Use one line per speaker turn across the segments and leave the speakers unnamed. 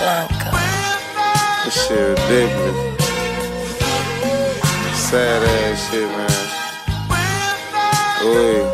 This shit ridiculous. Sad ass shit, man. Ooh.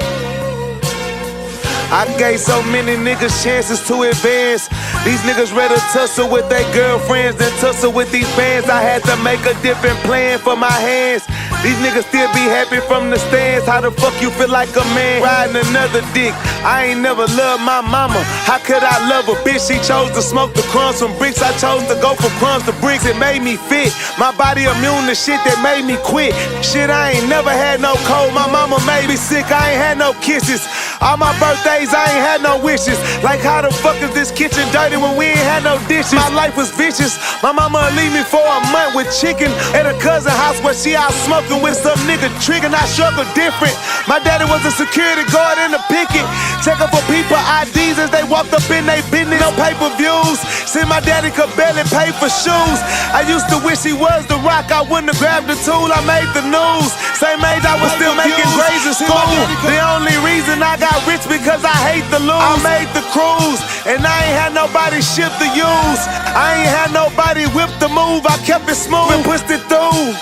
I gave so many niggas chances to advance. These niggas rather tussle with their girlfriends than tussle with these bands. I had to make a different plan for my hands. These niggas still be happy from the stands. How the fuck you feel like a man riding another dick? I ain't never loved my mama. How could I love a bitch? She chose to smoke the crumbs from bricks. I chose to go from crumbs to bricks. It made me fit. My body immune to shit that made me quit. Shit, I ain't never had no cold. My mama made me sick. I ain't had no kisses. All my birthdays, I ain't had no wishes. Like how the fuck is this kitchen dirty when we ain't had no dishes? My life was vicious. My mama leave me for a month with chicken at a cousin house where she out smoking with some nigga trigger. I struggle different. My daddy was a security guard in the picket, checking for people IDs as they walked up in they business. No pay-per-views. See, my daddy could barely pay for shoes. I used to wish he was the Rock. I wouldn't have grabbed the tool. I made the news. Same age I was still making grades in school. The only reason I got rich because I hate to lose. I made the cruise, and I ain't had nobody ship to use. I ain't had nobody whip the move. I kept it smooth and pushed it through.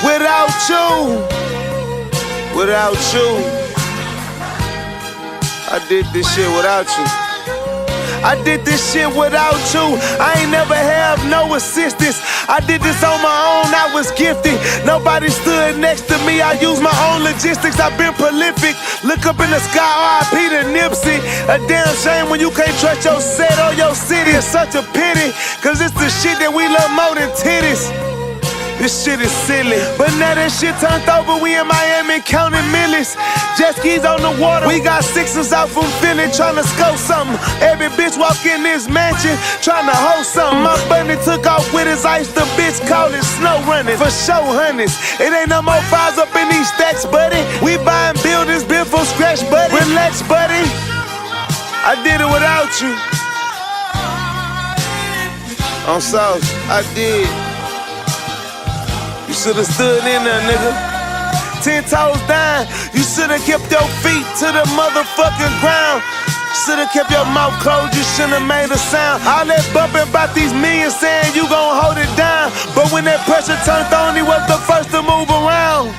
Without you, without you, I did this shit without you. I did this shit without you. I ain't never have no assistance. I did this on my own, I was gifted. Nobody stood next to me, I used my own logistics. I've been prolific. Look up in the sky, RIP to Nipsey. A damn shame when you can't trust your set or your city. It's such a pity, cause it's the shit that we love more than titties. This shit is silly. But now that shit turned over, we in Miami counting millies. Jet skis on the water. We got sixers out from Philly trying to scope something. Every bitch walk in this mansion trying to hold something. My bunny took off with his ice. The bitch called it snow running. For show honeys. It ain't no more files up in these stacks, buddy. We buying buildings built from scratch, buddy. Relax, buddy. I did it without you. I'm sorry, I did. You should've stood in there, nigga. 10 toes down. You should've kept your feet to the motherfucking ground. Should've kept your mouth closed. You shouldn't have made a sound. All that bumping about these millions saying you gon' hold it down. But when that pressure turned on, he was the first to move around.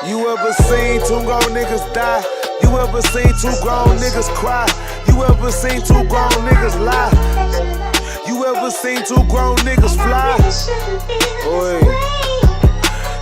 You ever seen two grown niggas die? You ever seen two grown niggas cry? You ever seen two grown niggas lie? You ever seen two grown niggas fly?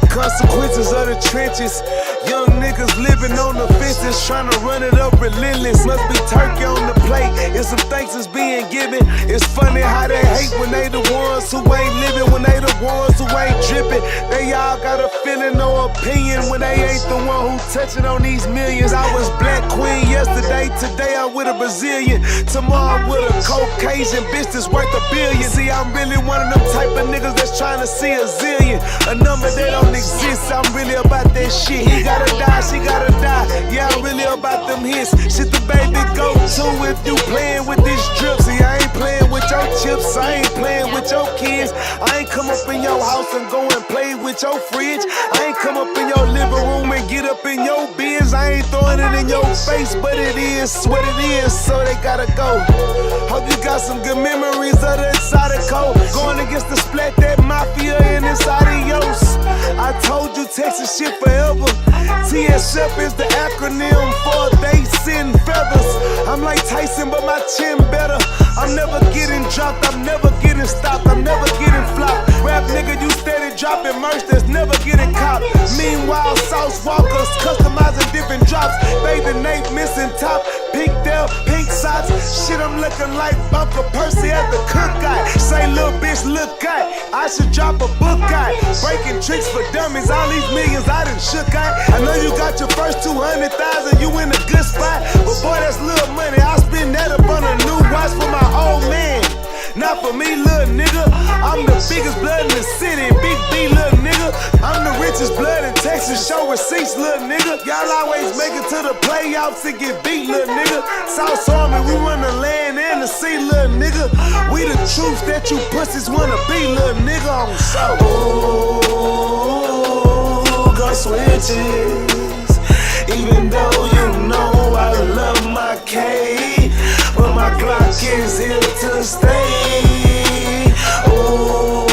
Consequences of the trenches. Young niggas living on the fences, trying to run it up relentless. Must be turkey on the plate, and some thanks is being given. It's funny how they hate when they the ones who ain't living, when they the ones who ain't dripping. They all got a feeling, no opinion, when they ain't the one who touching on these millions. I was black queen yesterday, today I'm with a Brazilian. Tomorrow I'm with a Caucasian bitch that's worth $1 billion. See, I'm really one of them type of niggas that's trying to see a zillion. A number that don't exist, I'm really about that shit. He gotta die, she gotta die. Yeah, I'm really about them hits. Shit the baby go to if you playing with this drip. See, I ain't playing with your chips, I ain't playing with your kids. I ain't come up in your house and go and play with your fridge. I ain't come up in your living room and get up in your biz. I ain't throwing it in your face, but it is what it is, so they gotta go. Hope you got some good memories of the exotic code. Going against the splat, that mafia, and it's adios. I told you Texas shit forever. TSF is the acronym for they send feathers. I'm like Tyson, but my chin better. I'm never getting dropped, I'm never getting stopped, I'm never getting flopped. Rap nigga, you steady dropping merch that's never getting copped. Meanwhile, Sauce Walkers customizing different drops. Baby Nate missing top, pink Dell, pink socks. Shit, I'm looking like Uncle Percy at the cook guy. Say, little bitch, look guy, I should drop a book guy. Breaking tricks for dummies, all these millions I done shook guy. I know you got your first 200,000, you in a good spot. But boy, that's little money, I'll spend that up on a new watch for my old man. Not for biggest blood in the city, Big B, little nigga. I'm the richest blood in Texas, show receipts, little nigga. Y'all always make it to the playoffs and get beat, little nigga. South Army, we run the land and the sea, little nigga. We the truth that you pussies wanna be, little nigga, on show. Ooh, go switches. Even though you know I love my K, but my clock is here to stay. Ooh,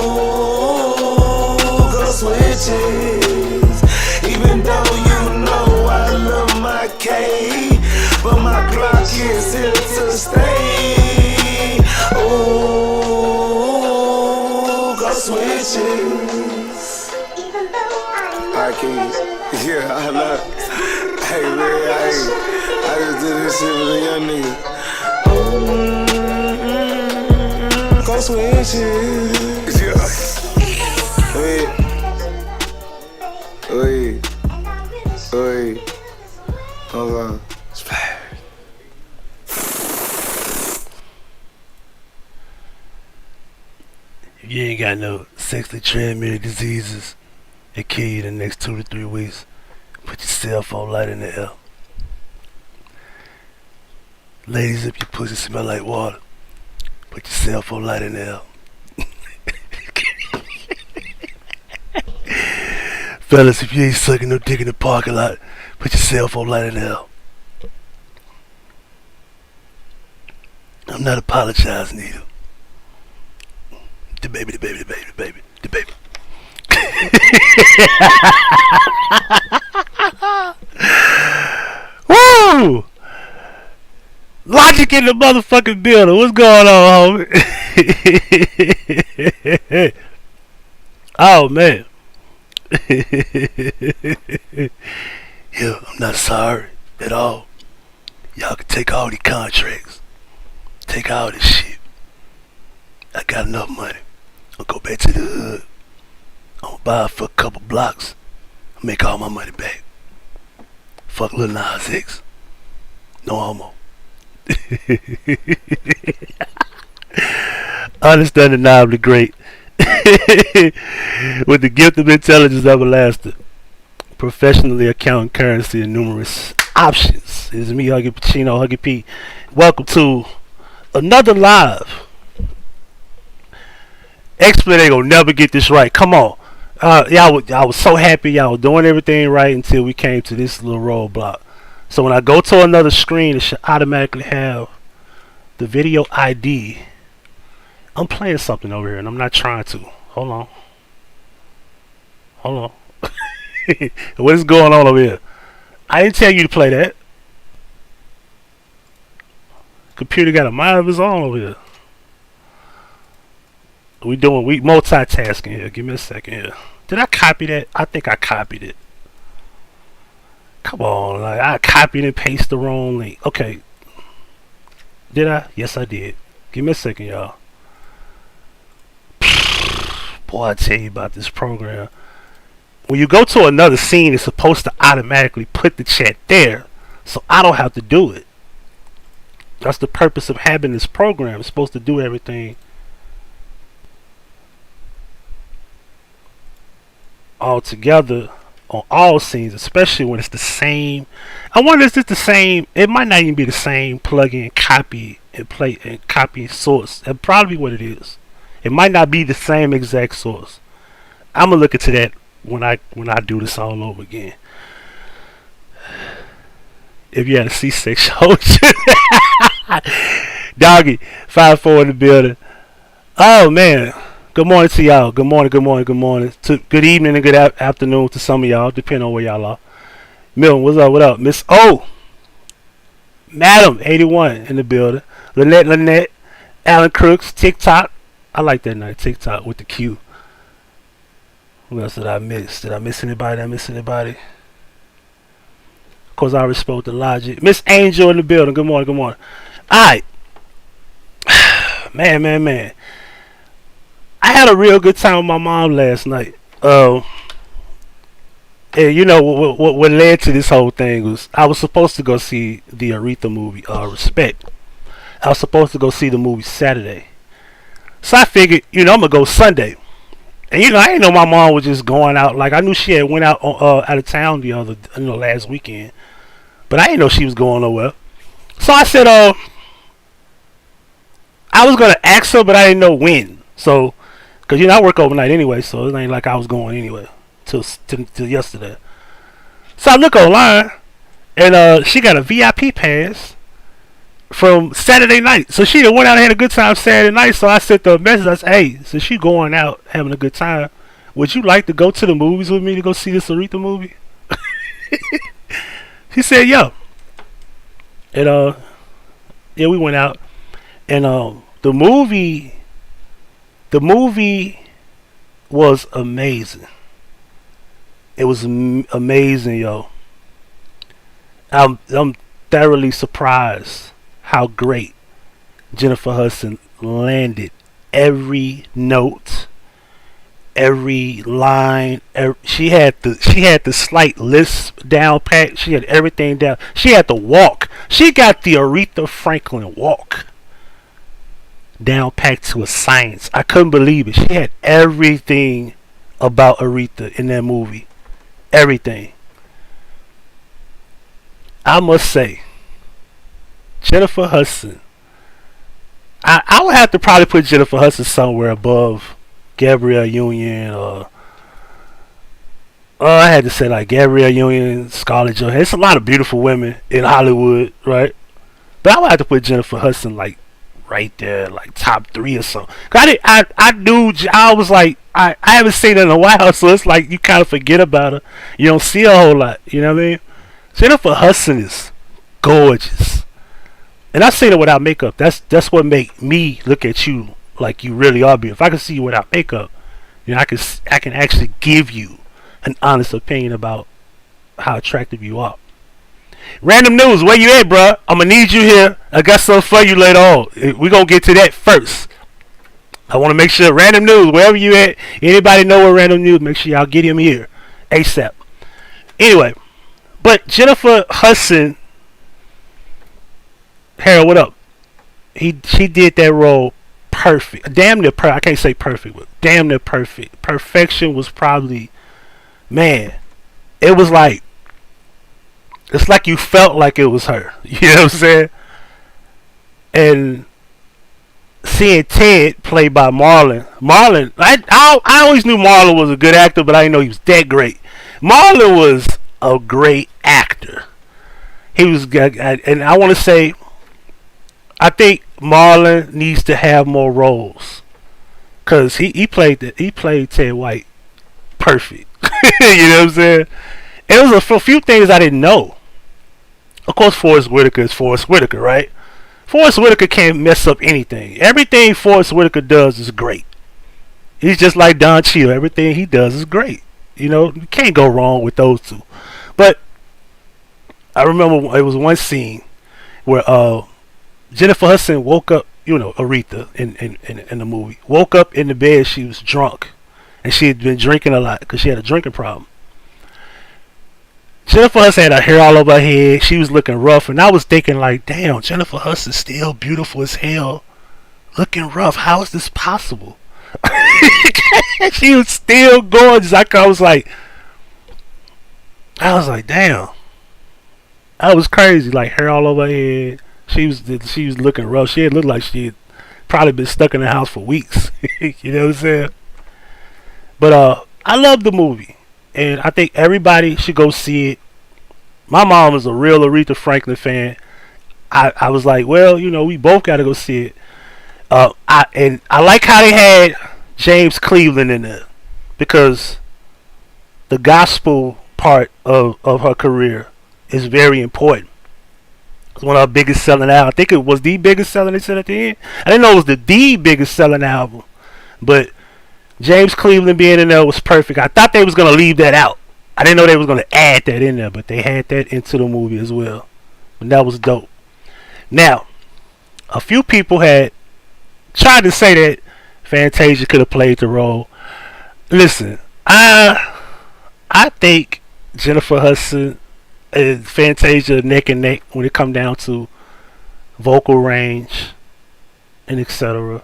go switches. Even though you know I love my K, but my clock is here to stay. Ooh, go switches. Alright, Keys. Yeah, I love it. Hey, man, I just did this shit with a young nigga. Go switches. Yeah. Wait. Hold on.
If you ain't got no sexually transmitted diseases that kill you in the next 2 to 3 weeks, put your cell phone light in the air. Ladies, if your pussy smell like water, put your cell phone light in the air. Fellas, if you ain't sucking no dick in the parking lot, put your cell phone light in the air. I'm not apologizing either. The baby. Woo! Logic in the motherfucking building. What's going on, homie? Oh, man. Yeah, I'm not sorry at all. Y'all can take all these contracts. Take all this shit. I got enough money. I'll go back to the hood. I'm gonna buy it for a couple blocks. I'll make all my money back. Fuck Lil Nas X. No homo. Honest, undeniably great. With the gift of intelligence everlasting. Professionally accounting currency and numerous options. It is me, Huggie Pacino, Huggie P. Welcome to another live. Xsplit ain't gonna never get this right. Come on. Y'all was so happy y'all were doing everything right until we came to this little roadblock. So when I go to another screen, it should automatically have the video ID. I'm playing something over here and I'm not trying to. Hold on. What is going on over here? I didn't tell you to play that. Computer got a mind of his own over here. We multitasking here. Give me a second here. Did I copy that? I think I copied it. Come on, like I copied and pasted the wrong link. Okay. Did I? Yes, I did. Give me a second, y'all. Boy, I tell you about this program. When you go to another scene, it's supposed to automatically put the chat there, so I don't have to do it. That's the purpose of having this program. It's supposed to do everything all together on all scenes, especially when it's the same. I wonder if it's the same. It might not even be the same plug-in, copy and play and copy source. That's probably what it is. It might not be the same exact source. I'm gonna look into that when I do this all over again. If you had a C6 Doggy 5-4 in the building. Oh man. Good morning to y'all. Good morning. Good evening and good afternoon to some of y'all, depending on where y'all are. Milton, what's up? What up? Miss O. Madam 81 in the building. Lynette. Alan Crooks. TikTok. I like that night. TikTok with the Q. Who else did I miss? Did I miss anybody? Of course, I already spoke to Logic. Miss Angel in the building. Good morning. Alright. Man. I had a real good time with my mom last night. And you know what led to this whole thing was I was supposed to go see the Aretha movie, Respect. I was supposed to go see the movie Saturday. So I figured, I'm going to go Sunday. And I didn't know my mom was just going out. Like I knew she had went out out of town the other, last weekend, but I didn't know she was going nowhere. So I said, I was gonna ask her, but I didn't know when. So, cause I work overnight anyway, so it ain't like I was going anywhere till yesterday. So I look online, and she got a VIP pass from Saturday night. So she went out and had a good time Saturday night. So I sent her a message. I said, hey, so she going out having a good time. Would you like to go to the movies with me to go see this Aretha movie? She said, yeah. And yeah, we went out, and the movie was amazing. It was amazing, yo. I'm thoroughly surprised how great Jennifer Hudson landed every note, every line. She had the slight lisp down pat. She had everything down. She had the walk. She got the Aretha Franklin walk down packed to a science. I couldn't believe it. She had everything about Aretha in that movie. Everything. I must say, Jennifer Hudson. I would have to probably put Jennifer Hudson somewhere above Gabrielle Union, or I had to say like Gabrielle Union, Scarlett Johansson. It's a lot of beautiful women in Hollywood, right? But I would have to put Jennifer Hudson like right there, like top 3 or something. I was like, I haven't seen her in a while, so it's like you kind of forget about her. You don't see her a whole lot, you know what I mean? Jennifer Hudson is gorgeous, and I say that without makeup. That's what make me look at you like you really are. If I can see you without makeup, I can actually give you an honest opinion about how attractive you are. Random news, where you at, bruh? I'm gonna need you here. I got something for you later on. We gonna get to that first. I want to make sure random news, wherever you at, anybody know where random news, make sure y'all get him here ASAP. Anyway, but Jennifer Hudson, Harold, what up? She did that role perfect. Damn near perfect. I can't say perfect, but damn near perfect. Perfection was probably, man, it was like, it's like you felt like it was her. You know what I'm saying? And seeing Ted played by Marlon, I always knew Marlon was a good actor, but I didn't know he was that great. Marlon was a great actor. He was good, and I want to say, I think Marlon needs to have more roles, cause he played Ted White perfect. You know what I'm saying? It was a few things I didn't know. Of course, Forrest Whitaker is Forrest Whitaker, right? Forrest Whitaker can't mess up anything. Everything Forrest Whitaker does is great. He's just like Don Cheadle. Everything he does is great. You can't go wrong with those two. But I remember it was one scene where Jennifer Hudson woke up, Aretha in the movie, woke up in the bed. She was drunk, and she had been drinking a lot because she had a drinking problem. Jennifer Hudson had her hair all over her head. She was looking rough, and I was thinking like, damn, Jennifer Hudson's still beautiful as hell, looking rough. How is this possible? She was still gorgeous. I was like, damn, that was crazy. Like hair all over her head. She was looking rough. She had looked like she had probably been stuck in the house for weeks. You know what I'm saying? But I love the movie, and I think everybody should go see it. My mom is a real Aretha Franklin fan. I was like, well, we both got to go see it. I like how they had James Cleveland in there, because the gospel part of her career is very important. It's one of her biggest selling albums. I think it was the biggest selling, they said at the end. I didn't know it was the biggest selling album, but James Cleveland being in there was perfect. I thought they was going to leave that out. I didn't know they was going to add that in there, but they had that into the movie as well. And that was dope. Now, a few people had tried to say that Fantasia could have played the role. Listen, I think Jennifer Hudson and Fantasia neck and neck when it come down to vocal range and etc.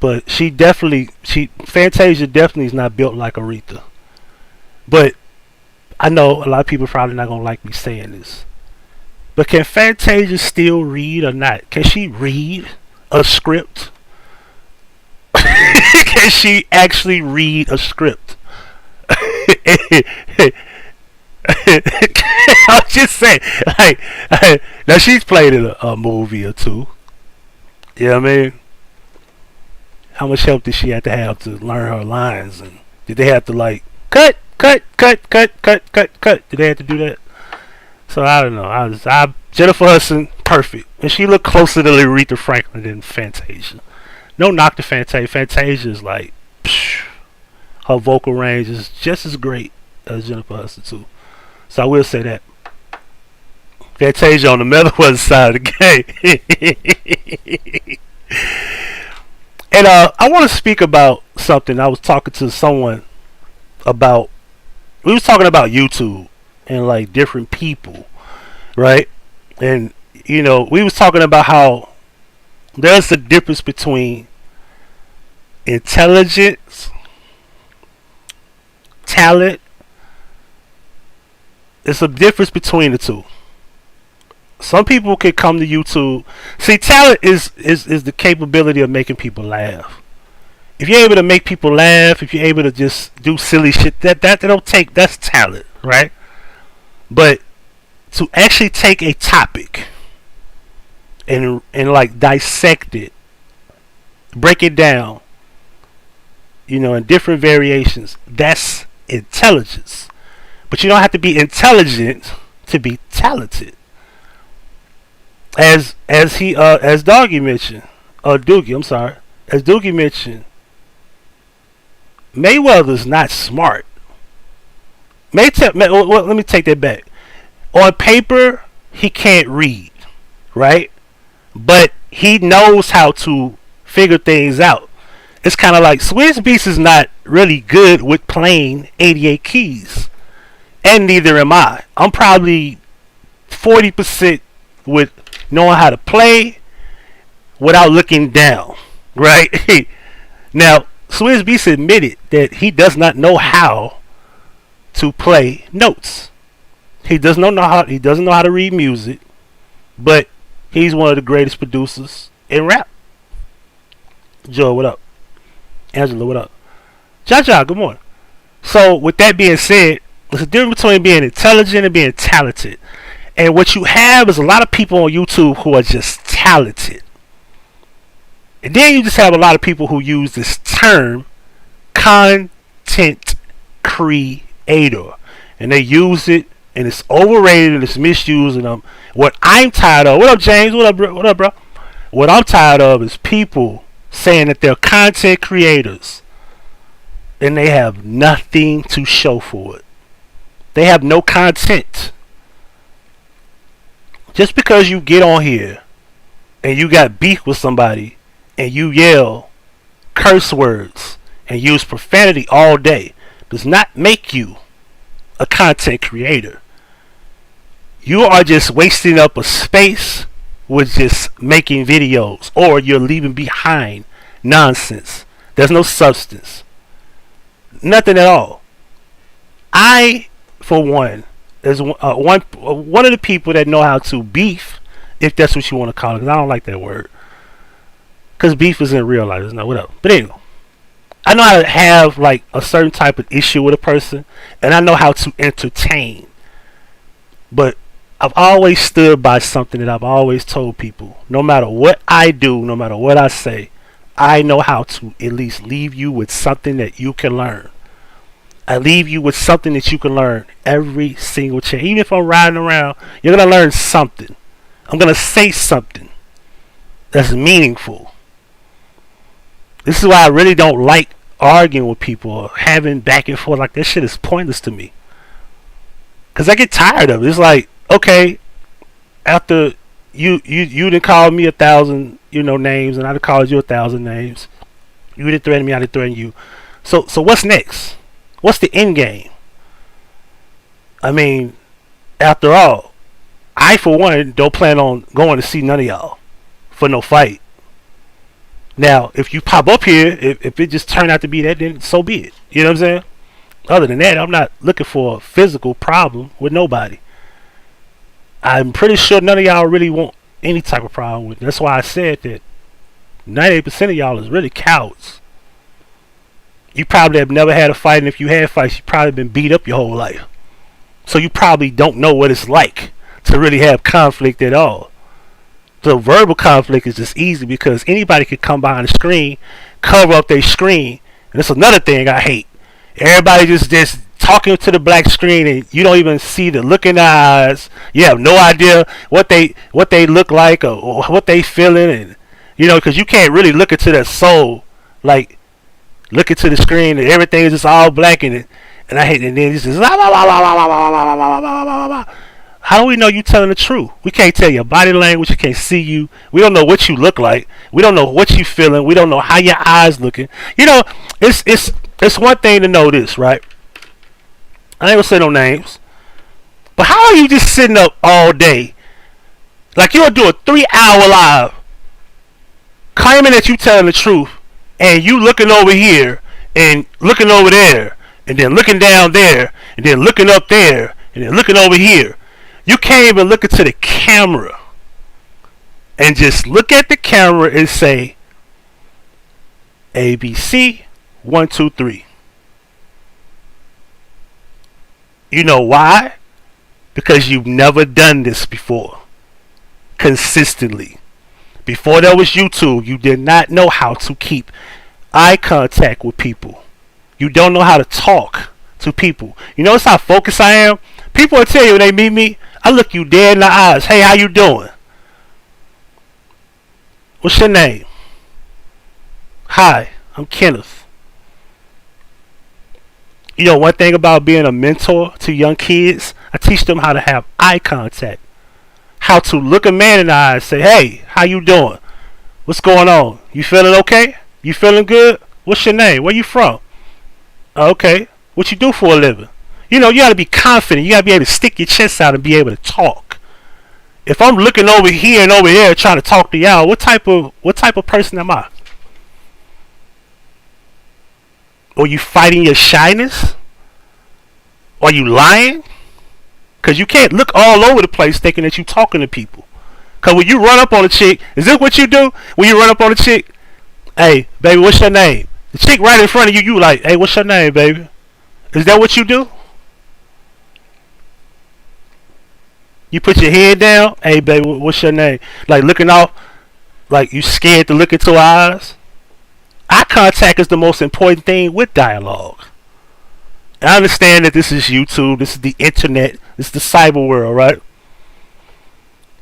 But Fantasia definitely is not built like Aretha. But I know a lot of people probably not gonna like me saying this. But can Fantasia still read or not? Can she read a script? Can she actually read a script? I'm just saying, like, now she's played in a movie or two. You know what I mean? How much help did she have to learn her lines? And did they have to like cut? Did they have to do that? So I don't know. Jennifer Hudson, perfect, and she looked closer to Aretha Franklin than Fantasia. No knock to Fantasia. Fantasia is like, her vocal range is just as great as Jennifer Hudson too. So I will say that. Fantasia on the Mayweather side of the game. And I want to speak about something. I was talking to someone about. We was talking about YouTube and like different people, right? And we was talking about how there's a difference between intelligence, talent. There's a difference between the two. Some people can come to YouTube. See, talent is the capability of making people laugh. If you're able to make people laugh, if you're able to just do silly shit, that's talent, right? But to actually take a topic and like dissect it, break it down, in different variations, that's intelligence. But you don't have to be intelligent to be talented. As Doogie mentioned, as Doogie mentioned, Mayweather's not smart. Let me take that back. On paper, he can't read, right? But he knows how to figure things out. It's kind of like Swizz Beatz is not really good with playing 88 keys, and neither am I. I'm probably 40% with knowing how to play without looking down, right? Now, Swizz Beatz admitted that he does not know how to play notes. He doesn't know how to read music, but he's one of the greatest producers in rap. Joe, what up? Angela, what up? Jaja, good morning. So, with that being said, there's a difference between being intelligent and being talented. And what you have is a lot of people on YouTube who are just talented. And then you just have a lot of people who use this term, content creator. And they use it, and it's overrated, and it's misused. And what I'm tired of, what up, James? What up, bro? What I'm tired of is people saying that they're content creators, and they have nothing to show for it. They have no content. Just because you get on here and you got beef with somebody and you yell curse words and use profanity all day does not make you a content creator. You are just wasting up a space with just making videos, or you're leaving behind nonsense. There's no substance. Nothing at all. I, for one, is one of the people that know how to beef, if that's what you want to call it, because I don't like that word. Because beef is in real life, it's not whatever. But anyway, I know how to have like a certain type of issue with a person, and I know how to entertain. But I've always stood by something that I've always told people. No matter what I do, no matter what I say, I know how to at least leave you with something that you can learn. I leave you with something that you can learn every single chance. Even if I'm riding around, you're going to learn something. I'm going to say something that's meaningful. This is why I really don't like arguing with people or having back and forth. Like, this shit is pointless to me. Because I get tired of it. It's like, okay, after you done called me 1,000, names, and I done called you 1,000 names. You didn't threaten me, I didn't threaten you. So what's next? What's the end game? I mean, after all, I for one don't plan on going to see none of y'all for no fight. Now, if you pop up here, if it just turned out to be that, then so be it. You know what I'm saying? Other than that, I'm not looking for a physical problem with nobody. I'm pretty sure none of y'all really want any type of problem with it. That's why I said that 98% of y'all is really cowards. You probably have never had a fight, and if you had fights, you've probably been beat up your whole life. So you probably don't know what it's like to really have conflict at all. So verbal conflict is just easy because anybody could come behind the screen, cover up their screen. And that's another thing I hate. Everybody just talking to the black screen, and you don't even see the look in the eyes. You have no idea what they look like or what they feeling, and you know, because you can't really look into their soul, like look into the screen and everything is just all black in it. And I hate it. And then it's just how do we know you telling the truth? We can't tell your body language. We can't see you. We don't know what you look like. We don't know what you feeling. We don't know how your eyes looking. You know, it's one thing to know this, right? I ain't gonna say no names, but how are you just sitting up all day, like you'll do a 3-hour live, claiming that you telling the truth, and you looking over here and looking over there, and then looking down there, and then looking up there, and then looking over here. You can't even look into the camera and just look at the camera and say ABC 1 2 3. You know why? Because you've never done this before consistently. Before there was YouTube, you did not know how to keep eye contact with people. You don't know how to talk to people. You notice how focused I am? People will tell you when they meet me, I look you dead in the eyes. Hey, how you doing? What's your name? Hi, I'm Kenneth. You know, one thing about being a mentor to young kids, I teach them how to have eye contact. How to look a man in the eye and say, hey, how you doing? What's going on? You feeling okay? You feeling good? What's your name? Where you from? Okay. What you do for a living? You know, you got to be confident. You got to be able to stick your chest out and be able to talk. If I'm looking over here and over there trying to talk to y'all, what type of person am I? Are you fighting your shyness? Are you lying? Because you can't look all over the place thinking that you're talking to people. Because when you run up on a chick, is this what you do? When you run up on a chick, hey, baby, what's your name? The chick right in front of you, you like, hey, what's your name, baby? Is that what you do? You put your head down, hey, baby, what's your name? Like looking off, like you scared to look into her eyes. Eye contact is the most important thing with dialogue. I understand that this is YouTube, this is the internet, this is the cyber world, right?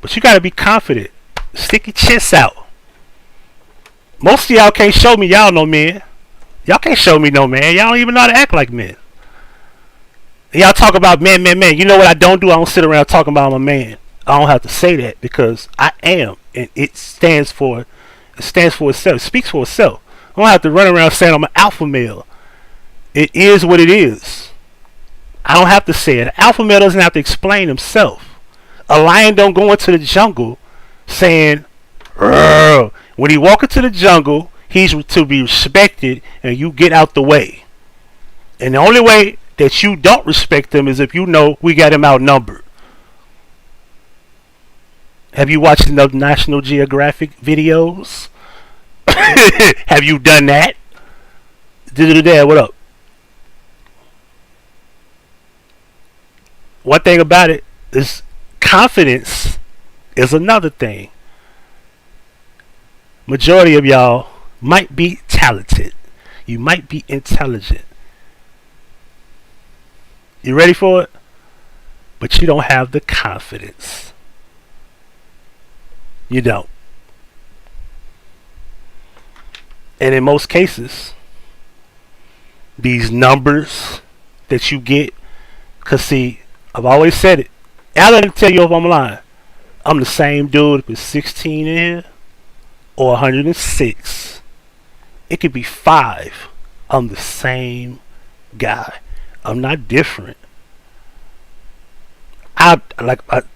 But you gotta be confident. Stick your chest out. Most of y'all can't show me y'all no men. Y'all can't show me no man. Y'all don't even know how to act like men. Y'all talk about man. You know what I don't do? I don't sit around talking about I'm a man. I don't have to say that because I am, and it stands for itself. It speaks for itself. I don't have to run around saying I'm an alpha male. It is what it is. I don't have to say it. An alpha male doesn't have to explain himself. A lion don't go into the jungle saying, "Rrr." When he walk into the jungle, he's to be respected, and you get out the way. And the only way that you don't respect him is if you know we got him outnumbered. Have you watched enough National Geographic videos? Have you done that? Dad, what up? One thing about it is confidence is another thing. Majority of y'all might be talented. You might be intelligent. You ready for it? But you don't have the confidence. You don't. And in most cases, these numbers that you get, because see, I've always said it. I'll let me tell you if I'm lying. I'm the same dude with 16 in here or 106. It could be 5. I'm the same guy. I'm not different.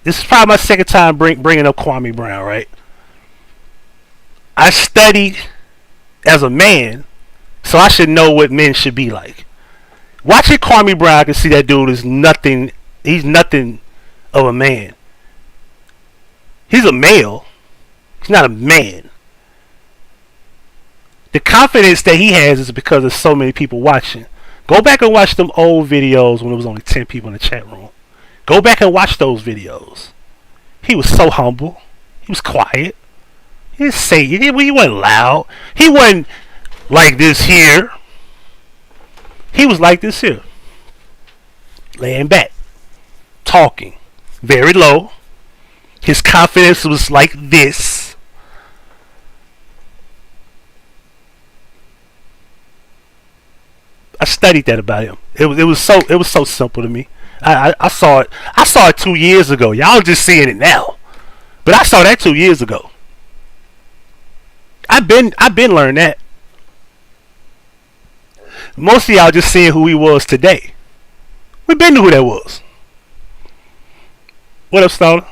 This is probably my second time bringing up Kwame Brown, right? I studied as a man, so I should know what men should be like. Watching Kwame Brown, I can see that dude is nothing. He's nothing of a man. He's a male. He's not a man. The confidence that he has is because of so many people watching. Go back and watch them old videos when it was only 10 people in the chat room. Go back and watch those videos. He was so humble. He was quiet. He didn't say it. He wasn't loud. He wasn't like this here. He was like this here. Laying back. Talking. Very low. His confidence was like this. I studied that about him. It was so simple to me. I saw it. I saw it 2 years ago. Y'all just seeing it now. But I saw that 2 years ago. I've been learning that. Most of y'all just seeing who he was today. We been knew who that was. What up, Stoner?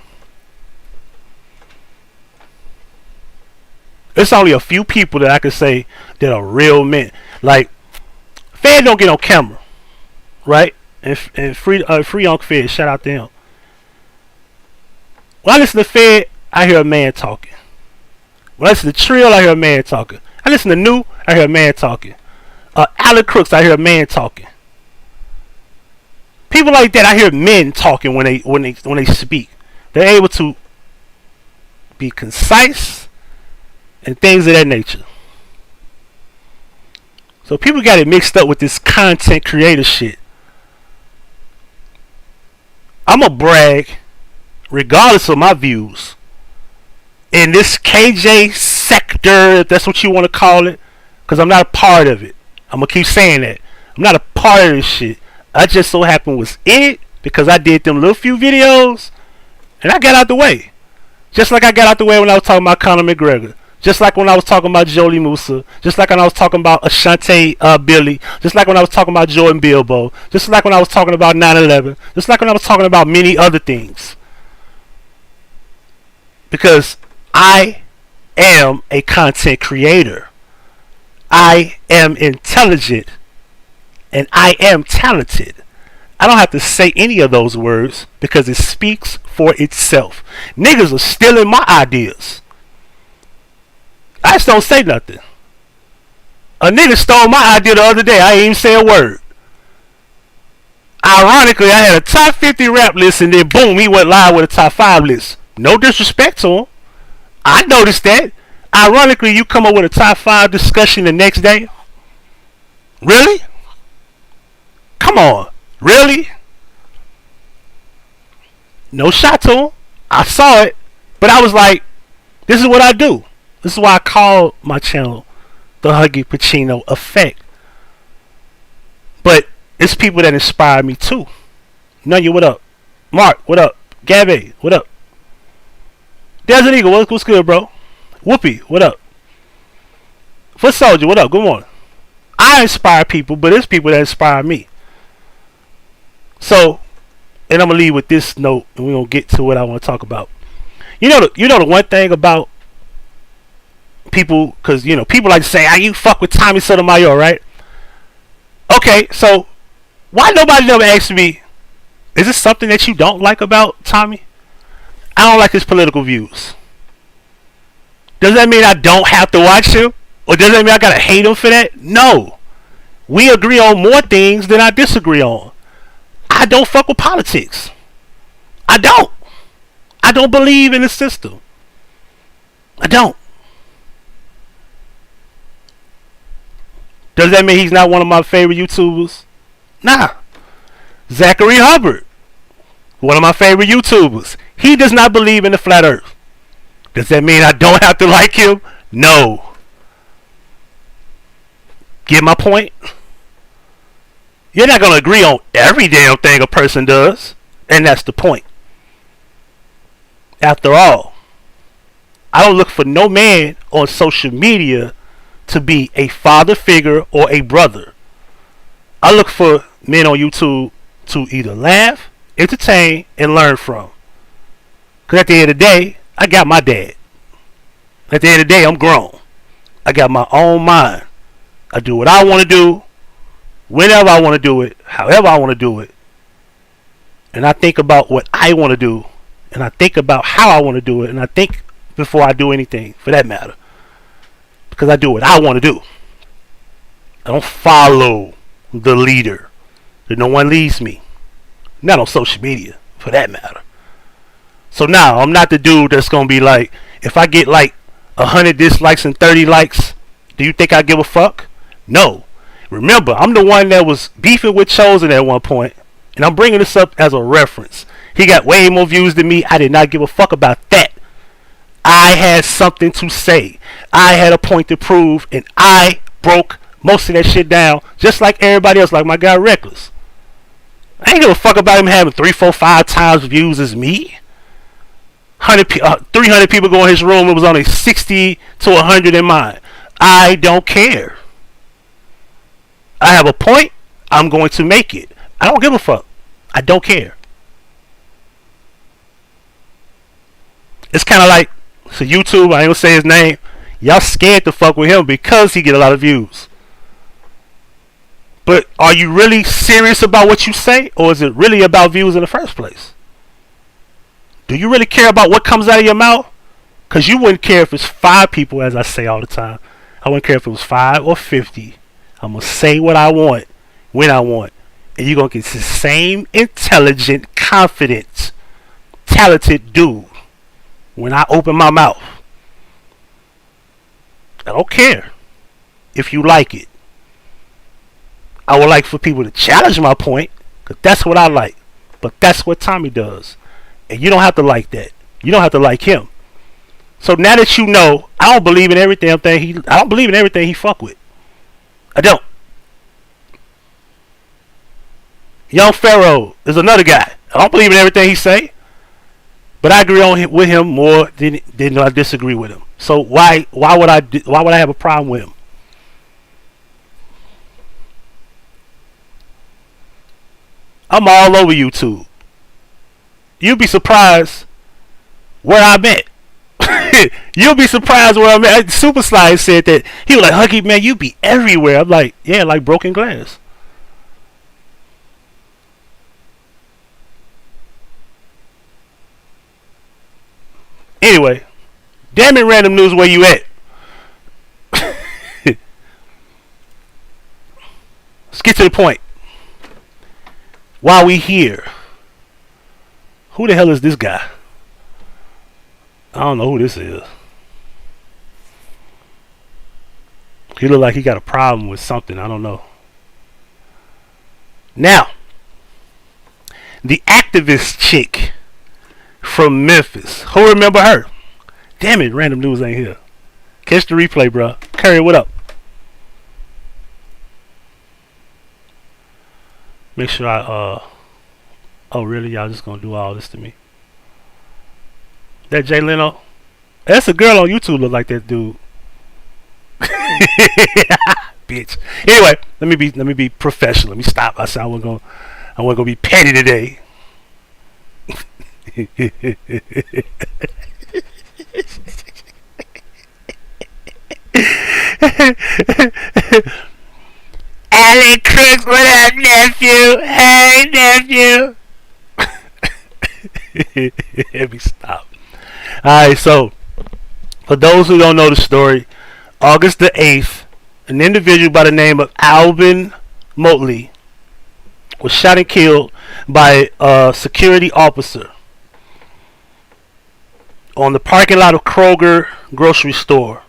It's only a few people that I can say that are real men. Like, Fed don't get on camera, right? And free Unc Fed, shout out to him. When I listen to Fed, I hear a man talking. When I listen to Trill, I hear a man talking. I listen to New, I hear a man talking. Alan Crooks, I hear a man talking. People like that, I hear men talking when they speak. They're able to be concise and things of that nature. So people got it mixed up with this content creator shit. I'ma brag regardless of my views in this KJ sector, if that's what you want to call it, because I'm not a part of it. I'm gonna keep saying that. I'm not a part of this shit. I just so happen was in it because I did them little few videos and I got out the way. Just like I got out the way when I was talking about Conor McGregor. Just like when I was talking about Jolie Musa. Just like when I was talking about Ashante Billy. Just like when I was talking about Jordan Bilbo. Just like when I was talking about 9/11. Just like when I was talking about many other things. Because I am a content creator. I am intelligent. And I am talented. I don't have to say any of those words because it speaks for itself. Niggas are stealing my ideas. I just don't say nothing. A nigga stole my idea the other day. I ain't even say a word. Ironically, I had a top 50 rap list and then boom, he went live with a top 5 list. No disrespect to him. I noticed that. Ironically, you come up with a top 5 discussion the next day. Really? Come on. Really? No shot to him. I saw it. But I was like, this is what I do. This is why I call my channel the Huggie Pacino Effect. But it's people that inspire me too. Nunya, what up? Mark, what up? Gabby, what up? Desert Eagle, what's good, bro? Whoopi, what up? Foot Soldier, what up? Good morning. I inspire people, but it's people that inspire me. So, and I'm gonna leave with this note, and we're gonna get to what I want to talk about. You know the one thing about people, because people like to say, "Ah, you fuck with Tommy Sotomayor, right?" Okay, so why nobody never asked me, is this something that you don't like about Tommy? I don't like his political views. Does that mean I don't have to watch him? Or does that mean I gotta hate him for that? No. We agree on more things than I disagree on. I don't fuck with politics. I don't. I don't believe in the system. I don't. Does that mean he's not one of my favorite YouTubers? Nah. Zachary Hubbard, one of my favorite YouTubers. He does not believe in the flat earth. Does that mean I don't have to like him? No. Get my point? You're not going to agree on every damn thing a person does. And that's the point. After all, I don't look for no man on social media to be a father figure or a brother. I look for men on YouTube to either laugh, entertain, and learn from. Because at the end of the day, I got my dad. At the end of the day, I'm grown. I got my own mind. I do what I want to do, whenever I want to do it, however I want to do it. And I think about what I want to do, and I think about how I want to do it, and I think before I do anything, for that matter. Because I do what I want to do. I don't follow the leader. No one leads me. Not on social media, for that matter. So now, I'm not the dude that's going to be like, if I get like 100 dislikes and 30 likes, do you think I give a fuck? No. Remember, I'm the one that was beefing with Chosen at one point, and I'm bringing this up as a reference. He got way more views than me. I did not give a fuck about that. I had something to say. I had a point to prove, and I broke most of that shit down, just like everybody else, like my guy Reckless. I ain't give a fuck about him having 3, 4, 5 times views as me. 300 people go in his room. It was only 60 to 100 in mine. I don't care. I have a point. I'm going to make it. I don't give a fuck. I don't care. It's kind of like, so YouTube, I ain't gonna say his name. Y'all scared to fuck with him because he get a lot of views. But are you really serious about what you say, or is it really about views in the first place? Do you really care about what comes out of your mouth? Because you wouldn't care if it's 5 people, as I say all the time. I wouldn't care if it was 5 or 50. I'm going to say what I want, when I want. And you're going to get the same intelligent, confident, talented dude when I open my mouth. I don't care if you like it. I would like for people to challenge my point, because that's what I like. But that's what Tommy does. And you don't have to like that. You don't have to like him. So now that you know, I don't believe in everything he fuck with. I don't. Young Pharaoh is another guy. I don't believe in everything he say, but I agree with him more than I disagree with him. So why would I have a problem with him? I'm all over YouTube. You'll be surprised where I'm at. You'll be surprised where I'm at. Super Slide said that. He was like, Huggie, man, you be everywhere. I'm like, yeah, like broken glass. Anyway, damn it, random news, where you at? Let's get to the point. While we here, who the hell is this guy? I don't know who this is. He look like he got a problem with something. I don't know. Now, the activist chick from Memphis. Who remember her? Damn it, random news ain't here. Catch the replay, bro. Curry, what up? Make sure I, oh really? Y'all just gonna do all this to me? That Jay Leno? That's a girl on YouTube look like that dude. Bitch. Anyway, let me be professional. Let me stop. I said I wasn't gonna be petty today. Alan Crooks, what up, nephew? Hey, nephew. Let me stop. Alright, so for those who don't know the story, August the 8th, an individual by the name of Alvin Motley was shot and killed by a security officer on the parking lot of Kroger grocery store.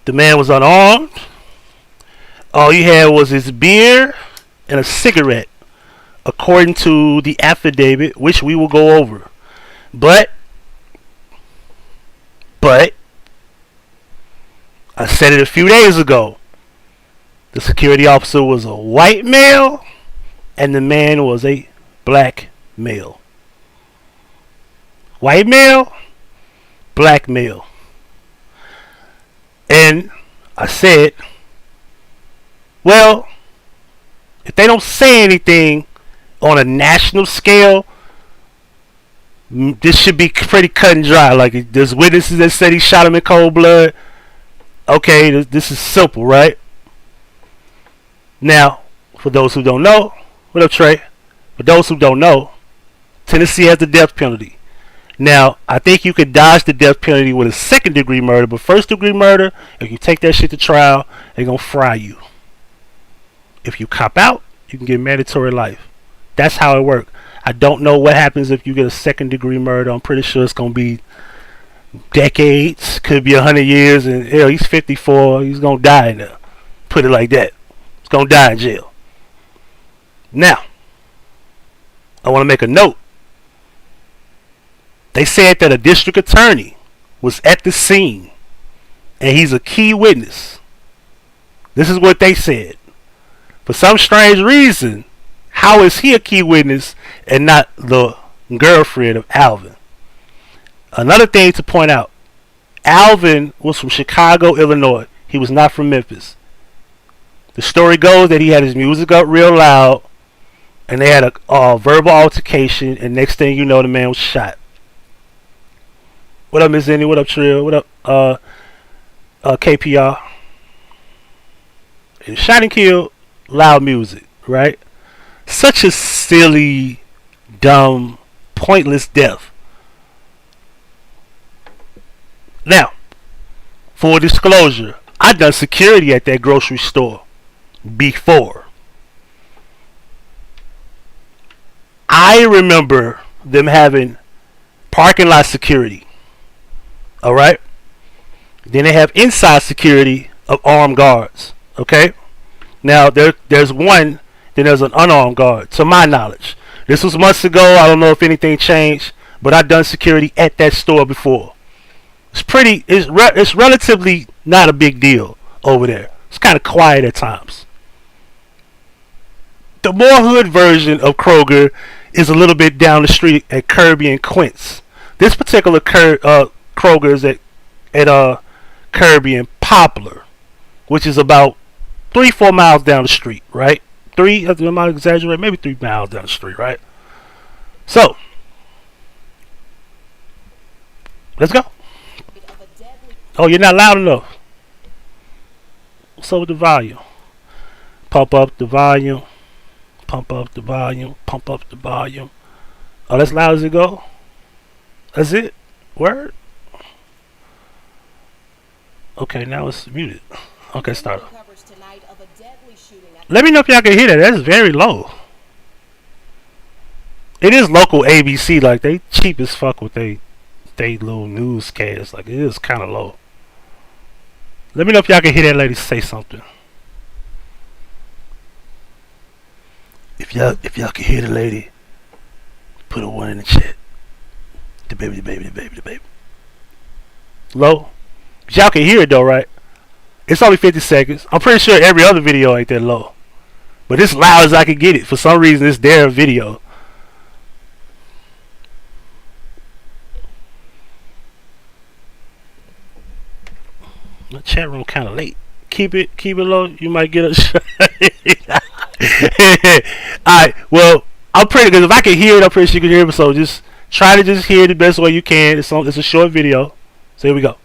The man was unarmed. All he had was his beer and a cigarette, according to the affidavit, which we will go over. But I said it a few days ago. The security officer was a white male and the man was a black male. White male, black male. And I said, well, if they don't say anything on a national scale, This should be pretty cut and dry. Like, there's witnesses that said he shot him in cold blood. Okay, this is simple, right? Now, for those who don't know, what up, Trey? For those who don't know, Tennessee has the death penalty. Now, I think you could dodge the death penalty with a second-degree murder, but first-degree murder, if you take that shit to trial, they're going to fry you. If you cop out, you can get mandatory life. That's how it works. I don't know what happens if you get a second-degree murder. I'm pretty sure it's going to be decades, could be 100 years, and hell, he's 54. He's going to die in there. Put it like that. He's going to die in jail. Now, I want to make a note. They said that a district attorney was at the scene and he's a key witness. This is what they said. For some strange reason, how is he a key witness and not the girlfriend of Alvin? Another thing to point out, Alvin was from Chicago, Illinois. He was not from Memphis. The story goes that he had his music up real loud and they had a verbal altercation, and next thing you know, the man was shot. What up, Miss Annie? What up, Trill? What up, KPR? And shot and killed, loud music, right? Such a silly, dumb, pointless death. Now, full disclosure, I done security at that grocery store before. I remember them having parking lot security. Alright? Then they have inside security of armed guards. Okay? Now, there's one, then there's an unarmed guard, to my knowledge. This was months ago. I don't know if anything changed, but I've done security at that store before. It's relatively not a big deal over there. It's kind of quiet at times. The more hood version of Kroger is a little bit down the street at Kirby and Quince. This particular Kroger is at Kirby and Poplar, which is about 3-4 miles down the street, right? I'm not exaggerating, maybe 3 miles down the street, right? So, let's go. Oh, you're not loud enough. What's up with the volume? Pump up the volume. Pump up the volume. Pump up the volume. Oh, that's loud as it go? That's it? Word? Okay, now it's muted. Okay, start. Let me know if y'all can hear that. That's very low. It is local ABC. Like, they cheap as fuck with they little newscast. Like, it is kind of low. Let me know if y'all can hear that lady say something. If y'all can hear the lady, put a 1 in the chat. The baby. Low? But y'all can hear it though, right? It's only 50 seconds. I'm pretty sure every other video ain't that low. But it's loud as I can get it. For some reason, it's their video. The chat room kind of late. Keep it low. You might get a Alright, well, I'm pretty good. If I can hear it, I'm pretty sure you can hear it. So just try to just hear it the best way you can. It's a short video. So here we go.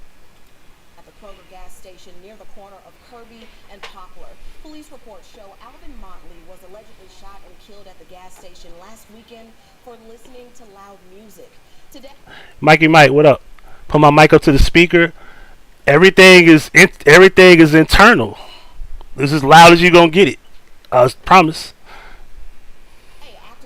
At the Kroger gas station near the corner of Kirby and Poplar, police reports show Alvin Motley was allegedly shot and killed at the gas station last weekend for listening to loud music. Today,
Mikey Mike, what up? Put my mic up to the speaker. Everything is internal. It's as loud as you gonna get it. I promise.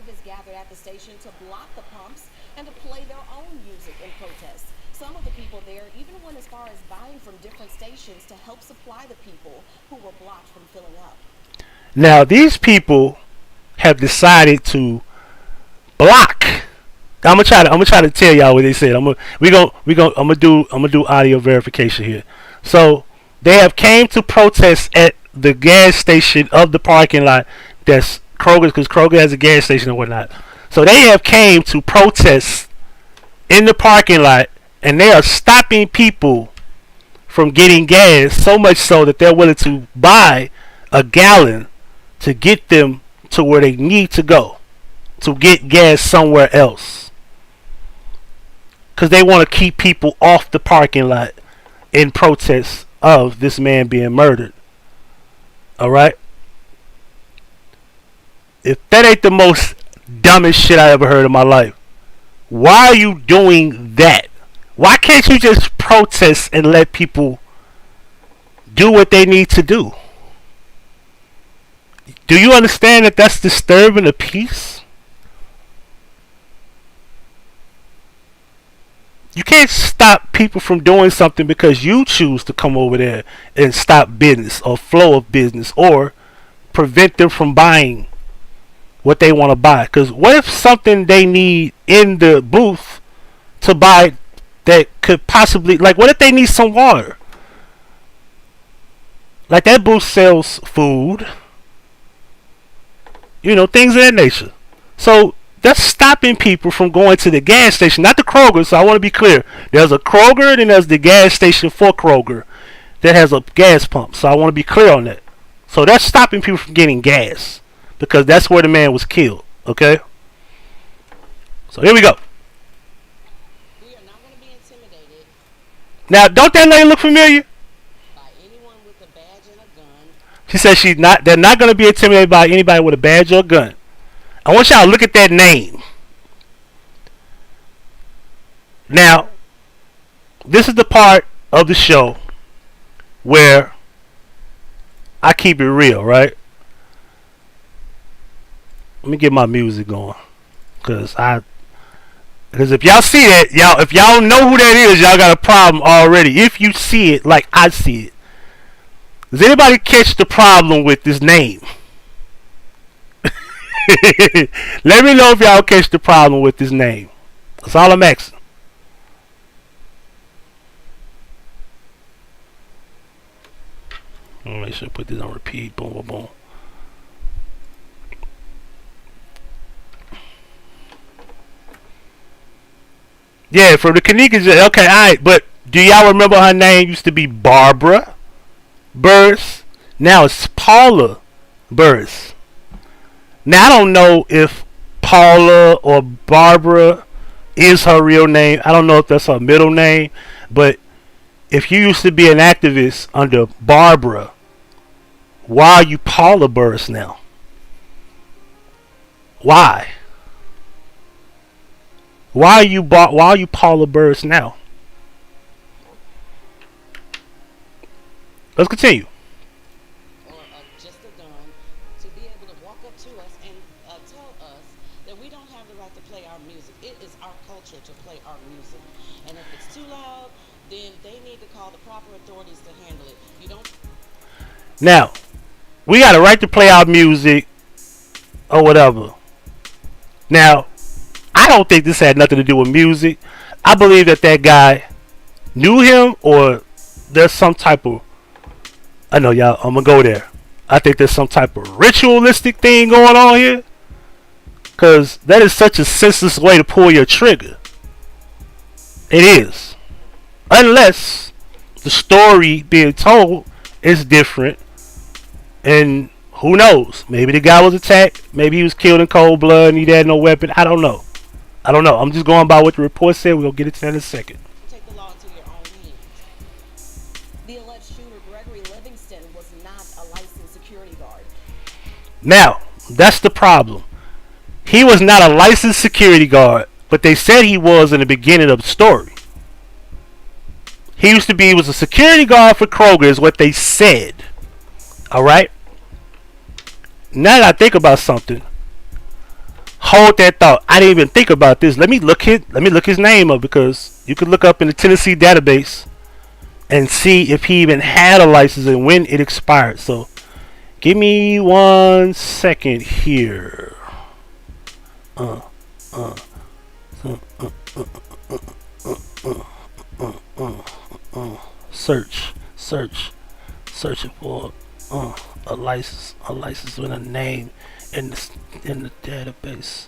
activists gathered at the station to block the pumps and to play their own music in protest. Some of the people there even went as far as buying from different stations to help supply the people who were blocked from filling up.
Now these people have decided to block. I'm gonna try to tell y'all what they said. I'm gonna do audio verification here. So they have came to protest at the gas station of the parking lot. That's Kroger, because Kroger has a gas station and whatnot. So they have came to protest in the parking lot, and they are stopping people from getting gas, so much so that they're willing to buy a gallon to get them to where they need to go to get gas somewhere else. because they want to keep people off the parking lot in protest of this man being murdered. All right. If that ain't the most dumbest shit I ever heard in my life, why are you doing that? Why can't you just protest and let people do what they need to do? Do you understand that that's disturbing the peace? You can't stop people from doing something because you choose to come over there and stop business or flow of business, or prevent them from buying what they want to buy. Because what if something they need in the booth to buy that could possibly, like, what if they need some water? Like, that booth sells food, you know, things of that nature. So that's stopping people from going to the gas station, not the Kroger. So I want to be clear. There's a Kroger and there's the gas station for Kroger that has a gas pump. So I want to be clear on that. So that's stopping people from getting gas, because that's where the man was killed. Okay? So here we go.
We are not going to be intimidated
Now, don't that lady look familiar?
by anyone with a badge and a gun.
She says they're not going to be intimidated by anybody with a badge or a gun. I want y'all to look at that name. Now, this is the part of the show where I keep it real, right? Let me get my music going, because if y'all see it, if y'all know who that is, y'all got a problem already. If you see it like I see it, does anybody catch the problem with this name? Let me know if y'all catch the problem with this name. That's all I'm asking. Let me make sure I put this on repeat. Boom, boom, boom. Yeah, for the Kanikas. Okay, alright. But do y'all remember her name used to be Barbara Burris? Now it's Paula Burris. Now, I don't know if Paula or Barbara is her real name. I don't know if that's her middle name. But if you used to be an activist under Barbara, why are you Paula Burris now? Why? Why are you Paula Burris now? Let's continue.
Or just a gun, to be able to walk up to us and tell us that we don't have the right to play our music. It is our culture to play our music. And if it's too loud, then they need to call the proper authorities to handle it. You don't...
Now, we got a right to play our music or whatever. Now, I don't think this had nothing to do with music. I believe that guy knew him, or there's some type of... I know y'all, I'm going to go there. I think there's some type of ritualistic thing going on here. Because that is such a senseless way to pull your trigger. It is. Unless the story being told is different. And who knows? Maybe the guy was attacked. Maybe he was killed in cold blood and he had no weapon. I don't know. I'm just going by what the report said. We're going to get into that in a second.
Take the law into your own hands.
The alleged shooter, Gregory Livingston, was not a licensed security guard.
Now, that's the problem. He was not a licensed security guard, but they said he was in the beginning of the story. He was a security guard for Kroger, is what they said. Alright? Now that I think about something, hold that thought. I didn't even think about this. Let me look his name up, because you could look up in the Tennessee database and see if he even had a license and when it expired. So give me 1 second here. Searching for a license with a name in the database.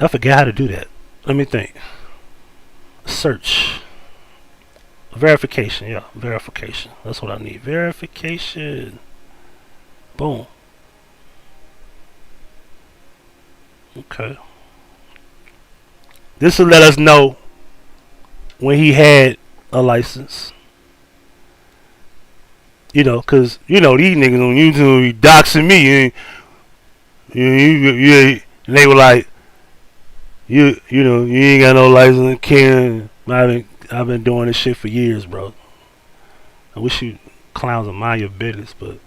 I forgot how to do that. Let me think. Search. Verification, yeah, verification. That's what I need. Verification. Boom. Okay. This will let us know when he had a license. You know, cause you know these niggas on YouTube doxing me, and and they were like, you know, you ain't got no license, Ken. I've been doing this shit for years, bro. I wish you clowns would mind your business, but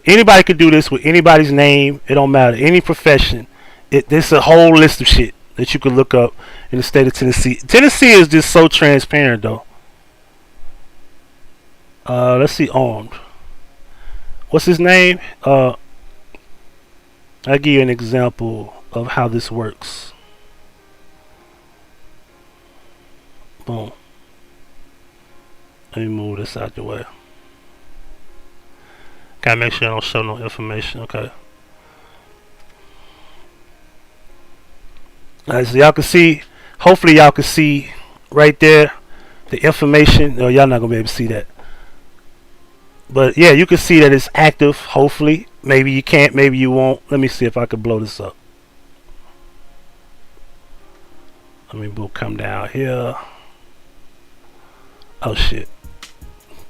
anybody could do this with anybody's name. It don't matter, any profession. There's a whole list of shit that you could look up in the state of Tennessee. Tennessee is just so transparent, though. Let's see, armed. What's his name? I'll give you an example of how this works. Boom. Let me move this out the way. Gotta make sure I don't show no information. Okay. Alright, so y'all can see. Hopefully y'all can see right there the information. No, y'all not gonna be able to see that. But yeah, you can see that it's active. Hopefully, maybe you can't, maybe you won't. Let me see if I can blow this up. Let me come down here. Oh shit!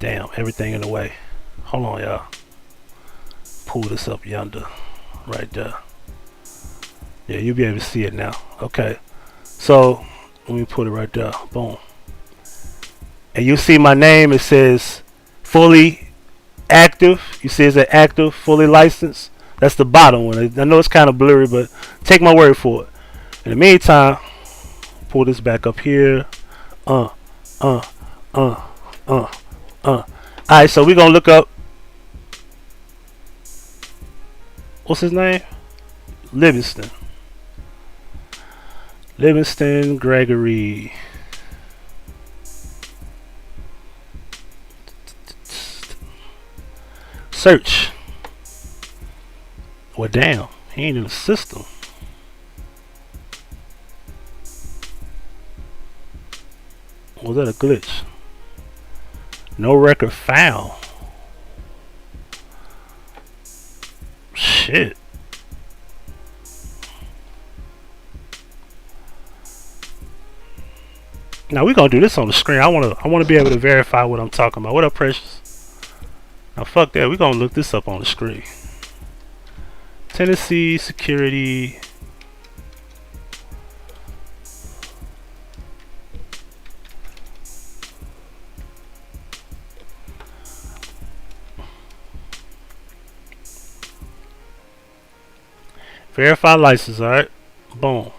Damn, everything in the way. Hold on, y'all. Pull this up yonder, right there. Yeah, you'll be able to see it now. Okay, so let me put it right there. Boom. And you see my name. It says fully active. You see it's an active, fully licensed. That's the bottom one. I know it's kind of blurry, but take my word for it. In the meantime, pull this back up here. Alright, so we're gonna look up, what's his name? Livingston Gregory. Search. Well, damn, he ain't in the system. Was that a glitch? No record found. Shit. Now we're gonna do this on the screen. I wanna be able to verify what I'm talking about. What up, Precious? Now fuck that. We're gonna look this up on the screen. Tennessee security. Verify license, alright? Boom.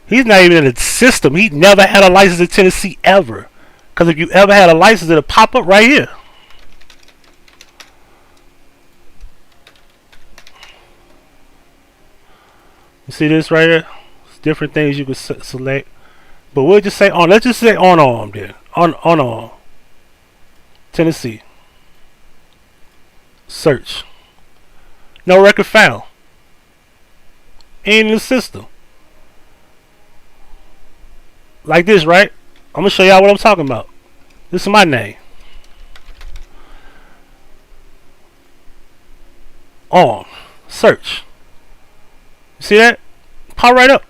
He's not even in the system. He never had a license in Tennessee ever. Because if you ever had a license, it'll pop up right here. You see this right here? It's different things you can select. But we'll just say on. Let's just say on arm then. On arm. Tennessee. Search. No record found. Ain't in the system. Like this, right? I'm gonna show y'all what I'm talking about. This is my name. On. Search. You see that? Pop right up.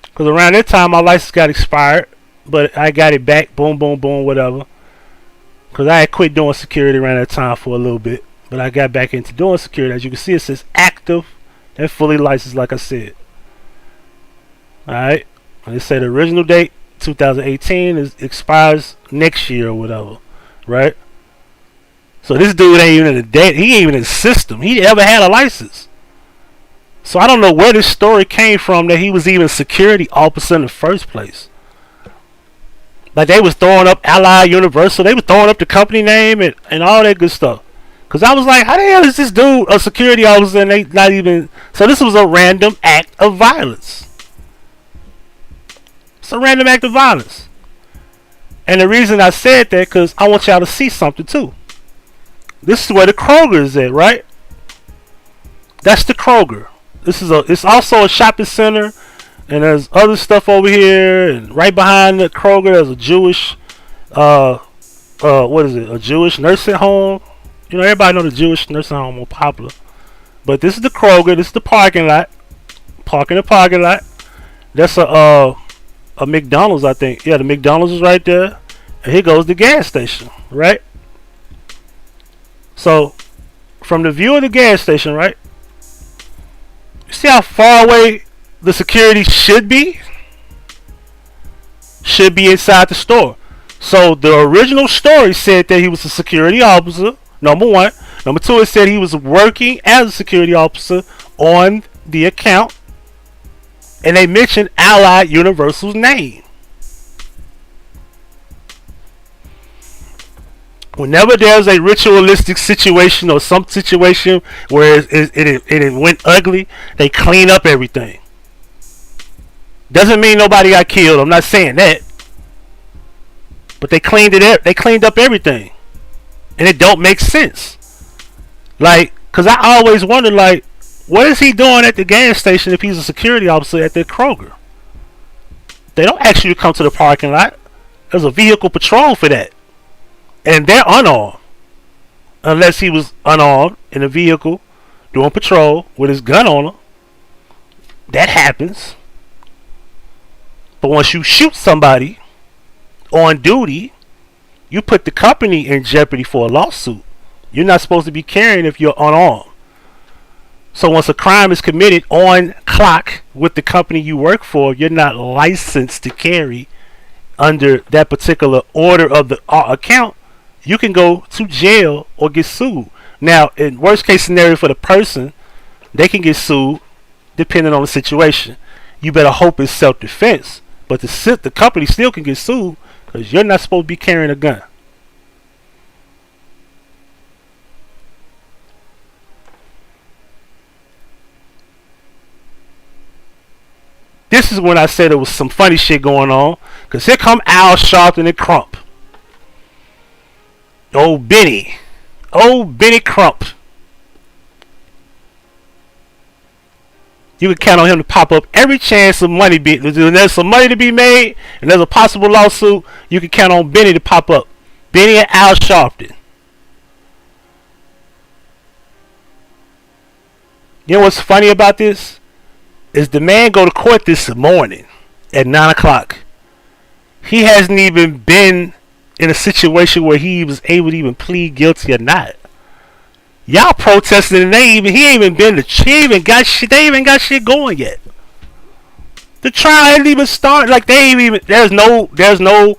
Because around that time my license got expired. But I got it back. Boom, boom, boom, whatever. Because I had quit doing security around that time for a little bit. But I got back into doing security. As you can see, it says active and fully licensed, like I said. Alright. And it said the original date, 2018, expires next year or whatever. Right? So this dude ain't even in the date. He ain't even in the system. He never had a license. So I don't know where this story came from that he was even security officer in the first place. Like they was throwing up Ally Universal. They was throwing up the company name and all that good stuff. Cause I was like, how the hell is this dude a security officer and they not even... So this was a random act of violence. It's a random act of violence. And the reason I said that, cause I want y'all to see something too. This is where the Kroger is at, right? That's the Kroger. It's also a shopping center. And there's other stuff over here, and right behind the Kroger, there's a Jewish, what is it? A Jewish nursing home. You know, everybody know the Jewish nursing home more popular. But this is the Kroger. This is the parking lot. Parking the parking lot. That's a McDonald's, I think. Yeah, the McDonald's is right there. And here goes the gas station, right? So, from the view of the gas station, right? You see how far away the security should be? Should be inside the store. So, the original story said that he was a security officer, number one. Number two, it said he was working as a security officer on the account. And they mentioned Allied Universal's name. Whenever there's a ritualistic situation or some situation where it went ugly, they clean up everything. Doesn't mean nobody got killed. I'm not saying that. But they cleaned it. They cleaned up everything. And it don't make sense. Like, because I always wondered, like, what is he doing at the gas station if he's a security officer at the Kroger? They don't ask you to come to the parking lot. There's a vehicle patrol for that. And they're unarmed. Unless he was unarmed in a vehicle doing patrol with his gun on him. That happens. But once you shoot somebody on duty, you put the company in jeopardy for a lawsuit. You're not supposed to be carrying if you're unarmed. So once a crime is committed on clock with the company you work for, you're not licensed to carry under that particular order of the account. You can go to jail or get sued. Now, in worst case scenario for the person, they can get sued depending on the situation. You better hope it's self-defense. But the company still can get sued because you're not supposed to be carrying a gun. This is when I said there was some funny shit going on. Because here come Al Sharpton and Crump. Old Benny. Old Benny Crump. You can count on him to pop up every chance of money. When there's some money to be made and there's a possible lawsuit, you can count on Benny to pop up. Benny and Al Sharpton. You know what's funny about this? Is the man go to court this morning at 9 o'clock. He hasn't even been in a situation where he was able to even plead guilty or not. Y'all protesting and he ain't even been to, they ain't even got shit going yet. The trial ain't even started. Like they ain't even, there's no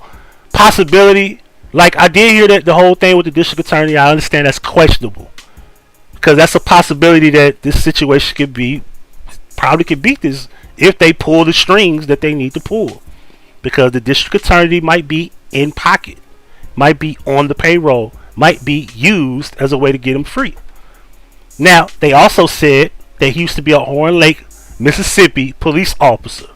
possibility. Like I did hear that the whole thing with the district attorney, I understand that's questionable. Because that's a possibility that this situation could be, probably could beat this if they pull the strings that they need to pull, because the district attorney might be in pocket, might be on the payroll, might be used as a way to get him free. Now they also said that he used to be a Horn Lake, Mississippi police officer.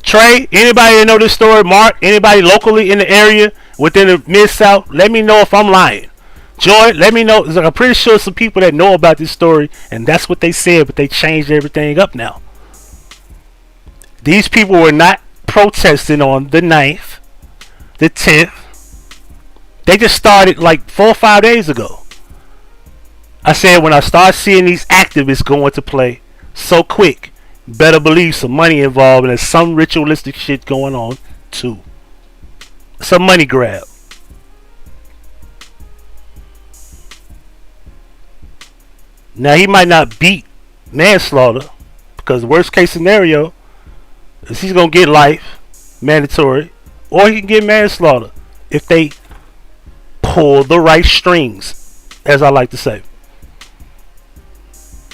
Trey, anybody that know this story? Mark, anybody locally in the area within the Mid-South, let me know if I'm lying. Joy, let me know. I'm pretty sure some people that know about this story, and that's what they said, but they changed everything up now. These people were not protesting on the 9th, the 10th. They just started like 4 or 5 days ago. I said when I start seeing these activists go into play so quick, better believe some money involved and there's some ritualistic shit going on too. Some money grab. Now he might not beat manslaughter, because the worst case scenario is he's gonna get life, mandatory, or he can get manslaughter if they pull the right strings, as I like to say.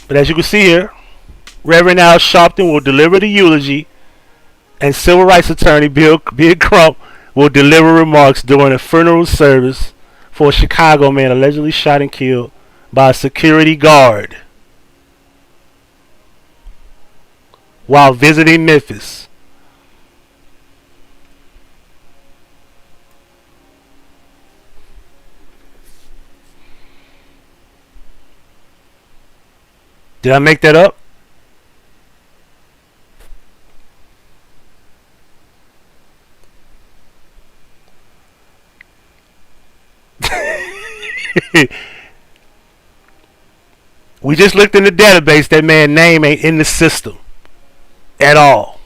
But as you can see here, Reverend Al Sharpton will deliver the eulogy, and civil rights attorney Bill Crump will deliver remarks during a funeral service for a Chicago man allegedly shot and killed by a security guard while visiting Memphis. Did I make that up? We just looked in the database. That man's name ain't in the system at all.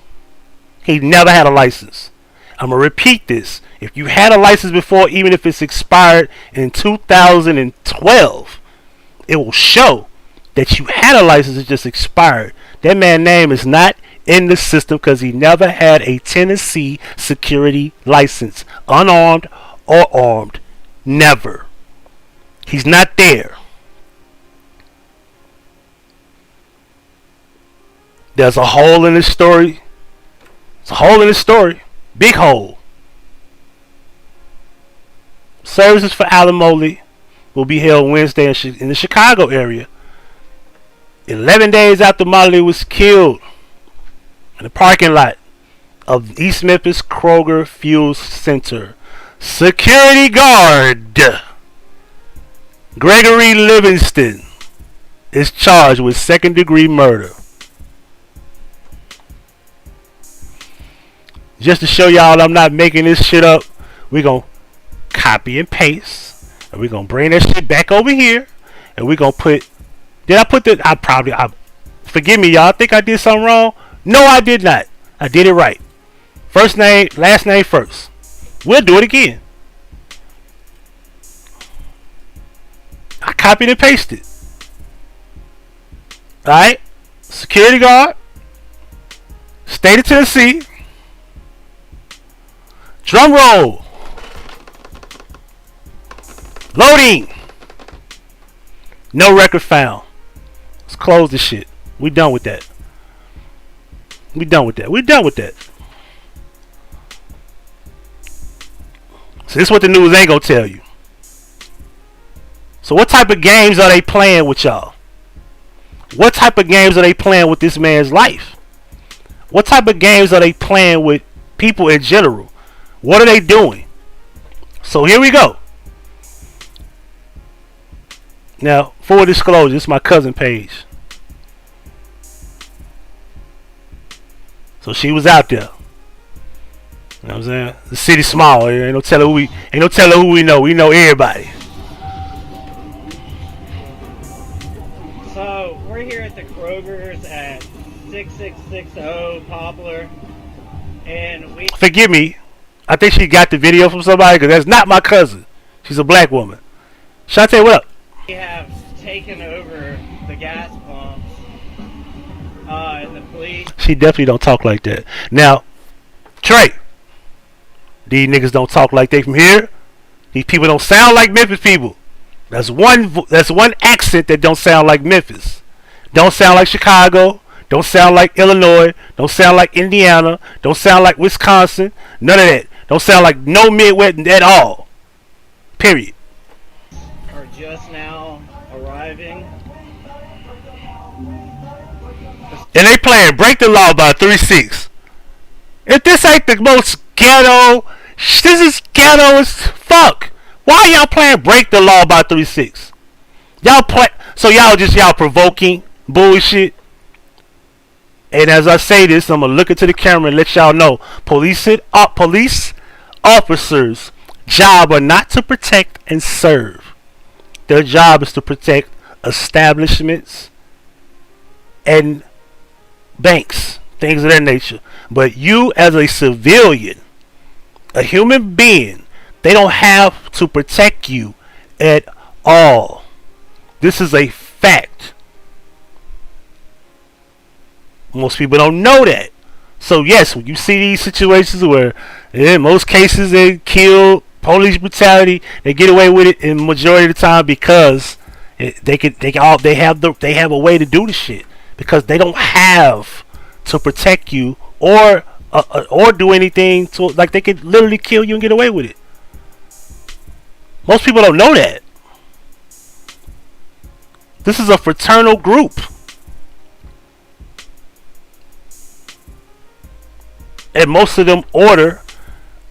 He never had a license. I'm going to repeat this. If you had a license before, even if it's expired in 2012, it will show that you had a license. It just expired. That man's name is not in the system because he never had a Tennessee security license, unarmed or armed. Never. He's not there. There's a hole in this story. It's a hole in this story. Big hole. Services for Alvin Motley will be held Wednesday in the Chicago area. 11 days after Motley was killed in the parking lot of East Memphis Kroger Fuel Center. Security guard Gregory Livingston is charged with second-degree murder. Just to show y'all I'm not making this shit up, we're going to copy and paste. And we're going to bring that shit back over here. And we're going to put... Did I put the... forgive me, y'all. I think I did something wrong. No, I did not. I did it right. First name, last name first. We'll do it again. I copied and pasted. Alright. Security guard. State of Tennessee. Drum roll. Loading. No record found. Let's close this shit. We done with that. We done with that. We done with that. So this is what the news ain't gonna tell you. So what type of games are they playing with y'all? What type of games are they playing with this man's life? What type of games are they playing with people in general? What are they doing? So here we go. Now, full disclosure, this is my cousin page. So she was out there. You know what I'm saying? The city's small. Ain't no telling who we know. We know everybody.
So we're here at the Kroger's at 6660 Poplar, and we...
Forgive me. I think she got the video from somebody because that's not my cousin. She's a black woman. Shantae, what up?
We have taken over the gas pumps, and the police...
She definitely don't talk like that. Now, Trey, these niggas don't talk like they from here. These people don't sound like Memphis people. That's one accent that don't sound like Memphis. Don't sound like Chicago. Don't sound like Illinois. Don't sound like Indiana. Don't sound like Wisconsin. None of that. Don't sound like no Midwest at all. Period.
are just now arriving.
And they playing Break the Law by 3-6. If this ain't the most ghetto, this is ghetto as fuck. Why y'all playing Break the Law by 3-6? Y'all play, so y'all provoking bullshit. And as I say this, I'm gonna look into the camera and let y'all know, police officers' job are not to protect and serve. Their job is to protect establishments and banks, things of that nature. But you as a civilian, a human being, they don't have to protect you at all. This is a fact. Most people don't know that. So yes, when you see these situations where in most cases they kill, police brutality, they get away with it in majority of the time because they have a way to do the shit because they don't have to protect you or do anything to, like, they could literally kill you and get away with it. Most people don't know that. This is a fraternal group. And most of them order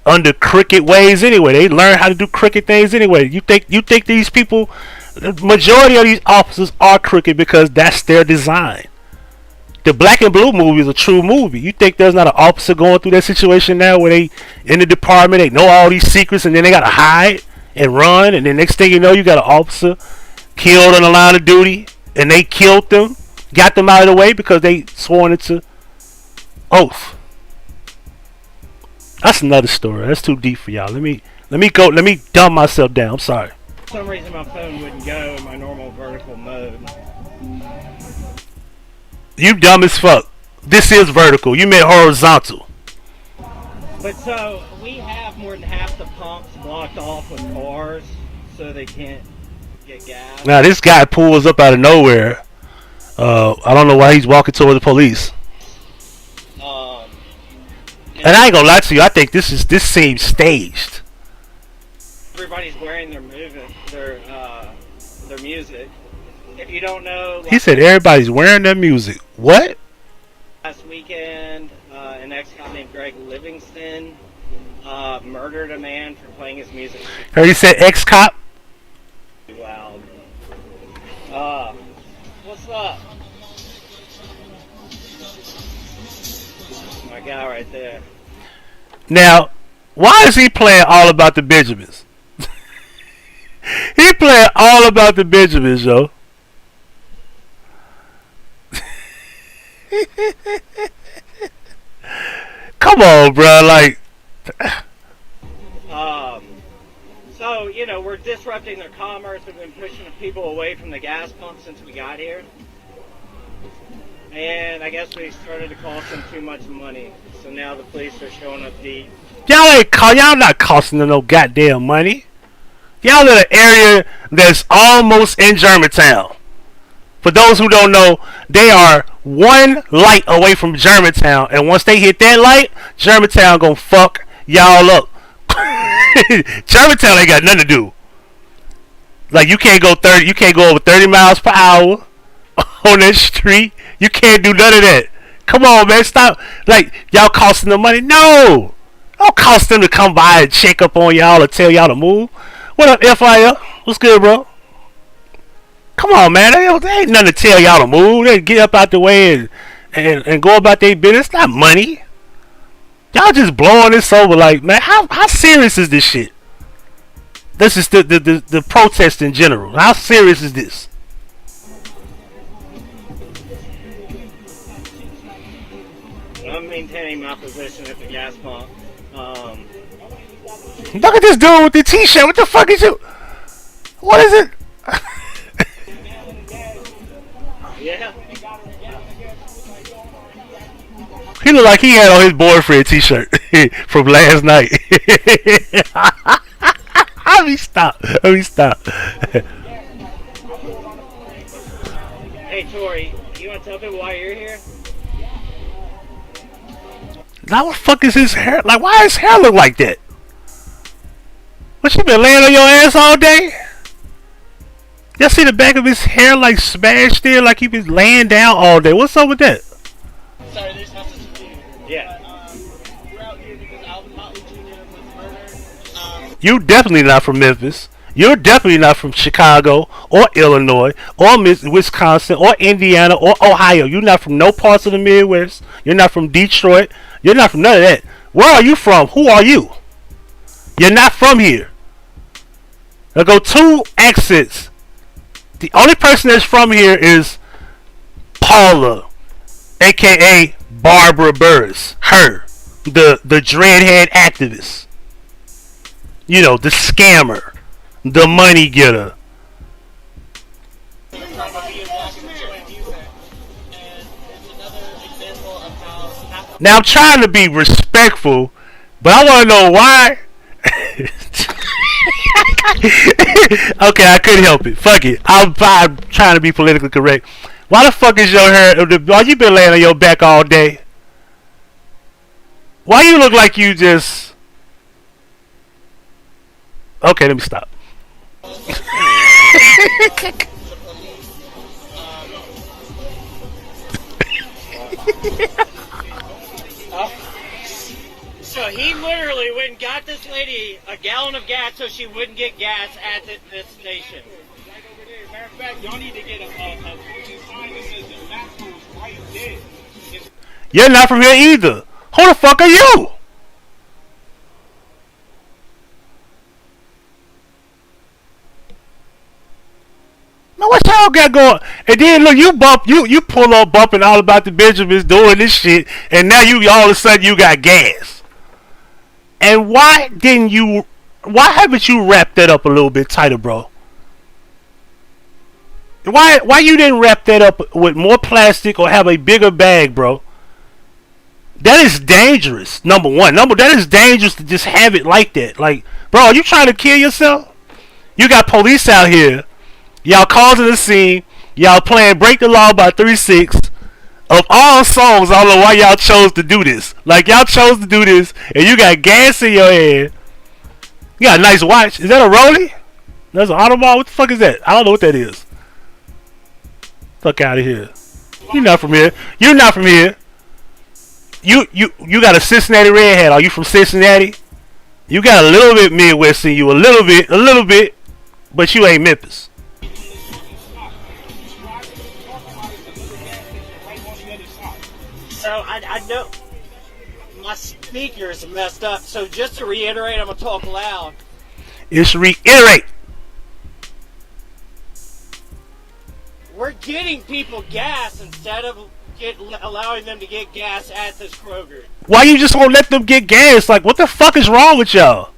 under crooked ways anyway. They learn how to do crooked things anyway. You think these people, the majority of these officers are crooked because that's their design. The Black and Blue movie is a true movie. You think there's not an officer going through that situation now where they in the department, they know all these secrets and then they gotta hide and run, and then next thing you know you got an officer killed on the line of duty and they killed them, got them out of the way because they sworn into oath. That's another story. That's too deep for y'all. Let me dumb myself down. I'm sorry.
For some reason my phone wouldn't go in my normal vertical mode.
You dumb as fuck. This is vertical. You meant horizontal.
But so we have more than half the pumps blocked off with cars, so they can't get gas.
Now this guy pulls up out of nowhere. I don't know why he's walking toward the police. And I ain't gonna lie to you. I think this seems staged.
Everybody's wearing their music. If you don't know,
He said everybody's wearing their music. What?
last weekend, an ex-cop named Greg Livingston murdered a man for playing his music
Heard he said ex-cop.
too loud. What's up? My guy right there.
Now, why is he playing All About the Benjamins? He playing All About the Benjamins, yo. Come on, bro. Like,
So, you know, we're disrupting their commerce. We've been pushing people away from the gas pump since we got here. And I guess we started to cost them too much money. So now the police are showing up deep.
y'all not costing them no goddamn money. Y'all in an area that's almost in Germantown. For those who don't know, they are one light away from Germantown, and once they hit that light, Germantown gonna fuck y'all up. Germantown ain't got nothing to do. Like you can't go over 30 miles per hour on that street. You can't do none of that. Come on, man, stop. Like y'all costing them money? No, don't cost them to come by and check up on y'all or tell y'all to move. What up, FIL? What's good, bro? Come on, man. They ain't nothing to tell y'all to move. They get up out the way and go about their business. It's not money. Y'all just blowing this over. Like, man, how serious is this shit? This is the protest in general. How serious is this?
I'm maintaining my position at the gas pump.
Look at this dude with the t-shirt. What the fuck is you? What is it?
Yeah.
He looked like he had on his boyfriend t-shirt from last night. Let me stop.
Hey, Tori, you want to tell people why you're here?
Now what the fuck is his hair? Like, why his hair look like that? What, you been laying on your ass all day? Y'all see the back of his hair like smashed in, like he been laying down all day. What's up with that?
Sorry, there's nothing to do.
Yeah.
We're out here because Alvin Motley Jr. was murdered.
You definitely not from Memphis. You're definitely not from Chicago or Illinois or Wisconsin or Indiana or Ohio. You're not from no parts of the Midwest. You're not from Detroit. You're not from none of that. Where are you from? Who are you? You're not from here. Now go 2 exits. The only person that's from here is Paula, aka Barbara Burris. Her, the dreadhead activist. You know, the scammer, the money getter.
From being black and enjoying music. And it's another example of how
Now I'm trying to be respectful, but I want to know why. Okay, I couldn't help it. Fuck it. I'm trying to be politically correct. Why the fuck is your hair? Why you been laying on your back all day? Why you look like you just? Okay, let me stop.
So he literally went and got this lady a gallon of gas so she wouldn't get gas at this station.
matter of fact, y'all need to get a sign that says the maximum is right there.
You're not from here either. Who the fuck are you? Man, what y'all got going? And then look, you pull up bumping all about the Benjamins doing this shit, and now you all of a sudden you got gas. And why haven't you wrapped that up a little bit tighter, bro? Why you didn't wrap that up with more plastic or have a bigger bag, bro? That is dangerous. Number one. That is dangerous to just have it like that. Like, bro, are you trying to kill yourself? You got police out here. Y'all causing a scene. Y'all playing Break the Law by 3-6. Of all songs, I don't know why y'all chose to do this. Like, y'all chose to do this, and you got gas in your hand. You got a nice watch. Is that a Rollie? That's an Audemars? What the fuck is that? I don't know what that is. Fuck out of here. You're not from here. You're not from here. You got a Cincinnati red hat. Are you from Cincinnati? You got a little bit Midwest in you. A little bit. But you ain't Memphis.
So I know my speakers are messed up. So just to reiterate, I'm gonna talk loud.
It's reiterate.
We're getting people gas instead of allowing them to get gas at this Kroger.
Why you just won't let them get gas? Like, what the fuck is wrong with y'all?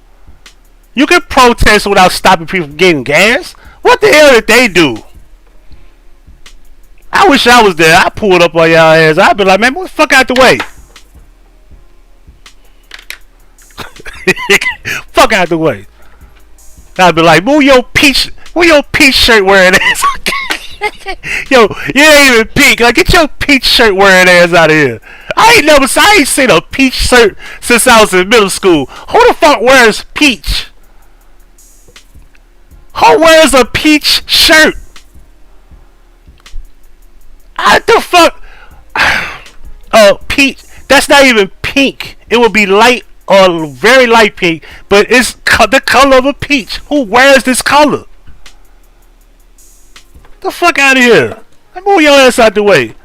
You can protest without stopping people from getting gas. What the hell did they do? I wish I was there. I pulled up on y'all ass. I'd be like, man, move the fuck out the way. Fuck out the way. I'd be like, move your peach shirt wearing ass. Yo, you ain't even pink. Like, get your peach shirt wearing ass out of here. I ain't seen a peach shirt since I was in middle school. Who the fuck wears peach? Who wears a peach shirt? What the fuck? Peach. That's not even pink. It would be light or very light pink, but it's the color of a peach. Who wears this color? The fuck out of here. Move your ass out the way.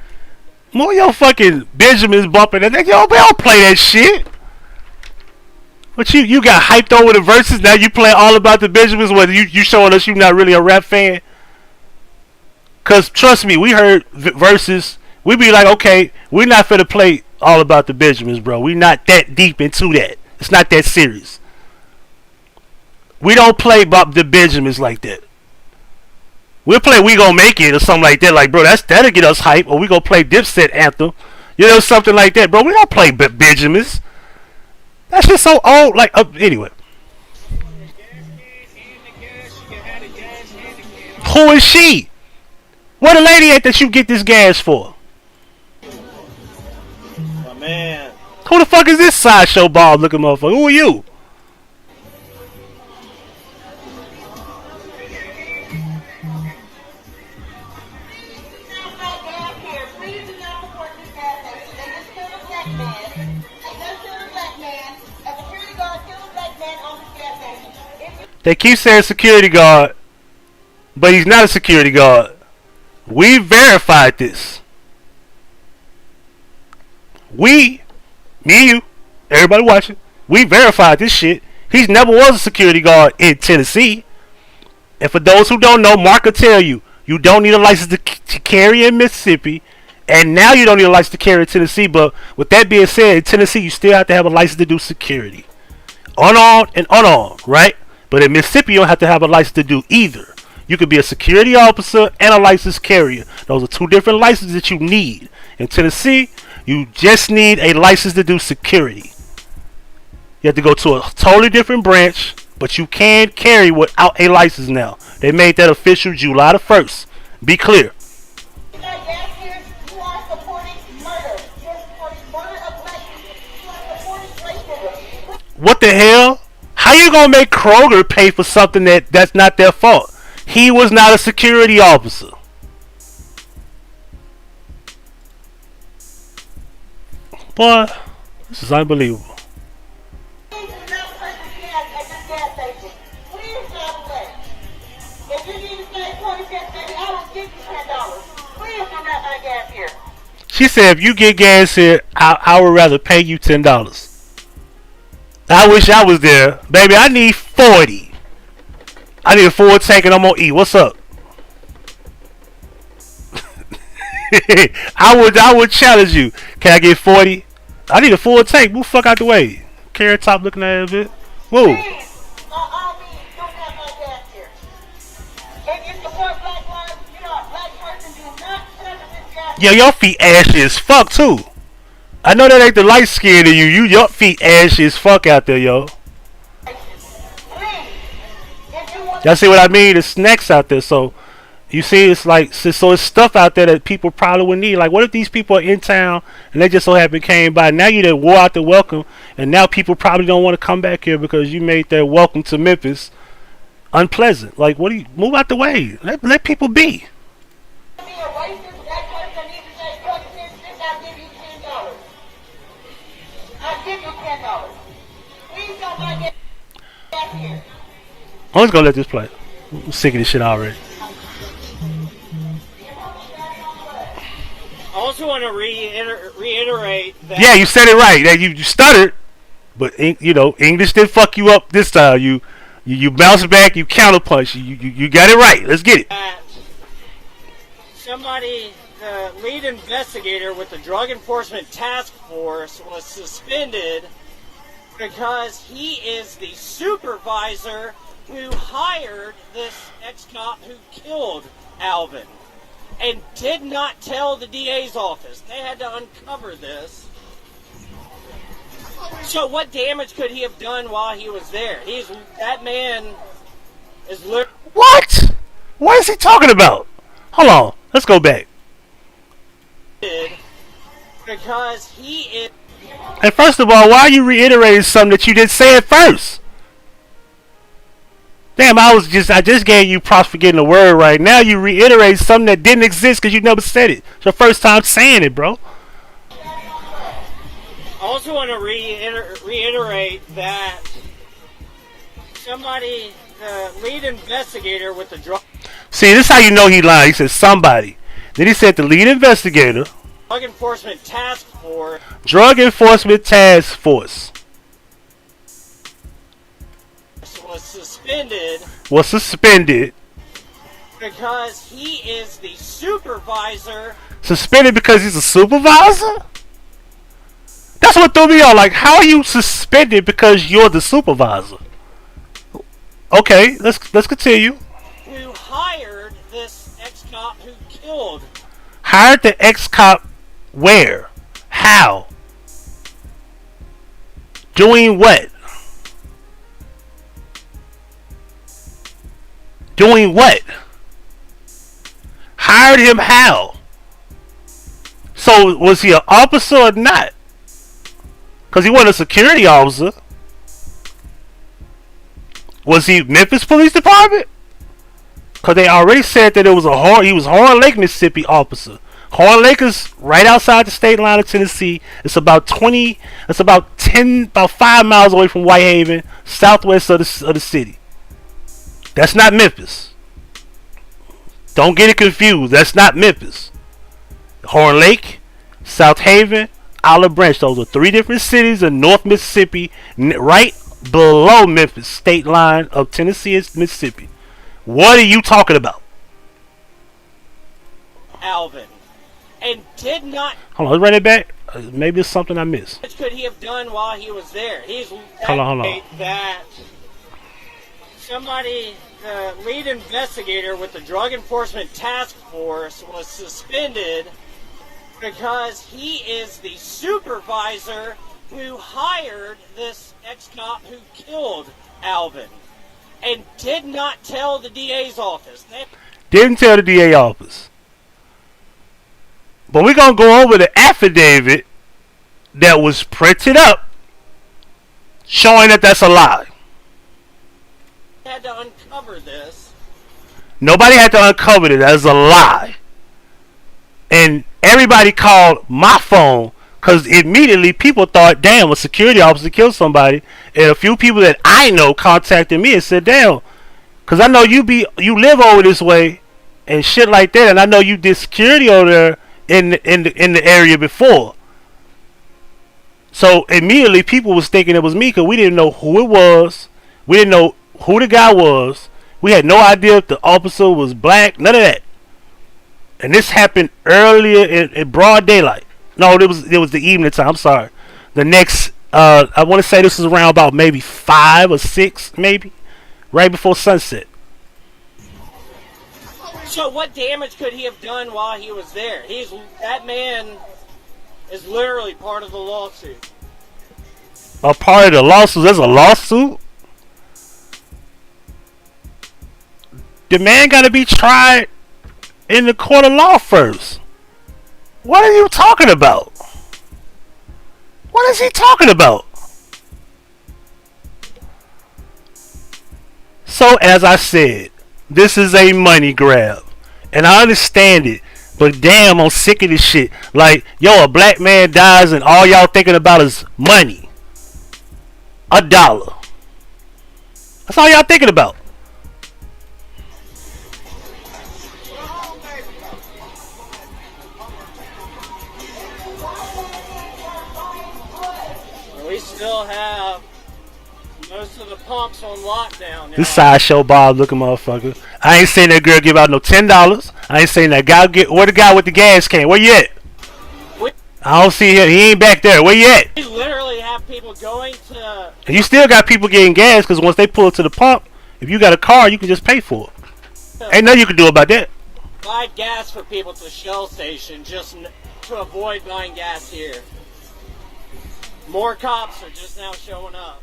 Move your fucking Benjamins bumping and yo, we don't play that shit. But you got hyped over the verses. Now you play all about the Benjamins. Whether you showing us you not really a rap fan. Cause trust me, we heard verses. We be like, okay, we're not finna play all about the Benjamins, bro. We not that deep into that. It's not that serious. We don't play about the Benjamins like that. We'll play We Gon' Make It or something like that. Like, bro, that'll get us hype. Or we gonna play Dipset Anthem. You know, something like that. Bro, we don't play Benjamins. That's just so old. Like, anyway. Who is she? Where the lady at that you get this gas for?
My man.
Who the fuck is this sideshow bald looking motherfucker? Who are you? They keep saying security guard, but he's not a security guard. We verified this. Me and you, everybody watching, we verified this shit. He's never was a security guard in Tennessee. And for those who don't know, Mark will tell you, you don't need a license to carry in Mississippi. And now you don't need a license to carry in Tennessee. But with that being said, in Tennessee, you still have to have a license to do security. Unarmed and unarmed, right? But in Mississippi, you don't have to have a license to do either. You could be a security officer and a licensed carrier. Those are two different licenses that you need. In Tennessee, you just need a license to do security. You have to go to a totally different branch, but you can carry without a license now. They made that official July the 1st. Be clear. What the hell? How you gonna make Kroger pay for something that's not their fault? He was not a security officer. Boy, this is unbelievable. She said if you get gas here, I would rather pay you $10. I wish I was there. Baby, I need 40. I need a full tank and I'm gonna eat. What's up? I would challenge you. Can I get 40? I need a full tank. Move fuck out the way. Carrot top looking at it a bit. Whoa.
Please, all me, don't have my gas here. If you support black lives, you know, a black person do not serve this gas.
Yo, your feet ashy as fuck too. I know that ain't the light skin in you. Your feet ashy as fuck out there, yo.
Please, if you want
Y'all see what I mean? There's snacks out there, so you see, it's like so it's stuff out there that people probably would need. Like, what if these people are in town and they just so happen came by? Now you done wore out the welcome, and now people probably don't want to come back here because you made their welcome to Memphis unpleasant. Like, what do you move out the way? Let people be.
be a racist black person needs to say, fuck this, I'll give you $10. I'll give you $10. Please don't buy gas here.
I'm just gonna let this play. I'm sick of this shit already.
I also want to reiterate that.
Yeah, you said it right. That you stuttered, but you know English didn't fuck you up this time. You bounced back. You counterpunch. You got it right. Let's get it.
That somebody, the lead investigator with the Drug Enforcement Task Force, was suspended because he is the supervisor who hired this ex-cop who killed Alvin and did not tell the DA's office. They had to uncover this. So what damage could he have done while he was there? That man is literally...
What? What is he talking about? Hold on. Let's go back.
Because he is...
And first of all, why are you reiterating something that you didn't say at first? Damn, I just gave you props for getting the word right. Now you reiterate something that didn't exist because you never said it. It's your first time saying it, bro.
I also want to reiterate that somebody, the lead investigator with the drug...
See, this is how you know he lied. He said somebody. Then he said the lead investigator.
Drug Enforcement Task Force.
Drug Enforcement Task Force. Was suspended
because he is the supervisor.
Suspended because he's a supervisor? That's what threw me off. Like, how are you suspended because you're the supervisor? Okay, let's continue.
Who hired this ex-cop who killed?
Hired the ex-cop where? How? Doing what? Doing what? Hired him how? So was he an officer or not? Because he wasn't a security officer. Was he Memphis Police Department? Because they already said that it was he was Horn Lake, Mississippi officer. Horn Lake is right outside the state line of Tennessee. It's about 5 miles away from Whitehaven, southwest of the city. That's not Memphis. Don't get it confused. That's not Memphis. Horn Lake, South Haven, Olive Branch. Those are 3 different cities in North Mississippi, right below Memphis, state line of Tennessee and Mississippi. What are you talking about?
Alvin. And did not...
Hold on, let's run it back. Maybe it's something I missed.
What could he have done while he was there?
Hold on.
That somebody, the lead investigator with the Drug Enforcement Task Force, was suspended because he is the supervisor who hired this ex-cop who killed Alvin and did not tell the DA's office.
Didn't tell the DA office. But we're going to go over the affidavit that was printed up showing that that's a lie.
Had to uncover this.
Nobody had to uncover it. That is a lie. And everybody called my phone because immediately people thought, damn, a security officer killed somebody. And a few people that I know contacted me and said, damn, because I know you live over this way and shit like that, and I know you did security over there in the area before. So immediately people was thinking it was me because we didn't know who it was. We didn't know who the guy was. We had no idea if the officer was black. None of that. And this happened earlier in broad daylight. No, it was the evening time. I'm sorry. The next, I want to say this was around about maybe 5 or 6, maybe, right before sunset.
So what damage could he have done while he was there? That man is literally part of the lawsuit.
A part of the lawsuit? There's a lawsuit? The man got to be tried in the court of law first. What are you talking about? What is he talking about? So as I said, this is a money grab. And I understand it. But damn, I'm sick of this shit. Like, yo, a black man dies and all y'all thinking about is money. $1. That's all y'all thinking about.
We still have most of the pumps on lockdown now.
This sideshow Bob looking motherfucker. I ain't saying that girl give out no $10. I ain't saying that guy where the guy with the gas can. Where you at? I don't see him. He ain't back there. Where you at?
We literally have people going to.
And you still got people getting gas because once they pull it to the pump, if you got a car, you can just pay for it. Ain't nothing you can do about that.
Buy gas for people to Shell station just to avoid buying gas here. More cops are just now showing up.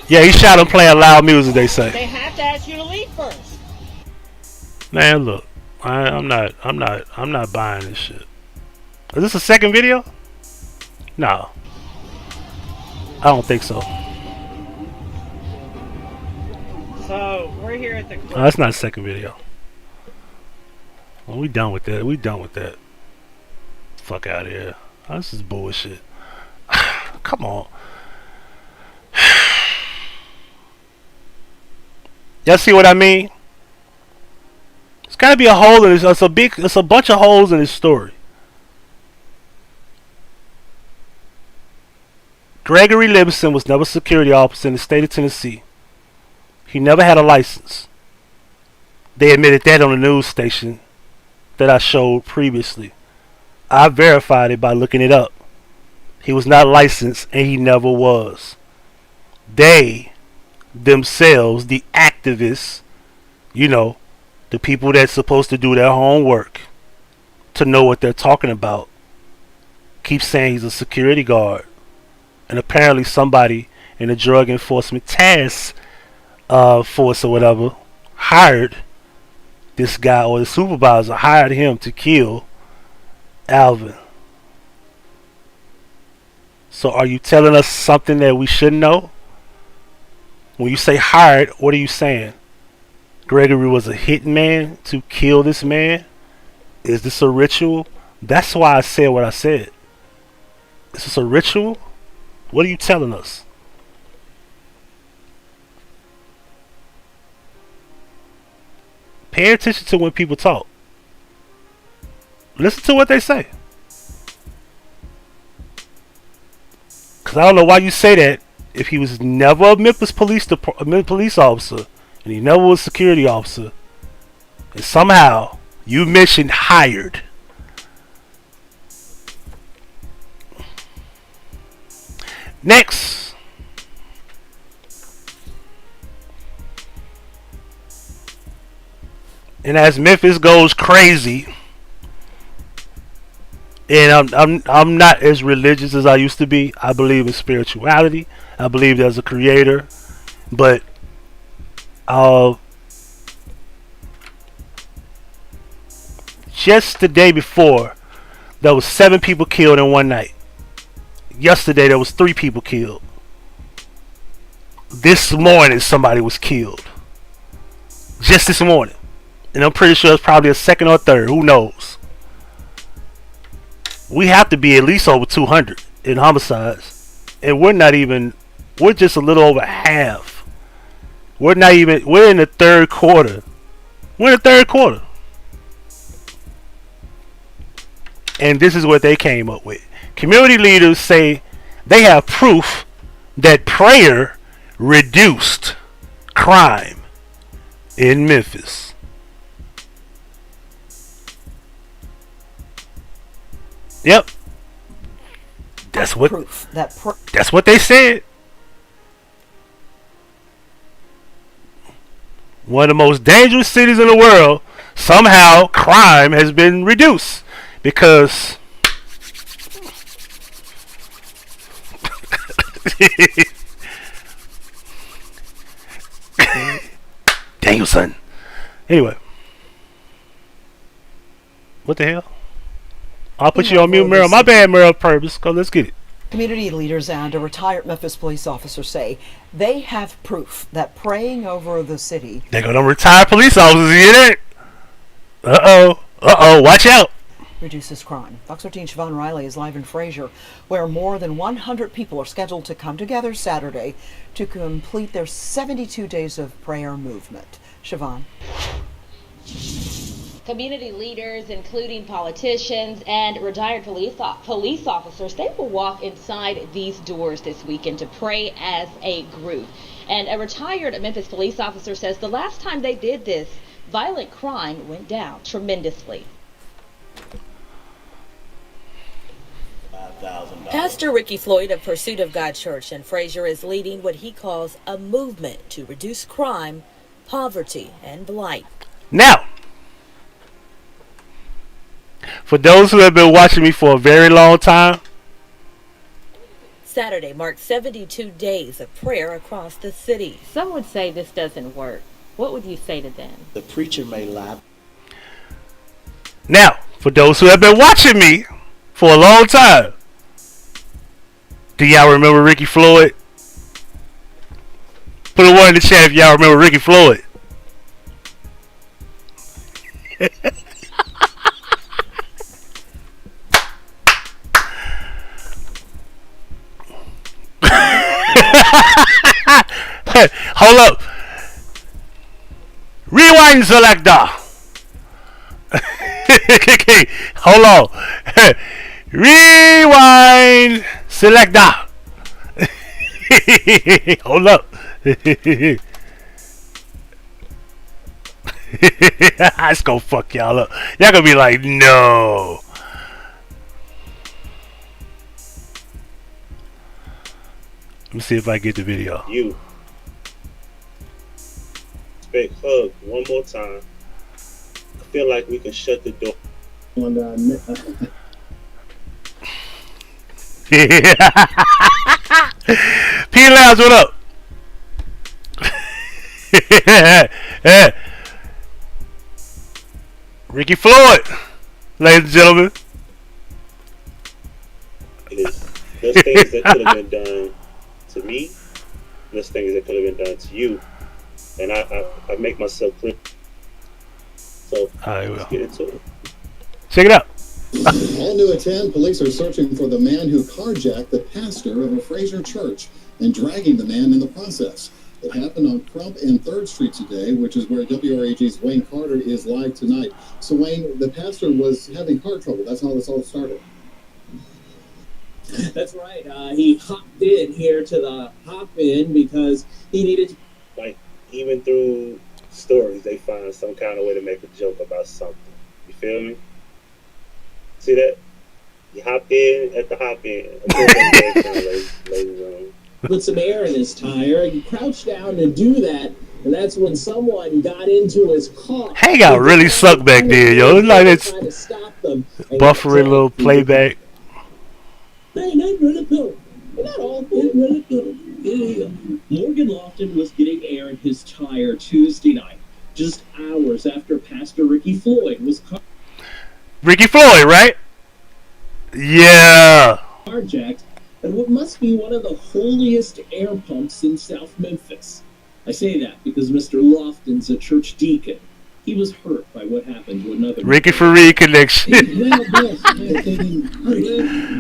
Yeah, he shot him playing loud music, they say.
They have to ask you to leave first.
Man, look, I'm not buying this shit. Is this a second video? No, I don't think so.
So we're here at the.
No, that's not a second video. Well, we done with that. We done with that. Fuck out of here. Oh, this is bullshit. Come on. Y'all see what I mean? It's gotta be a hole in this. It's a bunch of holes in this story. Gregory Livingston was never a security officer in the state of Tennessee. He never had a license. They admitted that on the news station that I showed previously. I verified it by looking it up. He was not licensed and he never was. They themselves, the activists, you know, the people that's supposed to do their homework to know what they're talking about, keep saying he's a security guard. And apparently somebody in the Drug Enforcement Task Force or whatever hired this guy, or the supervisor hired him to kill Alvin. So are you telling us something that we shouldn't know? When you say hired, what are you saying? Gregory was a hitman to kill this man? Is this a ritual? That's why I said what I said. Is this a ritual? What are you telling us? Pay attention to when people talk. Listen to what they say. Because I don't know why you say that if he was never a Memphis police officer and he never was a security officer, and somehow you mentioned hired. Next. And as Memphis goes crazy, and I'm not as religious as I used to be. I believe in spirituality. I believe there's a creator, but just the day before, there was 7 people killed in one night. Yesterday there was 3 people killed. This morning somebody was killed. Just this morning. And I'm pretty sure it's probably a second or third. Who knows? We have to be at least over 200 in homicides. And we're just a little over half. We're in the third quarter. We're in the third quarter. And this is what they came up with. Community leaders say they have proof that prayer reduced crime in Memphis. Yep. That's what.
Proof that
That's what they said. One of the most dangerous cities in the world. Somehow, crime has been reduced because. Dang, son. Anyway. What the hell? I'll put you on mute, Meryl. My bad, Meryl, purpose. Go, let's get it.
Community leaders and a retired Memphis police officer say they have proof that praying over the city.
They're gonna retire police officers, you hear that? Uh-oh, watch out.
Reduces crime. Fox 13 Siobhan Riley is live in Fraser, where more than 100 people are scheduled to come together Saturday to complete their 72 days of prayer movement. Siobhan.
Community leaders, including politicians and retired police officers, they will walk inside these doors this weekend to pray as a group. And a retired Memphis police officer says the last time they did this, violent crime went down tremendously.
Pastor Ricky Floyd of Pursuit of God Church in Fraser is leading what he calls a movement to reduce crime, poverty, and blight.
Now, for those who have been watching me for a very long time,
Saturday marked 72 days of prayer across the city.
Some would say this doesn't work. What would you say to them?
The preacher may lie.
now, for those who have been watching me for a long time, do y'all remember Ricky Floyd? Put a one in the chat if y'all remember Ricky Floyd. Hold up. Rewind selector. Okay, hold on. Rewind selector. Hold up. It's gonna fuck y'all up. Y'all gonna be like, no. Let me see if I get the video.
You. Big hug one more time. I feel like we can shut the door.
P Labs, what up? Ricky Floyd, ladies and gentlemen.
There's things that could have been done to me. There's things that could have been done to you. And I make myself clear. So let's get into it.
Check it out.
All new at 10, police are searching for the man who carjacked the pastor of a Fraser church and dragging the man in the process. It happened on Crump and 3rd Street today, which is where WRAG's Wayne Carter is live tonight. So Wayne, the pastor was having car trouble. That's how this all started.
That's right. He hopped in here to the hop-in because he needed to...
Like, even through stories, they find some kind of way to make a joke about something. You feel me? See that? You hop in at the hop in.
Put some air in his tire. He crouched down to do that, and that's when someone got into his car.
Hangout really sucked back there, yo. It's like it's buffering little playback.
Hey, not really cool. Not all really cool. Morgan Lofton was getting air in his tire Tuesday night, just hours after Pastor Ricky Floyd was
Ricky Floyd, right? Yeah.
carjacked at what must be one of the holiest air pumps in South Memphis. I say that because Mr. Lofton's a church deacon. He was hurt by what happened to another.
Ricky Farid connection.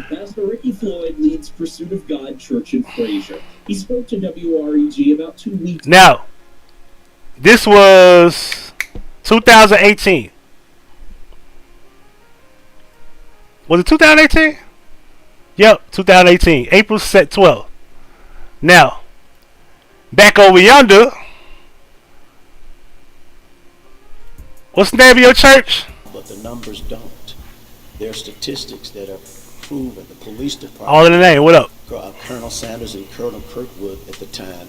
Pastor Ricky Floyd leads Pursuit of God Church in Fraser. He spoke to WREG about 2 weeks ago.
Now, this was 2018. Was it 2018? Yep, 2018. April 12th. Now, back over yonder. What's the name of your church?
But the numbers don't. There are statistics that are proven. The police department.
All in the name. What up?
Colonel Sanders and Colonel Kirkwood at the time,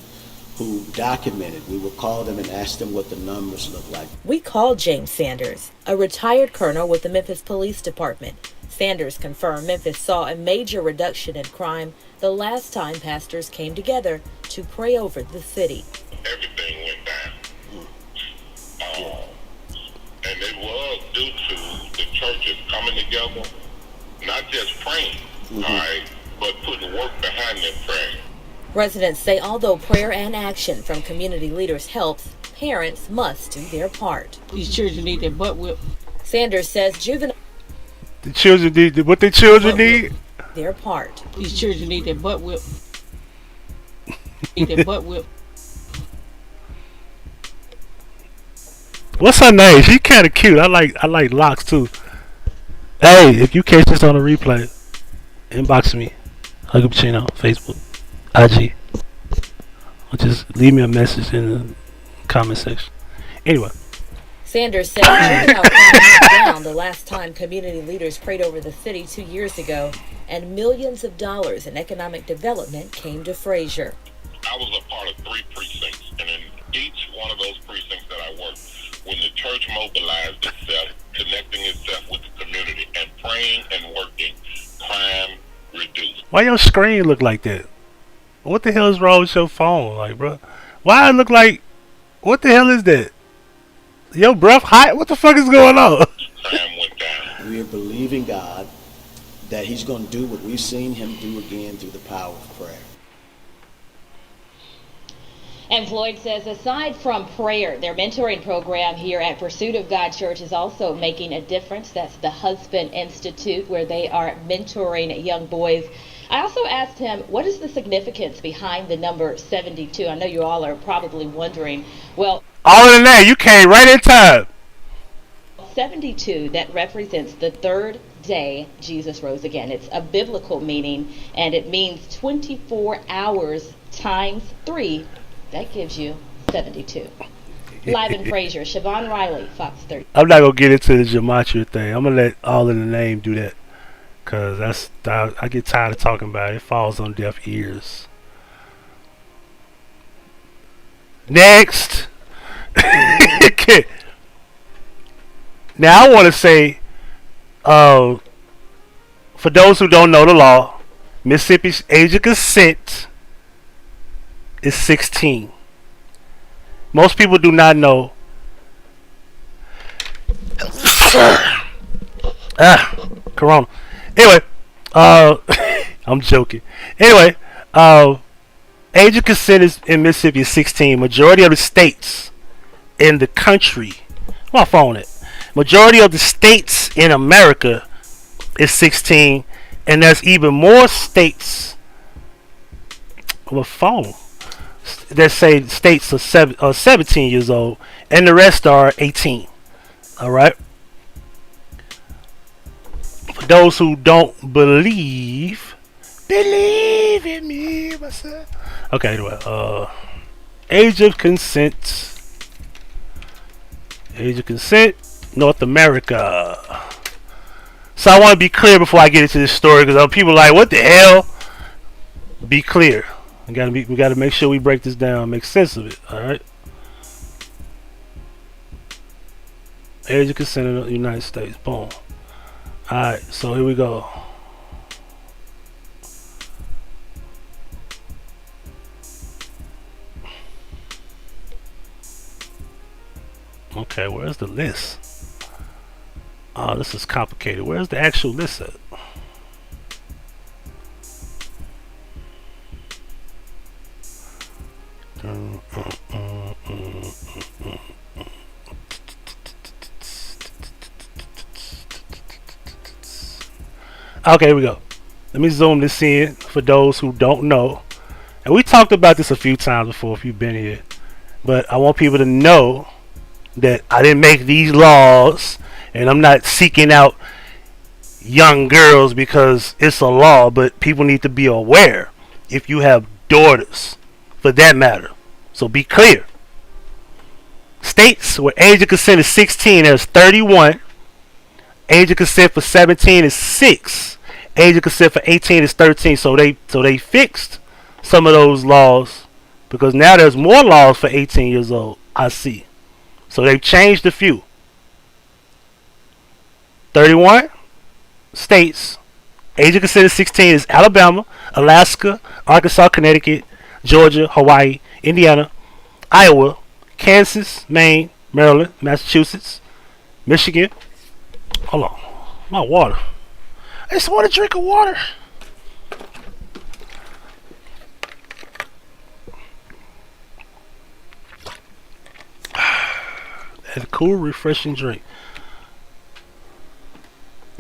who documented. We would call them and ask them what the numbers look like.
We called James Sanders, a retired colonel with the Memphis Police Department. Sanders confirmed Memphis saw a major reduction in crime the last time pastors came together to pray over the city.
Everything went down. And it was due to the churches coming together, not just praying, all right, but putting work behind their praying.
Residents say although prayer and action from community leaders helps, parents must do their part.
These children need their butt whipped.
Sanders says juvenile.
The children need what the children need.
Their part.
These children need their butt whipped. Need their butt whipped.
What's her name? She kind of cute. I like locks too. Hey, if you catch this on a replay, inbox me, Huggie Pacino, Facebook, IG, or just leave me a message in the comment section. Anyway.
Sanders said juvenile crime went down the last time community leaders prayed over the city 2 years ago, and millions of dollars in economic development came to Frazier.
I was a part of 3 precincts, and in each one of those precincts that I worked, when the church mobilized itself, connecting itself with the community, and praying and working, crime reduced.
Why your screen look like that? What the hell is wrong with your phone? Like, bro, why it look like? What the hell is that? Your breath hot? What the fuck is going on?
Crime went down.
We are believing God that He's going to do what we've seen Him do again through the power of prayer.
And Floyd says aside from prayer, their mentoring program here at Pursuit of God Church is also making a difference. That's the Husband Institute, where they are mentoring young boys. I also asked him, what is the significance behind the number 72? I know you all are probably wondering. Well,
all in the name, you came right in time.
72, that represents the third day Jesus rose again. It's a biblical meaning, and it means 24 hours times 3. That gives you 72. Live in Frazier, Siobhan Riley, Fox 30.
I'm not gonna get into the gematria thing. I'm gonna let all in the name do that, cause I get tired of talking about it. It falls on deaf ears. Next. Okay. Now I want to say, for those who don't know the law, Mississippi's age of consent is 16. Most people do not know. Corona. Anyway, I'm joking. Anyway, age of consent is in Mississippi is 16. Majority of the states in the country, my phone it. Majority of the states in America is 16, and there's even more states with phone that say states are 17 years old, and the rest are 18. All right. For those who don't believe in me, myself. Okay. Anyway, age of consent. Age of consent, North America. So I want to be clear before I get into this story, because people are like, what the hell? Be clear. We gotta make sure we break this down, make sense of it. All right. Age of consent in the United States. Boom. All right. So here we go. Okay, where's the list? Oh, this is complicated. Where's the actual list at? Okay, here we go. Let me zoom this in for those who don't know. And we talked about this a few times before if you've been here. But I want people to know that I didn't make these laws, and I'm not seeking out young girls because it's a law, but people need to be aware if you have daughters, for that matter. So be clear. States where age of consent is 16, there's 31. Age of consent for 17 is 6. Age of consent for 18 is 13. So they fixed some of those laws because now there's more laws for 18 years old. I see. So they've changed a few. 31 states. Age of consent is 16 is Alabama, Alaska, Arkansas, Connecticut, Georgia, Hawaii, Indiana, Iowa, Kansas, Maine, Maryland, Massachusetts, Michigan. Hold on. My water. I just want a drink of water. That's a cool, refreshing drink.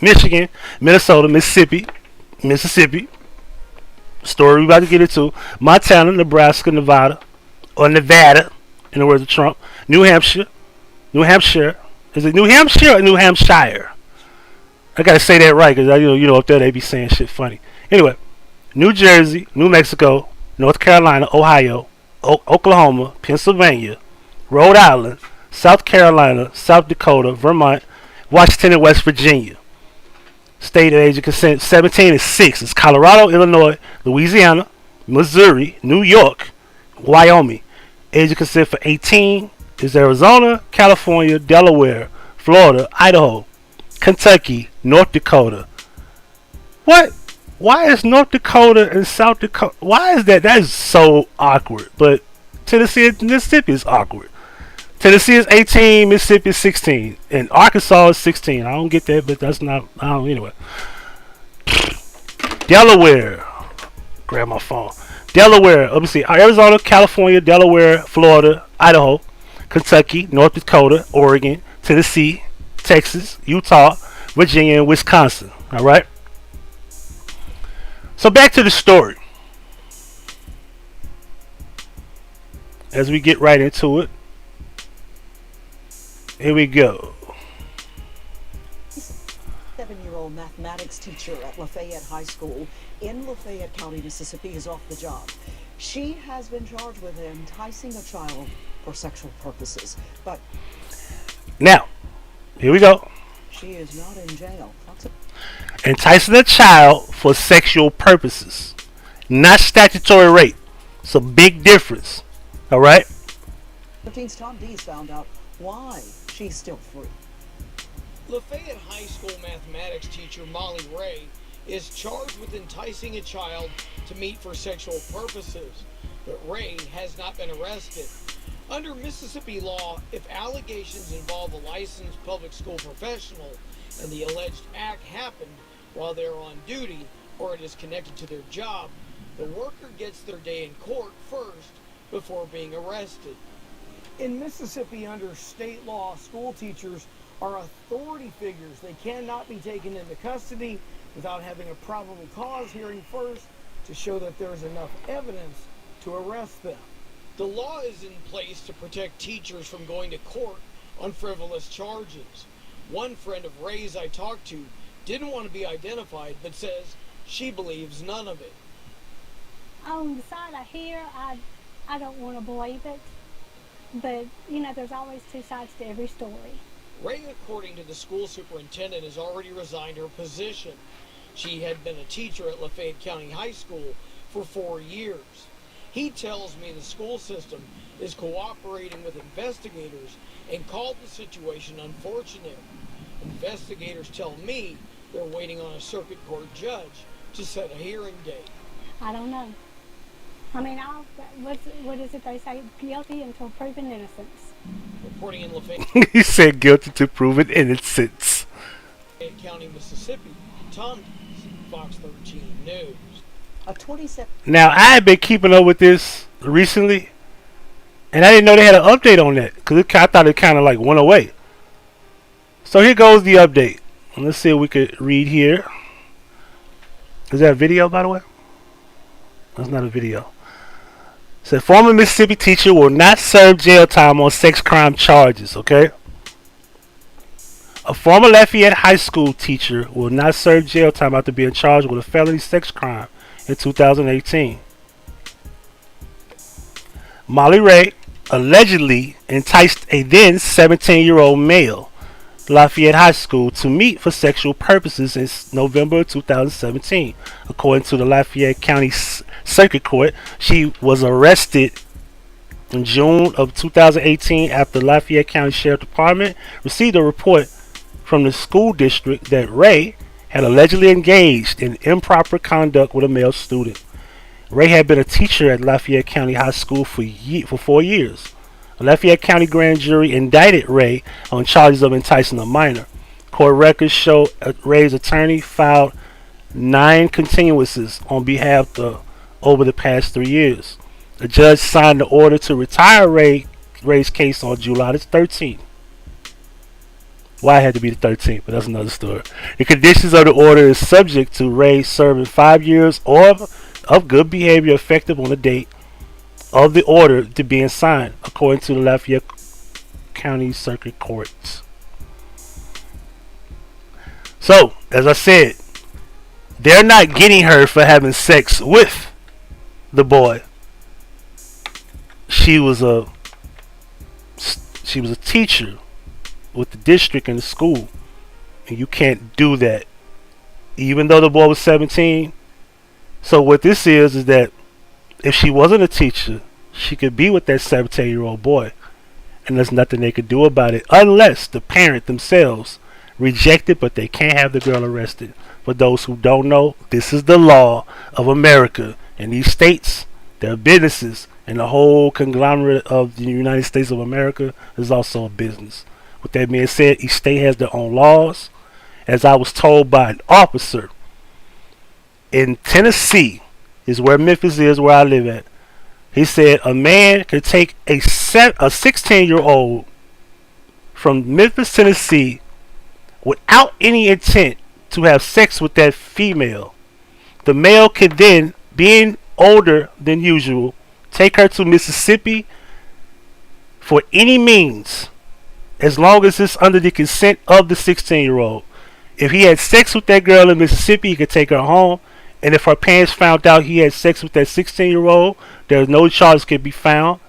Michigan, Minnesota, Mississippi, story we about to get into. Montana, Nebraska, Nevada, or Nevada, in the words of Trump. New Hampshire. Is it New Hampshire or New Hampshire? I gotta say that right because you know up there they be saying shit funny. Anyway, New Jersey, New Mexico, North Carolina, Ohio, Oklahoma, Pennsylvania, Rhode Island, South Carolina, South Dakota, Vermont, Washington, and West Virginia. State age of consent 17 is 6. It's Colorado, Illinois, Louisiana, Missouri, New York, Wyoming. Age of consent for 18 is Arizona, California, Delaware, Florida, Idaho, Kentucky, North Dakota. What? Why is North Dakota and South Dakota? Why is that? That is so awkward. But Tennessee and Mississippi is awkward. Tennessee is 18, Mississippi is 16, and Arkansas is 16. I don't get that, but that's not. I don't anyway. Delaware. Grab my phone. Delaware. Let me see. Arizona, California, Delaware, Florida, Idaho, Kentucky, North Dakota, Oregon, Tennessee, Texas, Utah, Virginia, and Wisconsin. All right. So back to the story. As we get right into it. Here we go.
7-year-old mathematics teacher at Lafayette High School in Lafayette County, Mississippi is off the job. She has been charged with enticing a child for sexual purposes, but
now, here we go.
She is not in jail.
Enticing a child for sexual purposes, not statutory rape. It's a big difference. All right.
13's Tom Dees found out why she's still free.
Lafayette High School mathematics teacher Molly Ray is charged with enticing a child to meet for sexual purposes, but Ray has not been arrested. Under Mississippi law, if allegations involve a licensed public school professional and the alleged act happened while they're on duty or it is connected to their job, the worker gets their day in court first before being arrested. In Mississippi, under state law, school teachers are authority figures. They cannot be taken into custody without having a probable cause hearing first to show that there's enough evidence to arrest them. The law is in place to protect teachers from going to court on frivolous charges. One friend of Ray's I talked to didn't want to be identified, but says she believes none of it.
On the side I hear, I don't want to believe it. But, you know, there's always two sides to every story.
Ray, according to the school superintendent, has already resigned her position. She had been a teacher at Lafayette County High School for 4 years. He tells me the school system is cooperating with investigators and called the situation unfortunate. Investigators tell me they're waiting on a circuit court judge to set a hearing date.
I don't know. I mean, what is it they say? Guilty until proven innocence.
Reporting in Lafayette.
He said guilty to proven innocence.
Lafayette County, Mississippi. Tom Dees, Fox 13 News.
A 27.
Now, I had been keeping up with this recently, and I didn't know they had an update on that because I thought it kind of like went away. So here goes the update. Let's see if we could read here. Is that a video, by the way? That's not a video. Said former Mississippi teacher will not serve jail time on sex crime charges, okay? A former Lafayette High School teacher will not serve jail time after being charged with a felony sex crime in 2018. Molly Ray allegedly enticed a then 17-year-old male Lafayette High School to meet for sexual purposes in November 2017. According to the Lafayette County Circuit Court, she was arrested in June of 2018 after the Lafayette County Sheriff Department received a report from the school district that Ray had allegedly engaged in improper conduct with a male student. Ray had been a teacher at Lafayette County High School for 4 years. A Lafayette County grand jury indicted Ray on charges of enticing a minor. Court records show Ray's attorney filed 9 continuances on behalf of over the past 3 years. The judge signed the order to retire Ray's case on July the 13th. Why it had to be the 13th, but that's another story. The conditions of the order is subject to Ray serving 5 years of good behavior effective on the date of the order to being signed, according to the Lafayette County Circuit Courts. So, as I said, they're not getting her for having sex with the boy. She was a teacher with the district and the school, and you can't do that, even though the boy was 17. So what this is that if she wasn't a teacher, she could be with that 17-year-old boy, and there's nothing they could do about it unless the parent themselves reject it, but they can't have the girl arrested. For those who don't know, this is the law of America. In these states, there are businesses, and the whole conglomerate of the United States of America is also a business. With that being said, each state has their own laws. As I was told by an officer in Tennessee, is where Memphis is, where I live at. He said a man could take a 16-year-old from Memphis, Tennessee, without any intent to have sex with that female. The male could then, being older than usual, take her to Mississippi for any means, as long as it's under the consent of the 16-year-old. If he had sex with that girl in Mississippi, he could take her home. And if her parents found out he had sex with that 16-year-old, there's no charges could be filed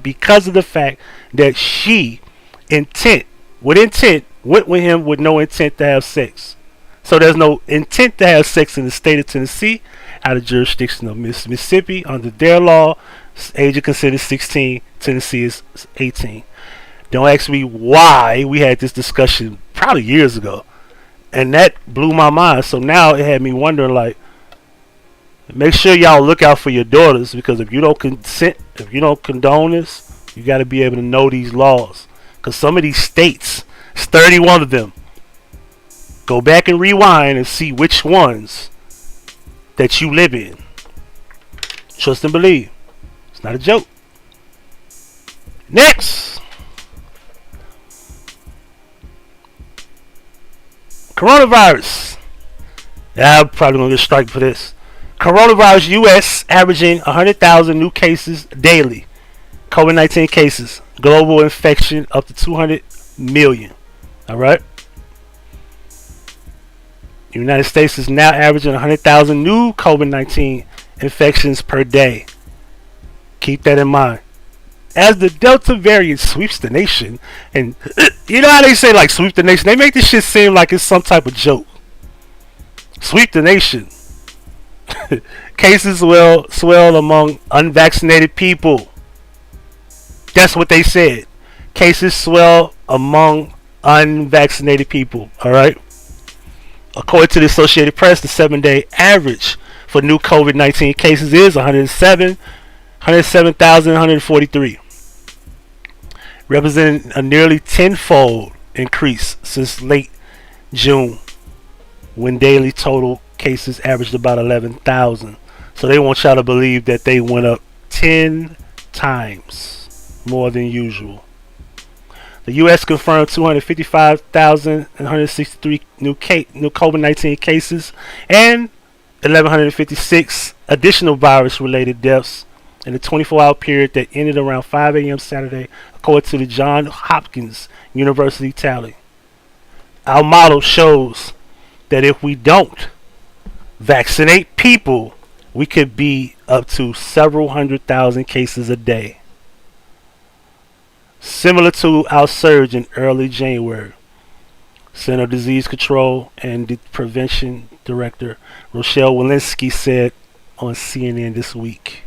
because of the fact that she went with him with no intent to have sex. So there's no intent to have sex in the state of Tennessee, out of jurisdiction of Mississippi. Under their law, age of consent is 16. Tennessee is 18. Don't ask me why we had this discussion probably years ago, and that blew my mind. So now it had me wondering, like, make sure y'all look out for your daughters, because if you don't consent, if you don't condone this, you got to be able to know these laws. Because some of these states, it's 31 of them. Go back and rewind and see which ones that you live in. Trust and believe. It's not a joke. Next. Coronavirus. I'm probably going to get striked for this. Coronavirus U.S. averaging 100,000 new cases daily. COVID-19 cases. Global infection up to 200 million. Alright? The United States is now averaging 100,000 new COVID-19 infections per day. Keep that in mind. As the Delta variant sweeps the nation, and you know how they say, like, sweep the nation? They make this shit seem like it's some type of joke. Sweep the nation. Cases will swell among unvaccinated people. That's what they said. Cases swell among unvaccinated people. Alright? According to the Associated Press, the 7-day average for new COVID-19 cases is 107,143, representing a nearly tenfold increase since late June, when daily total cases averaged about 11,000. So they want y'all to believe that they went up 10 times more than usual. The U.S. confirmed 255,163 new COVID-19 cases and 1,156 additional virus-related deaths in the 24-hour period that ended around 5 a.m. Saturday, according to the Johns Hopkins University tally. Our model shows that if we don't vaccinate people, we could be up to several 100,000 cases a day. Similar to our surge in early January. Center of Disease Control and Prevention Director Rochelle Walensky said on CNN this week.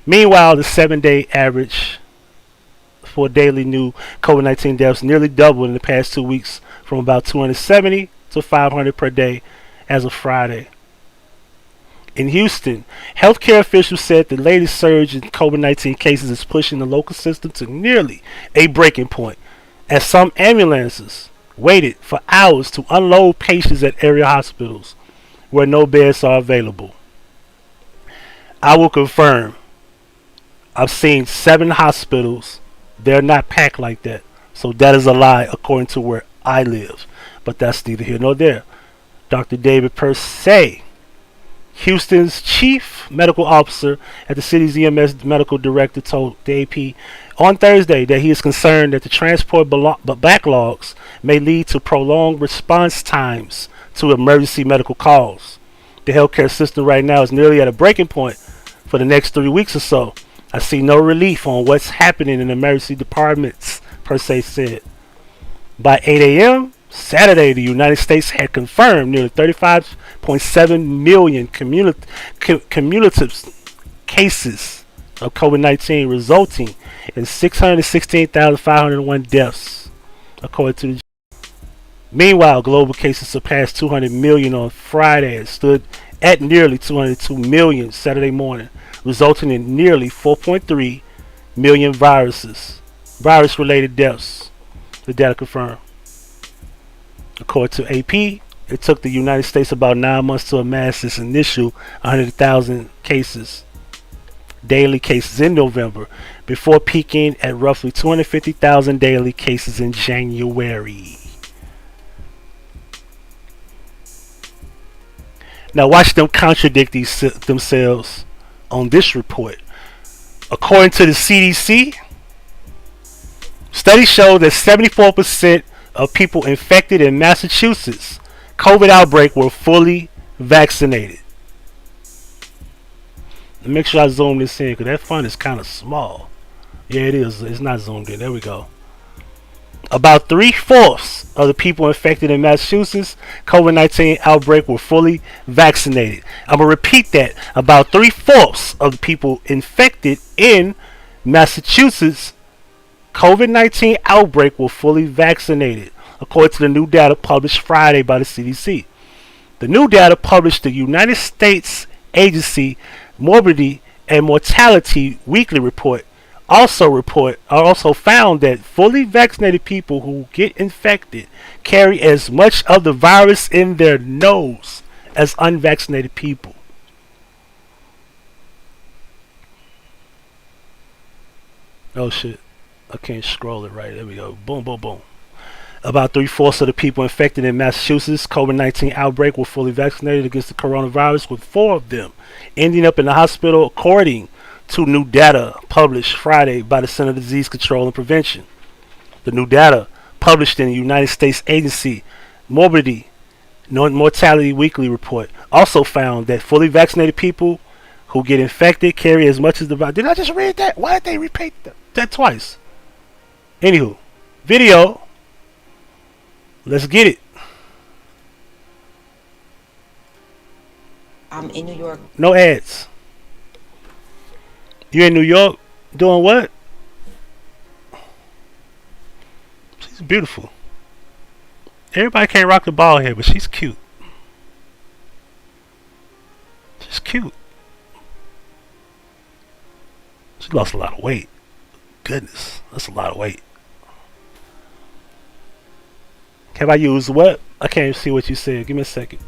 Meanwhile, the 7-day average for daily new COVID-19 deaths nearly doubled in the past 2 weeks, from about 270 to 500 per day as of Friday. In Houston, healthcare officials said the latest surge in COVID-19 cases is pushing the local system to nearly a breaking point, as some ambulances waited for hours to unload patients at area hospitals where no beds are available. I will confirm, I've seen 7 hospitals. They're not packed like that. So that is a lie according to where I live. But that's neither here nor there. Dr. David Persay, Houston's chief medical officer at the city's EMS medical director, told the AP on Thursday that he is concerned that the transport backlogs may lead to prolonged response times to emergency medical calls. The healthcare system right now is nearly at a breaking point for the next 3 weeks or so. I see no relief on what's happening in emergency departments, Persay said. By 8 a.m. Saturday, the United States had confirmed nearly 35.7 million cumulative cases of COVID-19, resulting in 616,501 deaths, according to the. Meanwhile, global cases surpassed 200 million on Friday and stood at nearly 202 million Saturday morning, resulting in nearly 4.3 million virus-related deaths, the data confirmed. According to AP, it took the United States about 9 months to amass its initial 100,000 daily cases in November, before peaking at roughly 250,000 daily cases in January. Now watch them contradict themselves on this report. According to the CDC, studies show that 74% of people infected in Massachusetts COVID outbreak were fully vaccinated. Make sure I zoom this in because that font is kind of small. Yeah, it is. It's not zoomed in. There we go. About 3/4 of the people infected in Massachusetts COVID-19 outbreak were fully vaccinated. I'm going to repeat that. About 3/4 of the people infected in Massachusetts COVID-19 outbreak were fully vaccinated, according to the new data published Friday by the CDC. The new data published the United States Agency Morbidity and Mortality Weekly Report also found that fully vaccinated people who get infected carry as much of the virus in their nose as unvaccinated people. Oh shit. I can't scroll it right. There we go. Boom, boom, boom. About 3/4 of the people infected in Massachusetts COVID-19 outbreak were fully vaccinated against the coronavirus, with 4 of them ending up in the hospital, according to new data published Friday by the Center for Disease Control and Prevention. The new data published in the United States Agency Morbidity and Mortality Weekly Report also found that fully vaccinated people who get infected carry as much as the virus. Did I just read that? Why did they repeat that twice? Anywho, video. Let's get it.
I'm in New York.
No ads. You in New York doing what? She's beautiful. Everybody can't rock the ball here, but she's cute. She's cute. She lost a lot of weight. Goodness, that's a lot of weight. Have I used what? I can't even see what you said. Give me a second.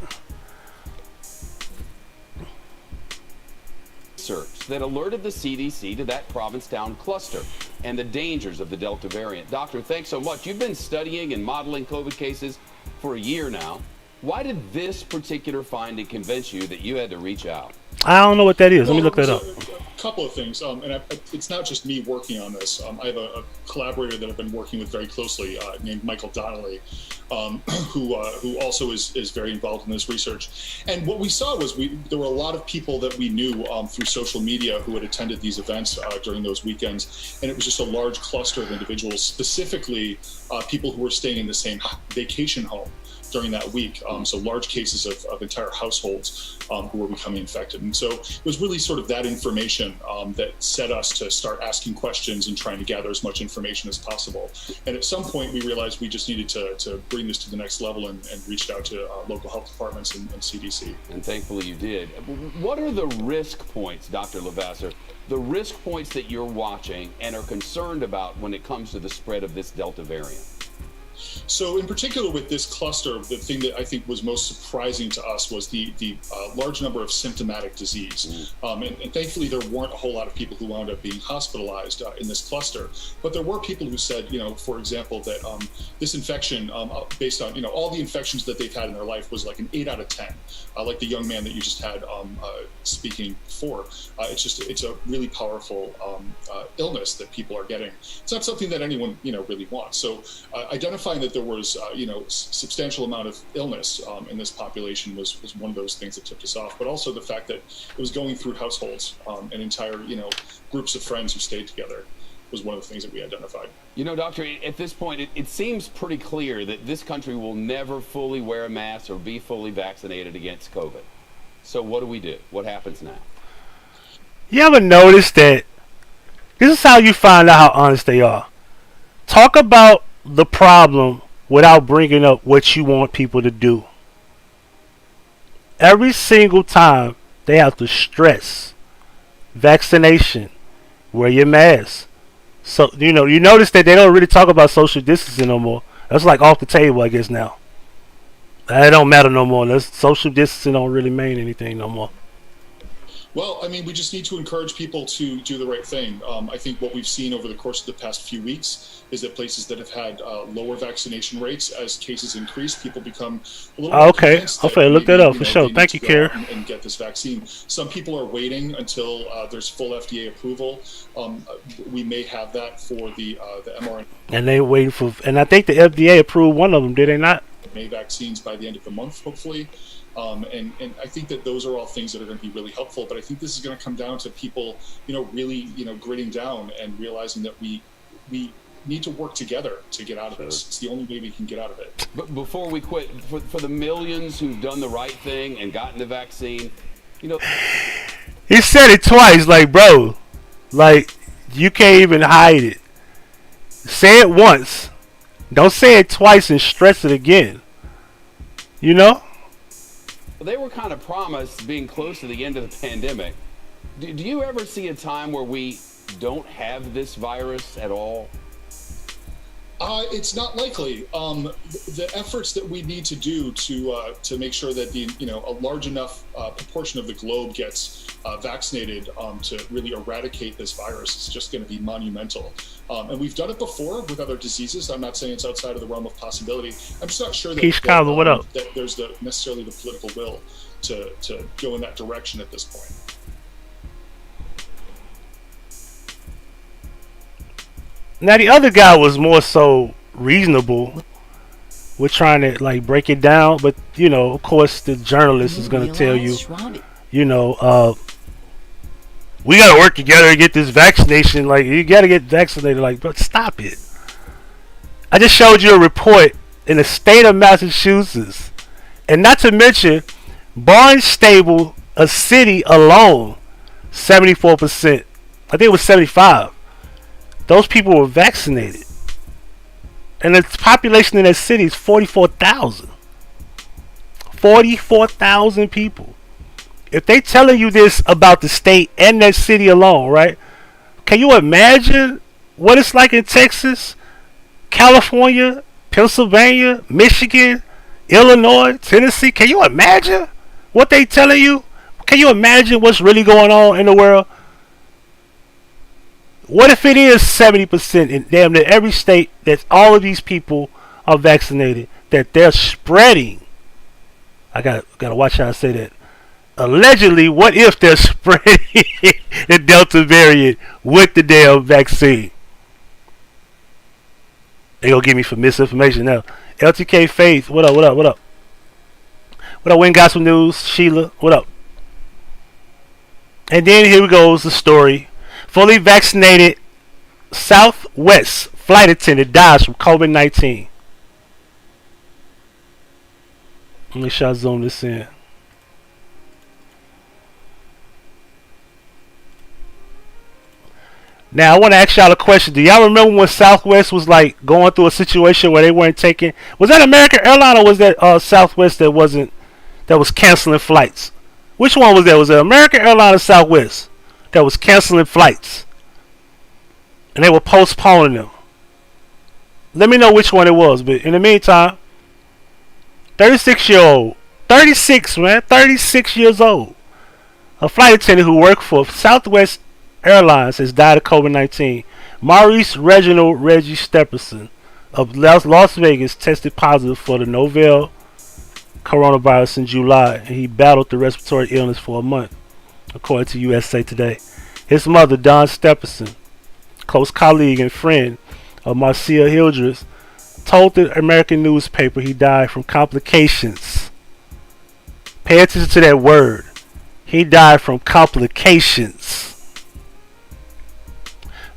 Research that alerted the CDC to that Provincetown cluster and the dangers of the Delta variant. Doctor, thanks so much. You've been studying and modeling COVID cases for a year now. Why did this particular finding convince you that you had to reach out?
I don't know what that is. Let me look that up.
couple of things, and it's not just me working on this. I have a collaborator that I've been working with very closely named Michael Donnelly, who also is very involved in this research. And what we saw was there were a lot of people that we knew through social media who had attended these events during those weekends, and it was just a large cluster of individuals, specifically people who were staying in the same vacation home during that week. So large cases of entire households who were becoming infected. And so it was really sort of that information that set us to start asking questions and trying to gather as much information as possible. And at some point we realized we just needed to bring this to the next level and reached out to local health departments and CDC.
And thankfully you did. What are the risk points, Dr. Levasseur, the risk points that you're watching and are concerned about when it comes to the spread of this Delta variant?
So in particular with this cluster, the thing that I think was most surprising to us was the large number of symptomatic disease. And thankfully there weren't a whole lot of people who wound up being hospitalized in this cluster. But there were people who said, for example, that this infection, based on, all the infections that they've had in their life, was like an 8 out of 10. Like the young man that you just had speaking before. It's a really powerful illness that people are getting. It's not something that anyone, really wants. So identifying that there was, substantial amount of illness in this population was one of those things that tipped us off. But also the fact that it was going through households and entire, groups of friends who stayed together was one of the things that we identified.
Doctor, at this point, it seems pretty clear that this country will never fully wear a mask or be fully vaccinated against COVID. So what do we do? What happens now?
You ever notice that this is how you find out how honest they are? Talk about the problem without bringing up what you want people to do. Every single time they have to stress vaccination, wear your mask. So you notice that they don't really talk about social distancing no more. That's like off the table, I guess, now. That don't matter no more. That's, social distancing don't really mean anything no more.
Well, I mean, we just need to encourage people to do the right thing. I think what we've seen over the course of the past few weeks is that places that have had lower vaccination rates, as cases increase, people become a little more convinced that
look that up for sure. Thank you, Kara.
And get this vaccine. Some people are waiting until there's full FDA approval. We may have that for the mRNA.
And they waiting for, and I think the FDA approved one of them, did they not?
May vaccines by the end of the month, hopefully. And I think that those are all things that are going to be really helpful. But I think this is going to come down to people, really, gritting down and realizing that we need to work together to get out of this. It's the only way we can get out of it.
But before we quit, for the millions who've done the right thing and gotten the vaccine,
He said it twice, like, bro, like, you can't even hide it. Say it once. Don't say it twice and stress it again.
They were kind of promised being close to the end of the pandemic. Do you ever see a time where we don't have this virus at all?
It's not likely. The efforts that we need to do to make sure that a large enough proportion of the globe gets vaccinated to really eradicate this virus is just going to be monumental. And we've done it before with other diseases. I'm not saying it's outside of the realm of possibility. I'm just not sure that there's necessarily the political will to go in that direction at this point.
Now the other guy was more so reasonable. We're trying to break it down, but of course the journalist is going to tell you, we got to work together to get this vaccination. Like, you got to get vaccinated. Like, but stop it. I just showed you a report in the state of Massachusetts, and not to mention Barnstable, a city alone, 74%. I think it was 75%. Those people were vaccinated. And the population in that city is 44,000. 44,000 people. If they telling you this about the state and that city alone, right? Can you imagine what it's like in Texas, California, Pennsylvania, Michigan, Illinois, Tennessee? Can you imagine what they telling you? Can you imagine what's really going on in the world? What if it is 70% in damn near every state that all of these people are vaccinated, that they're spreading? I gotta watch how I say that. allegedly, what if they're spreading the Delta variant with the damn vaccine? They gonna give me for misinformation now. LTK Faith, what up, what up, what up? What up, Wayne got some news? Sheila, what up? And then here goes the story. Fully vaccinated Southwest flight attendant dies from COVID-19. Make sure I zoom this in. Now I want to ask y'all a question. Do y'all remember when Southwest was like going through a situation where they weren't taking? Was that American Airlines or was that Southwest that was canceling flights? Which one was that? Was it American Airlines or Southwest that was canceling flights? And they were postponing them. Let me know which one it was. But in the meantime, 36-year-old, 36 man, 36 years old, a flight attendant who worked for Southwest Airlines has died of COVID-19. Maurice Reginald Reggie Stepperson of Las Vegas tested positive for the novel coronavirus in July, and he battled the respiratory illness for a month, according to USA Today. His mother, Dawn Stepperson, close colleague and friend of Marcia Hildreth, told the American newspaper he died from complications. Pay attention to that word. He died from complications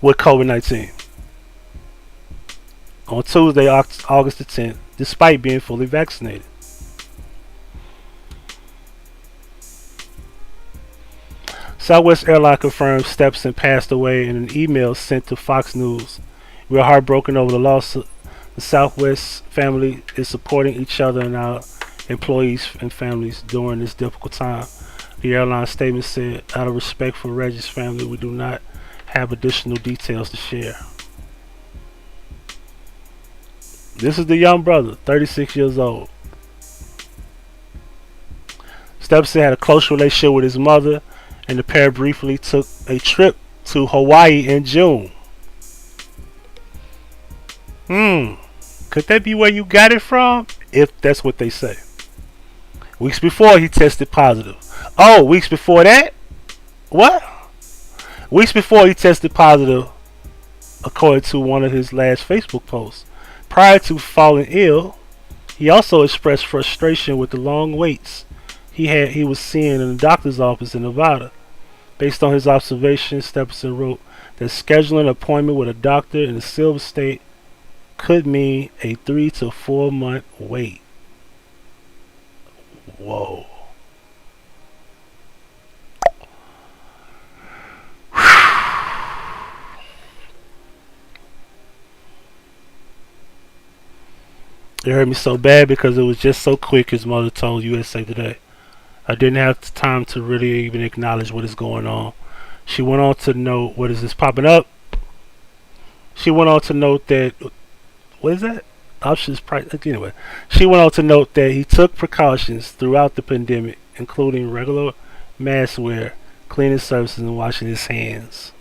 with COVID-19 on Tuesday, August the 10th, despite being fully vaccinated. Southwest Airlines confirmed Stepson passed away in an email sent to Fox News. We are heartbroken over the loss. The Southwest family is supporting each other and our employees and families during this difficult time. The airline statement said, out of respect for Reggie's family, we do not have additional details to share. This is the young brother, 36 years old. Stepson had a close relationship with his mother, and the pair briefly took a trip to Hawaii in June. Could that be where you got it from? If that's what they say. Weeks before, he tested positive. Oh, weeks before that? What? Weeks before, he tested positive, according to one of his last Facebook posts. Prior to falling ill, he also expressed frustration with the long waits he was seeing in the doctor's office in Nevada. Based on his observations, Stepson wrote that scheduling an appointment with a doctor in the Silver State could mean a 3 to 4 month wait. Whoa. It hurt me so bad because it was just so quick, his mother told USA Today. I didn't have the time to really even acknowledge what is going on. She went on to note, what is this popping up? She went on to note that, what is that? Options price. Anyway, she went on to note that he took precautions throughout the pandemic, including regular mask wear, cleaning services, and washing his hands.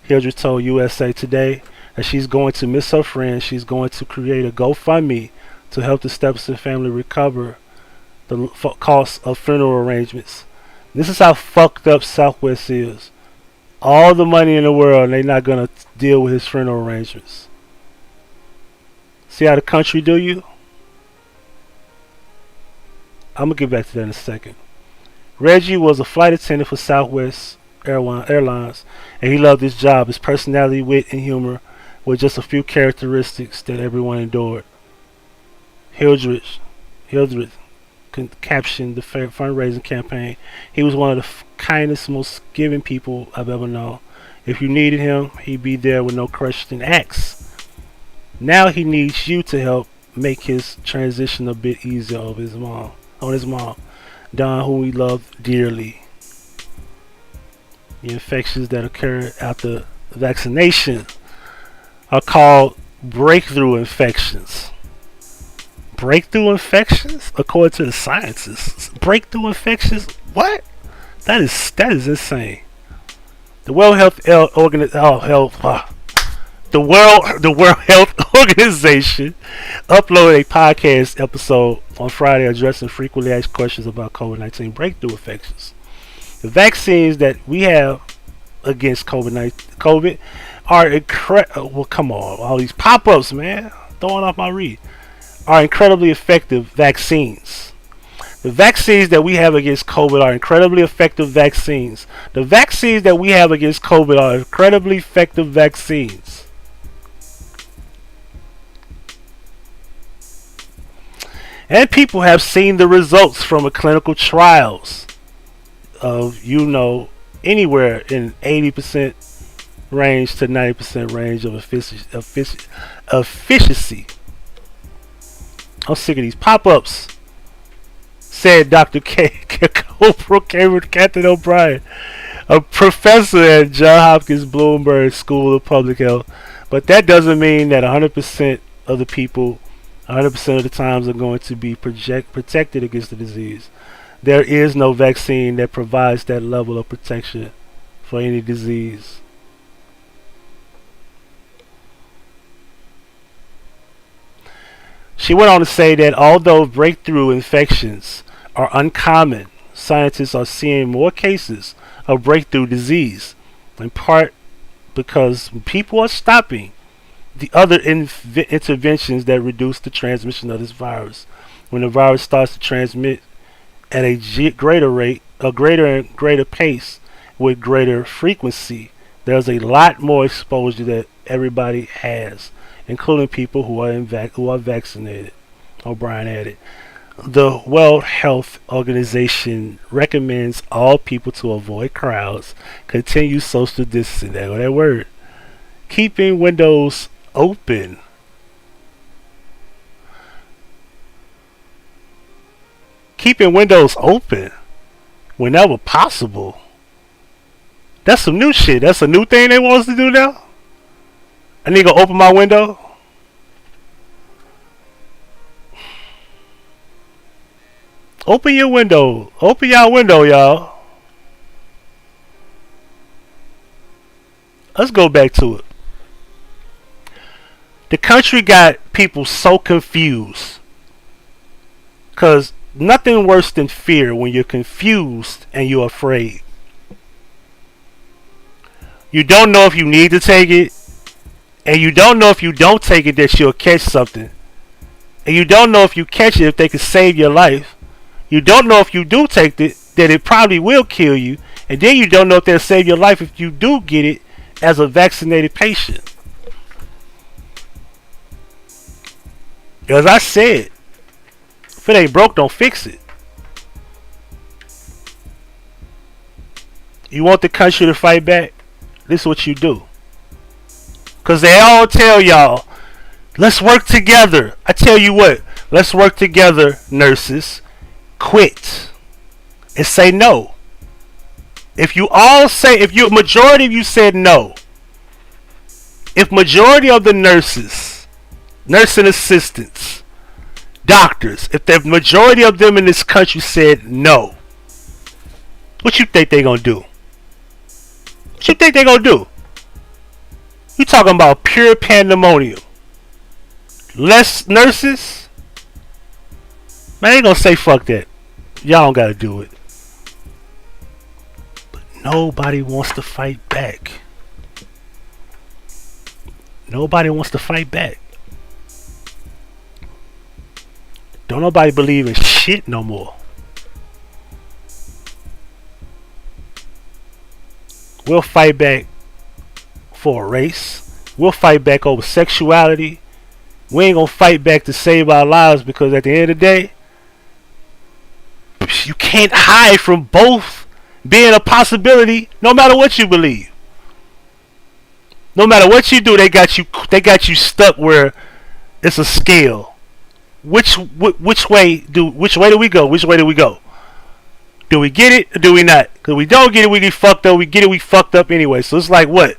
Hildreth told USA Today that she's going to miss her friend. She's going to create a GoFundMe to help the Stepson family recover the cost of funeral arrangements. This is how fucked up Southwest is. All the money in the world, and they're not going to deal with his funeral arrangements. See how the country do you? I'm going to get back to that in a second. Reggie was a flight attendant for Southwest Airlines, and he loved his job. His personality, wit, and humor were just a few characteristics that everyone endured. Hildreth captioned the fundraising campaign. He was one of the kindest, most giving people I've ever known. If you needed him, he'd be there with no question asked. Now he needs you to help make his transition a bit easier on his mom, Dawn, who he loved dearly. The infections that occur after vaccination are called breakthrough infections. Breakthrough infections, according to the scientists. Breakthrough infections? What? That is insane. The World Health Organization uploaded a podcast episode on Friday addressing frequently asked questions about COVID-19 breakthrough infections. The vaccines that we have against COVID are incredible. Well, come on, all these pop-ups, man, throwing off my read, are incredibly effective vaccines. The vaccines that we have against COVID are incredibly effective vaccines. The vaccines that we have against COVID are incredibly effective vaccines. And people have seen the results from a clinical trials of, anywhere in 80% range to 90% range of efficiency. I'm sick of these pop-ups, said Dr. Captain O'Brien, a professor at Johns Hopkins Bloomberg School of Public Health. But that doesn't mean that 100% of the people 100% of the times are going to be protected against the disease. There is no vaccine that provides that level of protection for any disease. She went on to say that although breakthrough infections are uncommon, scientists are seeing more cases of breakthrough disease, in part because people are stopping the other interventions that reduce the transmission of this virus. When the virus starts to transmit at a greater rate, a greater and greater pace, with greater frequency, there's a lot more exposure that everybody has, including people who are vaccinated. O'Brien added, the World Health Organization recommends all people to avoid crowds, continue social distancing. There go that word. Keeping windows open. Keeping windows open whenever possible. That's some new shit. That's a new thing they want us to do now. I need to go open my window. Open your window. Open y'all window, y'all. Let's go back to it. The country got people so confused. Because nothing worse than fear when you're confused and you're afraid. You don't know if you need to take it. And you don't know if you don't take it that you'll catch something. And you don't know if you catch it if they can save your life. You don't know if you do take it that it probably will kill you. And then you don't know if they'll save your life if you do get it as a vaccinated patient. As I said, if it ain't broke, don't fix it. You want the country to fight back? This is what you do. Because they all tell y'all, let's work together. I tell you what, let's work together, nurses. Quit. And say no. If majority of you said no, if majority of the nurses, nursing assistants, doctors, if the majority of them in this country said no, what you think they gonna do? What you think they gonna do? You talking about pure pandemonium. Less nurses? Man, they gonna say fuck that. Y'all don't gotta do it. But nobody wants to fight back. Nobody wants to fight back. Don't nobody believe in shit no more. We'll fight back for a race. We'll fight back over sexuality. We ain't gonna fight back to save our lives, because at the end of the day, you can't hide from both being a possibility no matter what you believe. No matter what you do, they got you stuck where it's a scale. Which way do we go? Which way do we go? Do we get it or do we not? Because we don't get it, we get fucked up. We get it, we fucked up anyway. So it's like what?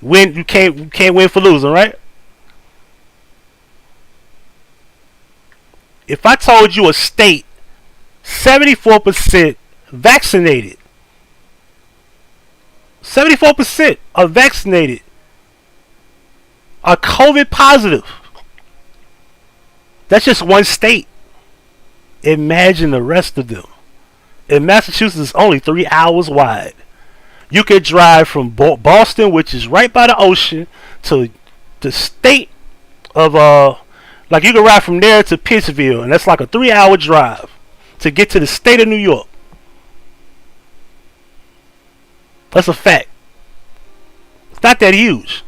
Win, you can't win for losing, right? If I told you a state 74% vaccinated, 74% are vaccinated, are COVID positive. That's just one state. Imagine the rest of them. And Massachusetts is only 3 hours wide. You could drive from Boston, which is right by the ocean, to the state of like you can ride from there to Pittsville, and that's like a 3-hour drive to get to the state of New York. That's a fact. It's not that huge.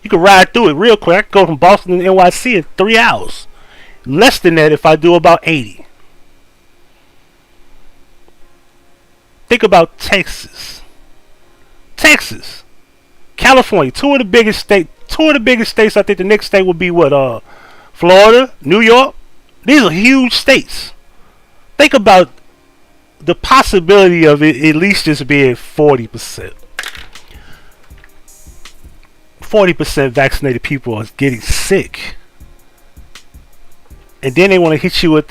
You can ride through it real quick. I can go from Boston to NYC in 3 hours. Less than that if I do about 80. Think about Texas. California, two of the biggest states. I think the next state would be what? Florida, New York. These are huge states. Think about the possibility of it at least just being 40%. 40% vaccinated people are getting sick. And then they want to hit you with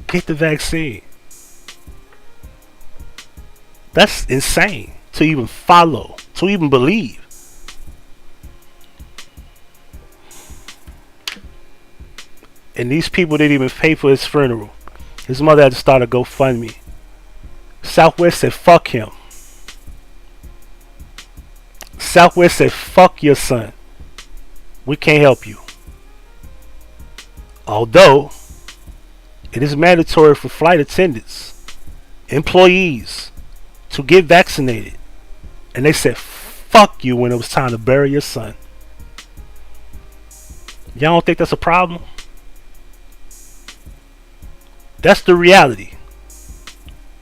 get the vaccine. That's insane to even follow, to even believe. And these people didn't even pay for his funeral. His mother had to start a GoFundMe. Southwest said, fuck him. Southwest said, fuck your son. We can't help you. Although, it is mandatory for flight attendants, employees, to get vaccinated. And they said, fuck you when it was time to bury your son. Y'all don't think that's a problem? That's the reality.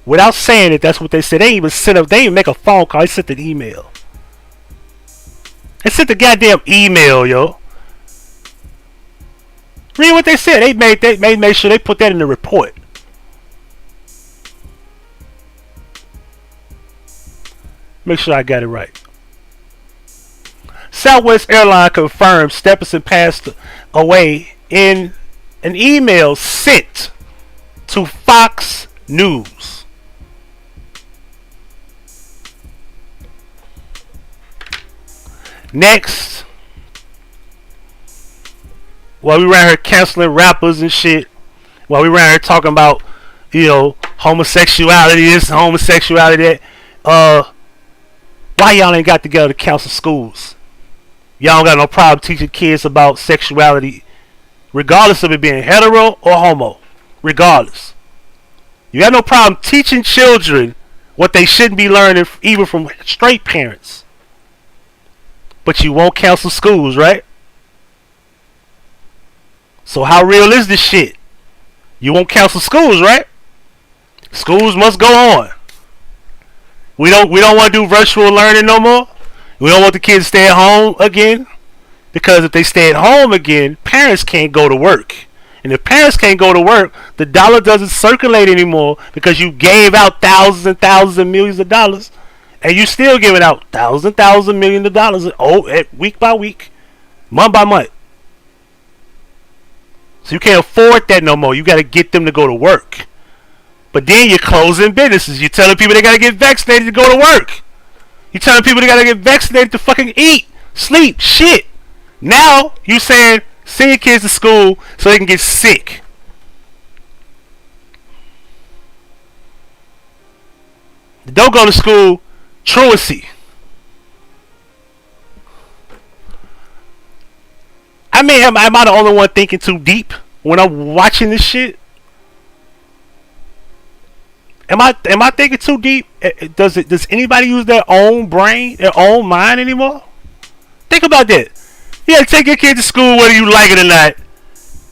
Without saying it, that's what they said. They didn't even make a phone call. They sent an email. They sent the goddamn email, yo. Read what they said. They made sure they put that in the report. Make sure I got it right. Southwest Airlines confirmed Stephenson passed away in an email sent to Fox News. Next, while we around here canceling rappers and shit, while we around here talking about, homosexuality this, homosexuality that, why y'all ain't got together to cancel schools? Y'all don't got no problem teaching kids about sexuality, regardless of it being hetero or homo. Regardless. You have no problem teaching children what they shouldn't be learning even from straight parents. But you won't cancel schools, right? So how real is this shit? You won't cancel schools, right? Schools must go on. We don't want to do virtual learning no more. We don't want the kids to stay at home again. Because if they stay at home again, parents can't go to work. And if parents can't go to work, the dollar doesn't circulate anymore because you gave out thousands and thousands and millions of dollars. And you still giving out thousands and millions of dollars week by week, month by month. So you can't afford that no more. You got to get them to go to work. But then you're closing businesses. You're telling people they got to get vaccinated to go to work. You're telling people they got to get vaccinated to fucking eat, sleep, shit. Now you saying send your kids to school so they can get sick. Don't go to school, truancy. I mean, am I the only one thinking too deep when I'm watching this shit? Am I thinking too deep? Does anybody use their own brain, their own mind anymore? Think about that. You gotta take your kid to school whether you like it or not,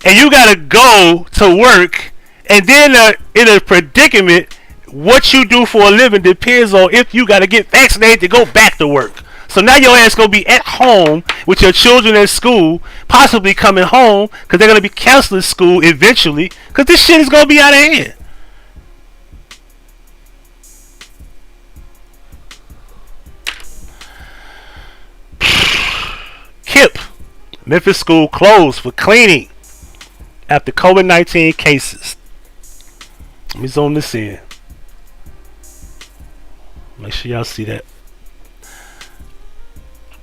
and you gotta go to work, and then in a predicament, what you do for a living depends on if you gotta get vaccinated to go back to work. So now your ass gonna be at home with your children at school, possibly coming home because they're gonna be canceling school eventually because this shit is gonna be out of hand. KIP, Memphis school closed for cleaning after COVID-19 cases. Let me zoom this in. Make sure y'all see that.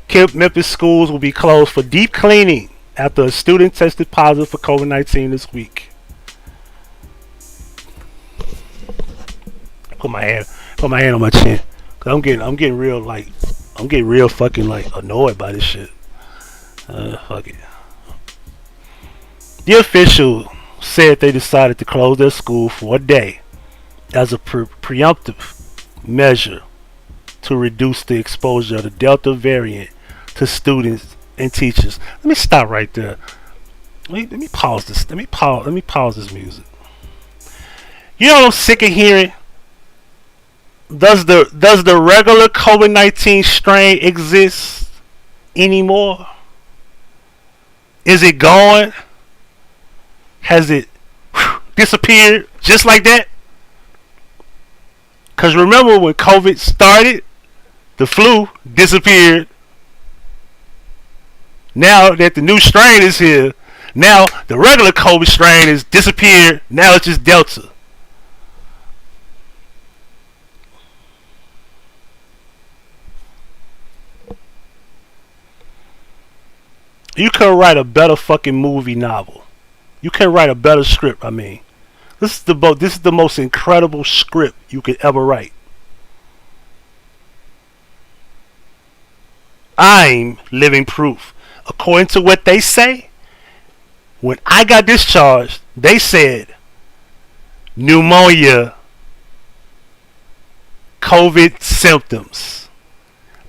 KIP Memphis schools will be closed for deep cleaning after a student tested positive for COVID-19 this week. put my hand on my chin. Cause I'm getting real fucking like annoyed by this shit. Fuck it. The official said they decided to close their school for a day as a preemptive measure to reduce the exposure of the Delta variant to students and teachers. Let me stop right there. Let me pause this. Let me pause this music. You know what I'm sick of hearing? Does the regular COVID-19 strain exist anymore? Is it gone? Has it disappeared just like that? Because remember when COVID started, the flu disappeared. Now that the new strain is here, now the regular COVID strain has disappeared. Now it's just Delta. You can write a better fucking movie novel. You can write a better script. I mean, this is the most incredible script you could ever write. I'm living proof. According to what they say, when I got discharged, they said pneumonia, COVID symptoms.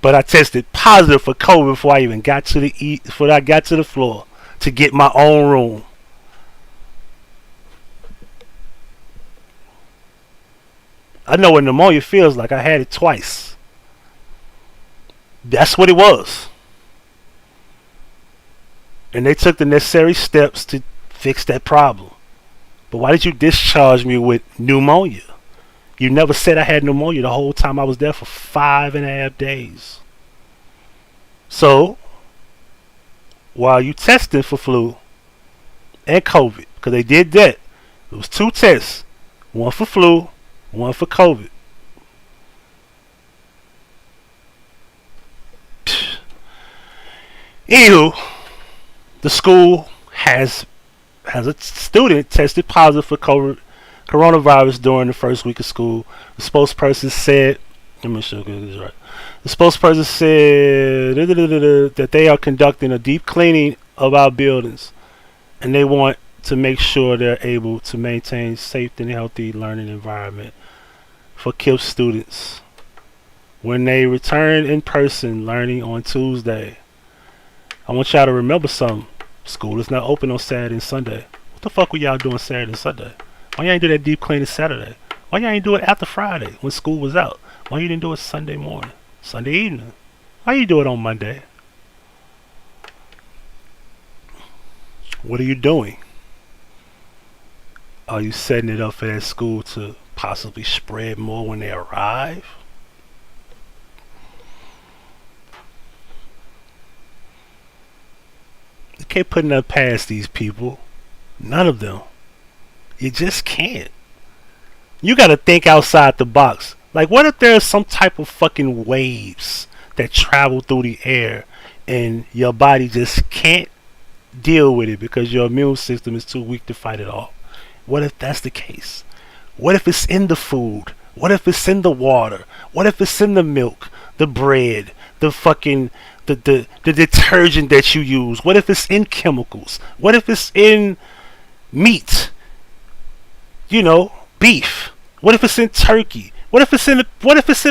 But I tested positive for COVID before I even got to the floor to get my own room. I know what pneumonia feels like. I had it twice. That's what it was. And they took the necessary steps to fix that problem. But why did you discharge me with pneumonia? You never said I had pneumonia the whole time I was there for 5.5 days. So, while you testing for flu and COVID, because they did that, it was 2 tests. One for flu, one for COVID. Anywho, the school has a student tested positive for coronavirus during the first week of school. The spokesperson said, let me show you this right. The spokesperson said that they are conducting a deep cleaning of our buildings, and they want to make sure they're able to maintain safe and healthy learning environment for KIPP students when they return in person learning on Tuesday. I want y'all to remember something. School is not open on Saturday and Sunday. What the fuck were y'all doing Saturday and Sunday? Why y'all ain't do that deep cleaning Saturday? Why y'all ain't do it after Friday when school was out? Why you didn't do it Sunday morning? Sunday evening? Why you do it on Monday? What are you doing? Are you setting it up for that school to possibly spread more when they arrive? You can't put nothing past these people. None of them. You just can't. You gotta think outside the box. Like, what if there's some type of fucking waves that travel through the air and your body just can't deal with it because your immune system is too weak to fight it off? What if that's the case? What if it's in the food? What if it's in the water? What if it's in the milk, the bread, the fucking the detergent that you use? What if it's in chemicals? What if it's in meat? You know, beef. What if it's in turkey? What if it's in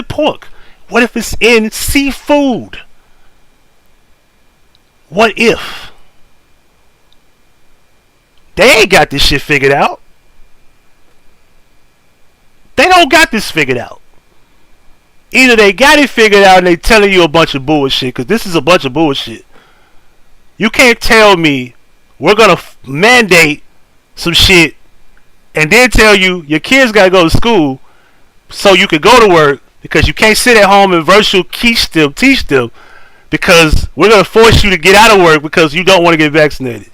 pork? What if it's in seafood? What if? They ain't got this shit figured out. They don't got this figured out. Either they got it figured out and they telling you a bunch of bullshit, because this is a bunch of bullshit. You can't tell me we're going to mandate some shit and then tell you your kids got to go to school so you can go to work, because you can't sit at home and virtual teach them, because we're going to force you to get out of work because you don't want to get vaccinated.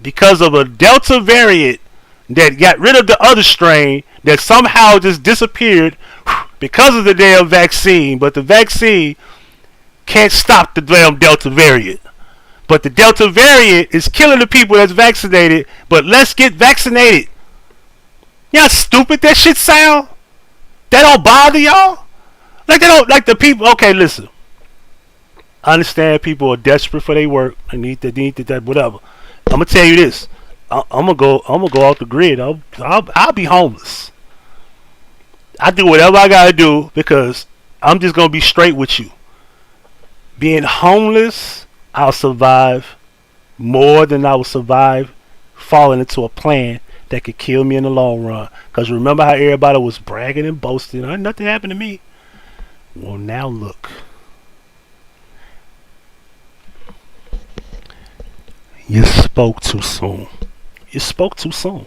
Because of a Delta variant that got rid of the other strain that somehow just disappeared because of the damn vaccine. But the vaccine can't stop the damn Delta variant. But the Delta variant is killing the people that's vaccinated. But let's get vaccinated. You know how stupid that shit sound? That don't bother y'all? Like they don't like the people. Okay, listen. I understand people are desperate for their work. They need that whatever. I'm gonna tell you this. I'm gonna go off the grid. I'll be homeless. I do whatever I gotta do because I'm just gonna be straight with you. Being homeless, I'll survive more than I will survive falling into a plan that could kill me in the long run. Because remember how everybody was bragging and boasting? Nothing happened to me. Well, now look. You spoke too soon. You spoke too soon.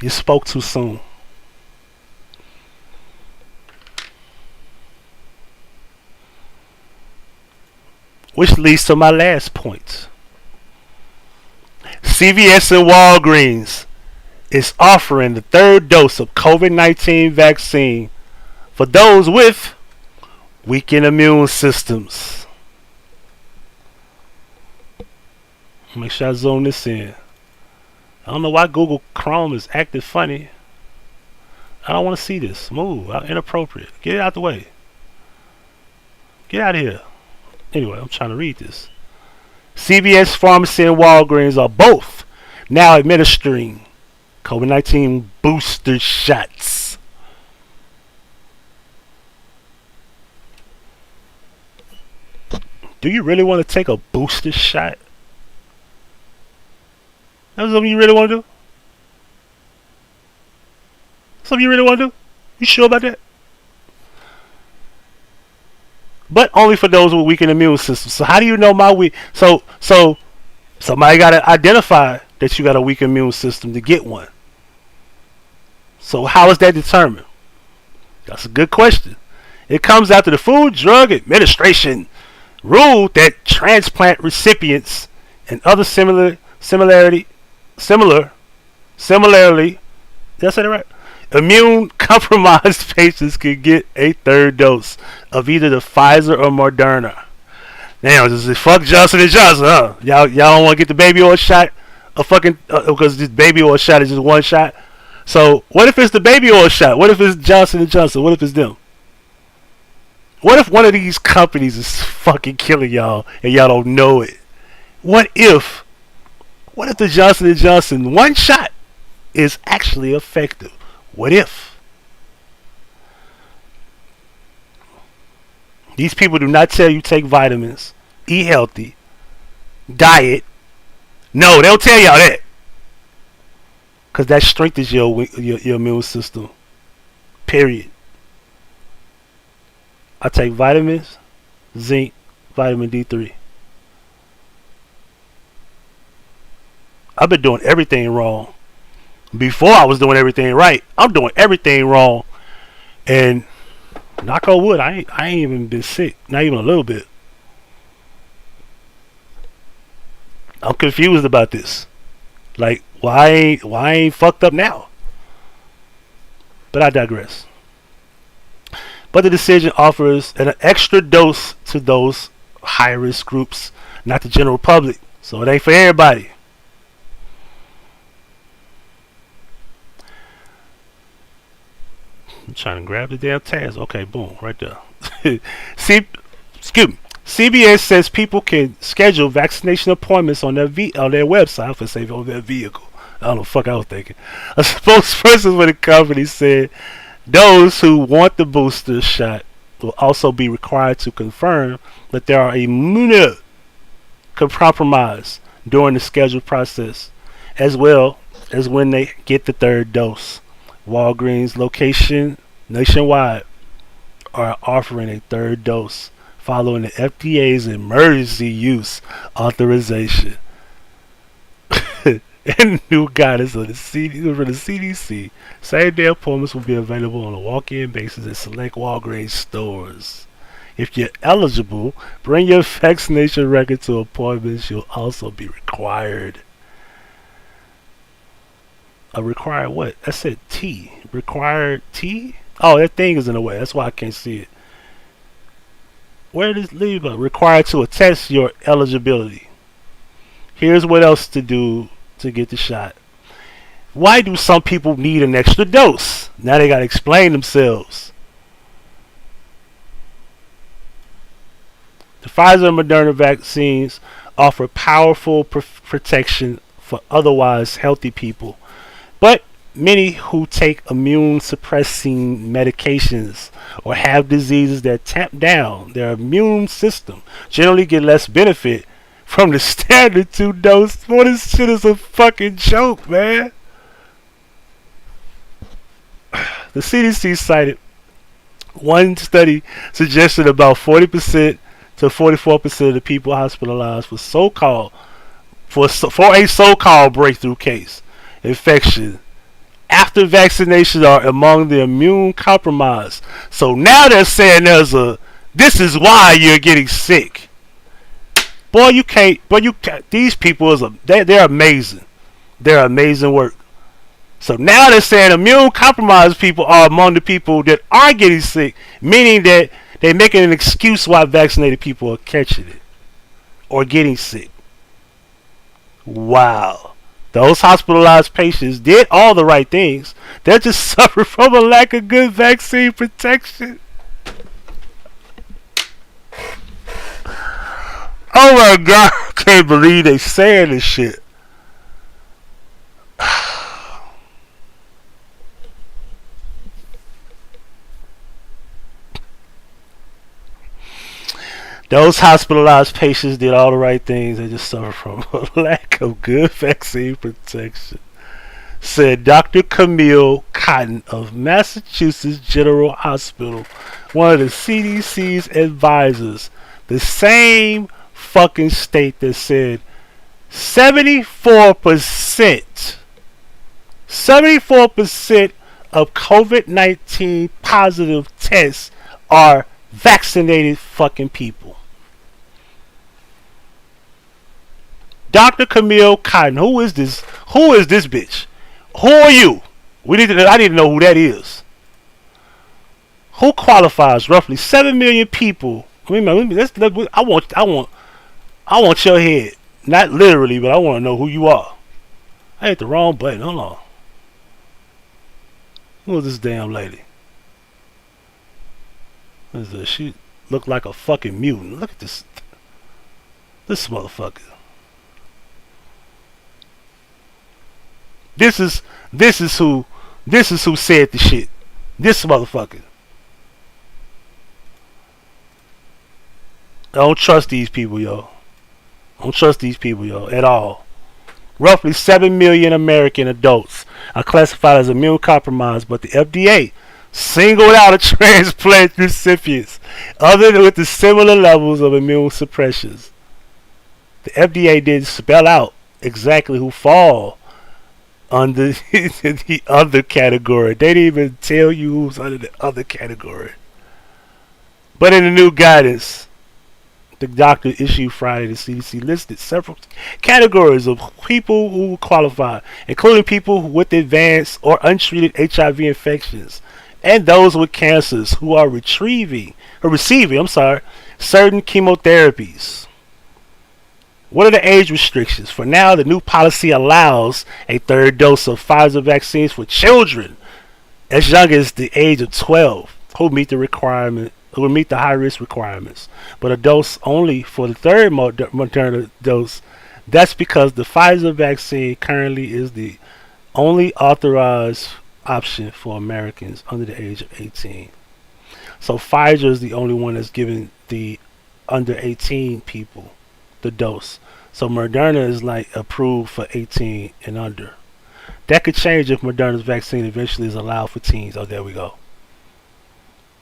You spoke too soon. Which leads to my last point. CVS and Walgreens is offering the third dose of COVID-19 vaccine for those with weakened immune systems. Make sure I zoom this in. I don't know why Google Chrome is acting funny. I don't want to see this. Move. Inappropriate. Get it out the way. Get out of here. Anyway, I'm trying to read this. CVS Pharmacy and Walgreens are both now administering COVID-19 booster shots. Do you really want to take a booster shot? That's something you really want to do? Something you really want to do? You sure about that? But only for those with weakened immune systems. So how do you know my weak? So somebody got to identify that you got a weak immune system to get one. So how is that determined? That's a good question. It comes after the Food Drug Administration ruled that transplant recipients and other similarly, did I say that right? Immune compromised patients can get a third dose of either the Pfizer or Moderna. Now, this is fuck Johnson and Johnson, huh? Y'all don't want to get the baby oil shot? Because this baby oil shot is just one shot. So what if it's the baby oil shot? What if it's Johnson and Johnson? What if it's them? What if one of these companies is fucking killing y'all and y'all don't know it? What if the Johnson and Johnson one shot is actually effective? What if? These people do not tell you take vitamins, eat healthy, diet. No, they'll tell y'all that. Because that strengthens your immune system. Period. I take vitamins, zinc, vitamin D3. I've been doing everything wrong. Before I was doing everything right. I'm doing everything wrong. And knock on wood, I ain't even been sick. Not even a little bit. I'm confused about this. Like, why I ain't fucked up now? But I digress. But the decision offers an extra dose to those high-risk groups, not the general public. So it ain't for everybody. I'm trying to grab the damn tags. Okay, boom, right there. CBS says people can schedule vaccination appointments on their website. For say on their vehicle. I don't know what the fuck I was thinking. A spokesperson for the company said those who want the booster shot will also be required to confirm that they are immunocompromised during the scheduled process, as well as when they get the third dose. Walgreens location nationwide are offering a third dose following the FDA's emergency use authorization and new guidance from the CDC. Same-day appointments will be available on a walk-in basis at select Walgreens stores. If you're eligible, bring your vaccination record to appointments. You'll also be required. Required what? That said T. Required T? Oh, that thing is in the way. That's why I can't see it. Where does it leave? Required to attest your eligibility. Here's what else to do to get the shot. Why do some people need an extra dose? Now they got to explain themselves. The Pfizer and Moderna vaccines offer powerful protection for otherwise healthy people, but many who take immune suppressing medications or have diseases that tamp down their immune system generally get less benefit from the standard 2-dose. Boy, this shit is a fucking joke, man. The CDC cited one study suggested about 40% to 44% of the people hospitalized for a so-called breakthrough case infection after vaccinations are among the immune compromised. So now they're saying this is why you're getting sick. Boy, you can't. These people they're amazing. They're amazing work. So now they're saying immune compromised people are among the people that are getting sick, meaning that they're making an excuse why vaccinated people are catching it or getting sick. Wow. Those hospitalized patients did all the right things. They're just suffering from a lack of good vaccine protection. Oh my God, I can't believe they saying this shit. Those hospitalized patients did all the right things. They just suffer from a lack of good vaccine protection, said Dr. Camille Cotton of Massachusetts General Hospital, one of the CDC's advisors. The same fucking state that said 74% of COVID-19 positive tests are vaccinated fucking people. Dr. Camille Cotton, who is this bitch? Who are you? I need to know who that is. Who qualifies roughly 7 million people? I want your head. Not literally, but I want to know who you are. I hit the wrong button. Hold on. Who is this damn lady? What is this? She looked like a fucking mutant. Look at this. This motherfucker. This is who said the shit. This motherfucker. I don't trust these people, yo. I don't trust these people, yo, at all. Roughly 7 million American adults are classified as immune compromised, but the FDA singled out a transplant recipients other than with the similar levels of immune suppressions. The FDA didn't spell out exactly who fall under the other category. They didn't even tell you who's under the other category. But in the new guidance the doctor issued Friday, the CDC listed several categories of people who qualify, including people with advanced or untreated HIV infections and those with cancers who are receiving certain chemotherapies. What are the age restrictions? For now, the new policy allows a third dose of Pfizer vaccines for children as young as the age of 12 who meet the high-risk requirements, but a dose only for the third Moderna dose. That's because the Pfizer vaccine currently is the only authorized option for Americans under the age of 18. So Pfizer is the only one that's giving the under 18 people the dose. So Moderna is like approved for 18 and under. That could change if Moderna's vaccine eventually is allowed for teens. Oh, there we go.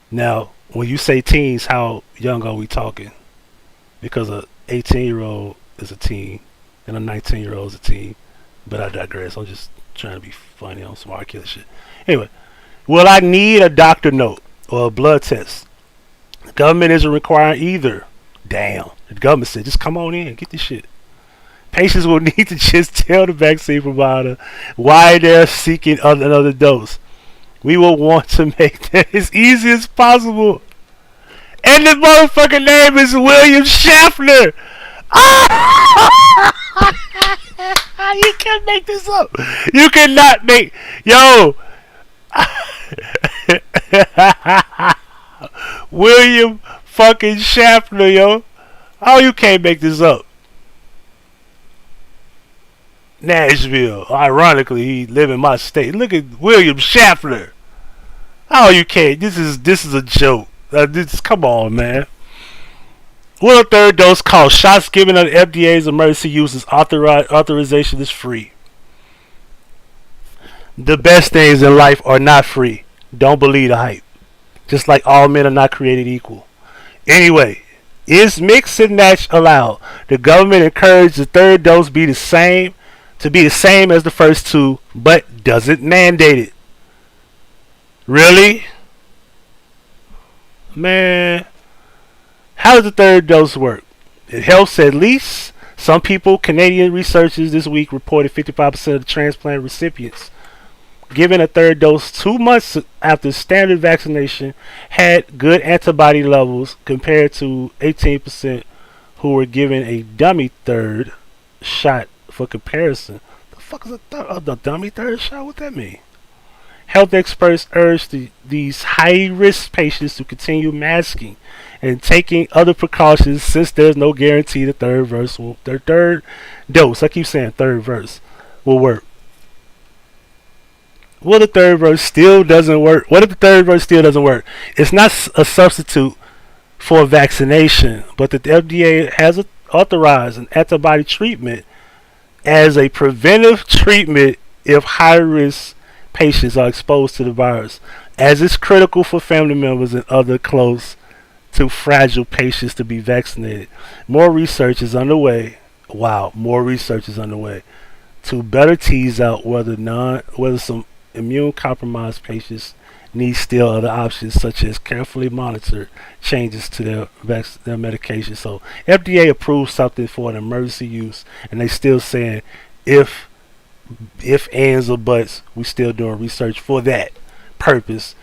Now, when you say teens, how young are we talking? Because a 18-year-old is a teen and a 19-year-old is a teen. But I digress. I'm just trying to be funny on some killer shit. Anyway, will I need a doctor note or a blood test? The government isn't requiring either. Damn. The government said, just come on in, get this shit. Patients will need to just tell the vaccine provider why they're seeking another dose. We will want to make that as easy as possible. And the motherfucking name is William Schaffner. You can't make this up. You cannot make. Yo. William fucking Schaffner, yo. Oh, you can't make this up. Nashville. Ironically, he live in my state. Look at William Schaffner. Oh, you can't. This is a joke. Come on, man. Will a third dose cost? Shots given under FDA's emergency uses authorization is free. The best things in life are not free. Don't believe the hype. Just like all men are not created equal. Anyway, is mix and match allowed? The government encouraged the third dose to be the same as the first two, but doesn't mandate it. Really? Man, how does the third dose work? It helps at least some people. Canadian researchers this week reported 55% of the transplant recipients given a third dose 2 months after standard vaccination had good antibody levels compared to 18% who were given a dummy third shot. For comparison, the fuck is the dummy third shot? What that mean? Health experts urged these high-risk patients to continue masking and taking other precautions since there's no guarantee the third dose, I keep saying third verse, will work. What if the third verse still doesn't work? It's not a substitute for vaccination, but the FDA has authorized an antibody treatment as a preventive treatment if high-risk patients are exposed to the virus, as it's critical for family members and other close to fragile patients to be vaccinated. More research is underway. To better tease out whether some immune-compromised patients need still other options, such as carefully monitored changes to their medication. So FDA approved something for an emergency use, and they still saying if ands or buts, we still doing research for that purpose.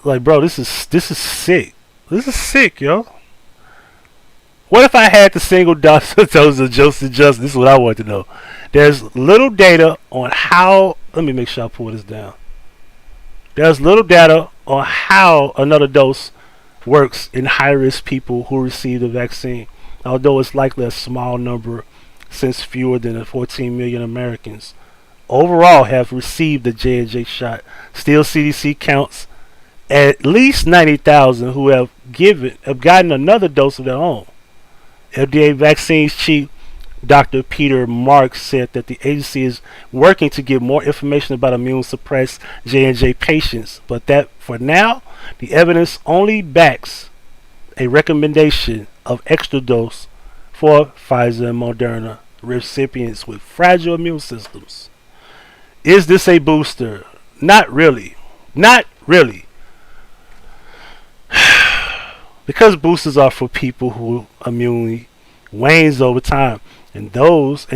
Like, bro, this is sick. This is sick, yo. What if I had the single dose of Joseph Johnson? This is what I want to know. There's little data on how. Let me make sure I pull this down. There's little data on how another dose works in high-risk people who receive the vaccine, although it's likely a small number since fewer than 14 million Americans overall have received the J&J shot. Still, CDC counts at least 90,000 who have gotten another dose of their own. FDA vaccines chief Dr. Peter Marks said that the agency is working to get more information about immune-suppressed J&J patients, but that for now, the evidence only backs a recommendation of extra dose for Pfizer and Moderna recipients with fragile immune systems. Is this a booster? Not really. Not really. Because boosters are for people who immunity wanes over time. And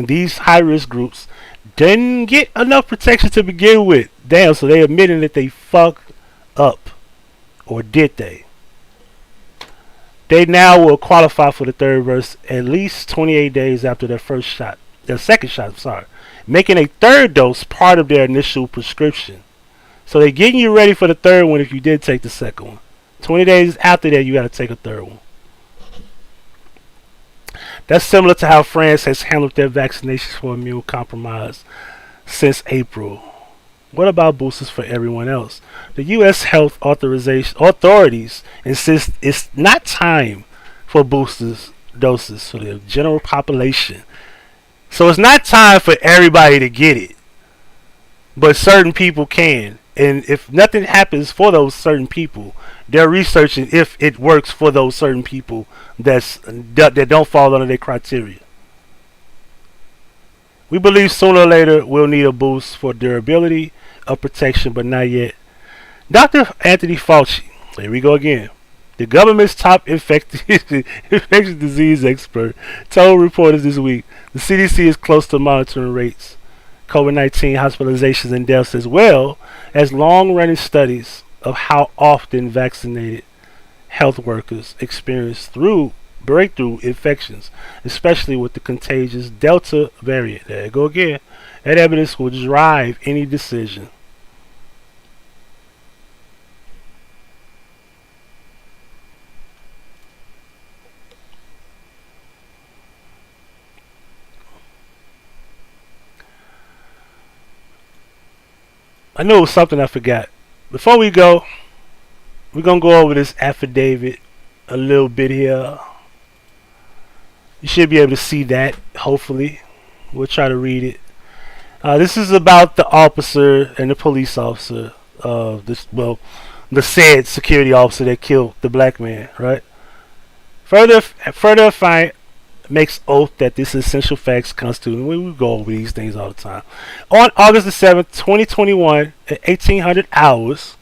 these high-risk groups didn't get enough protection to begin with. Damn, so they admitting that they fucked up. Or did they? They now will qualify for the third verse at least 28 days after their second shot, making a third dose part of their initial prescription. So they're getting you ready for the third one if you did take the second one. 20 days after that, you got to take a third one. That's similar to how France has handled their vaccinations for immune compromise since April. What about boosters for everyone else? The U.S. health authorities insist it's not time for boosters doses for the general population. So it's not time for everybody to get it. But certain people can. And if nothing happens for those certain people, they're researching if it works for those certain people that don't fall under their criteria. We believe sooner or later we'll need a boost for durability of protection, but not yet. Dr. Anthony Fauci, here we go again, the government's top infectious disease expert, told reporters this week the CDC is close to monitoring rates, COVID-19 hospitalizations and deaths, as well as long-running studies of how often vaccinated health workers experience through breakthrough infections, especially with the contagious Delta variant. There you go again. That evidence will drive any decision. I knew it was something I forgot. Before we go, we're going to go over this affidavit a little bit here. You should be able to see that, hopefully. We'll try to read it. This is about the officer and the police officer. The said security officer that killed the black man, right? Further affiant makes oath that this essential facts constitute, and we go over these things all the time. On August the 7th, 2021, at 1800 hours,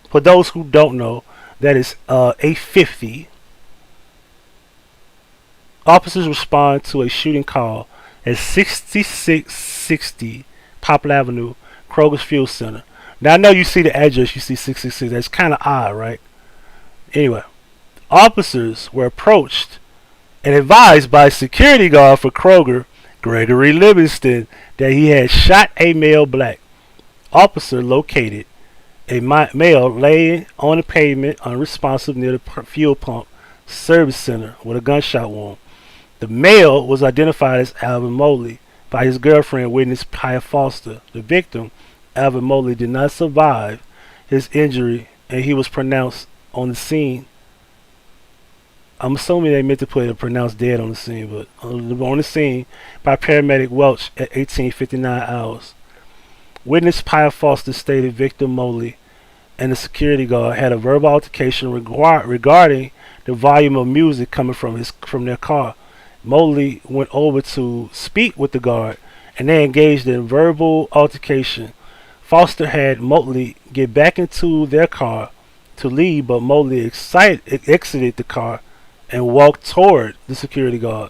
for those who don't know, that is 8:50, officers respond to a shooting call at 6660 Poplar Avenue, Kroger's Fuel Center. Now I know you see the address, you see 666, that's kind of odd, right? Anyway, officers were approached and advised by a security guard for Kroger, Gregory Livingston, that he had shot a male black. Officer located a male laying on the pavement unresponsive near the fuel pump service center with a gunshot wound. The male was identified as Alvin Motley by his girlfriend, witness Pia Foster. The victim, Alvin Motley, did not survive his injury and he was pronounced on the scene. I'm assuming they meant to put a pronounced dead on the scene, but on the scene by paramedic Welch at 1859 hours. Witness Pia Foster stated victim Motley and the security guard had a verbal altercation regarding the volume of music coming from their car. Motley went over to speak with the guard and they engaged in verbal altercation. Foster had Motley get back into their car to leave, but Motley exited the car and walked toward the security guard.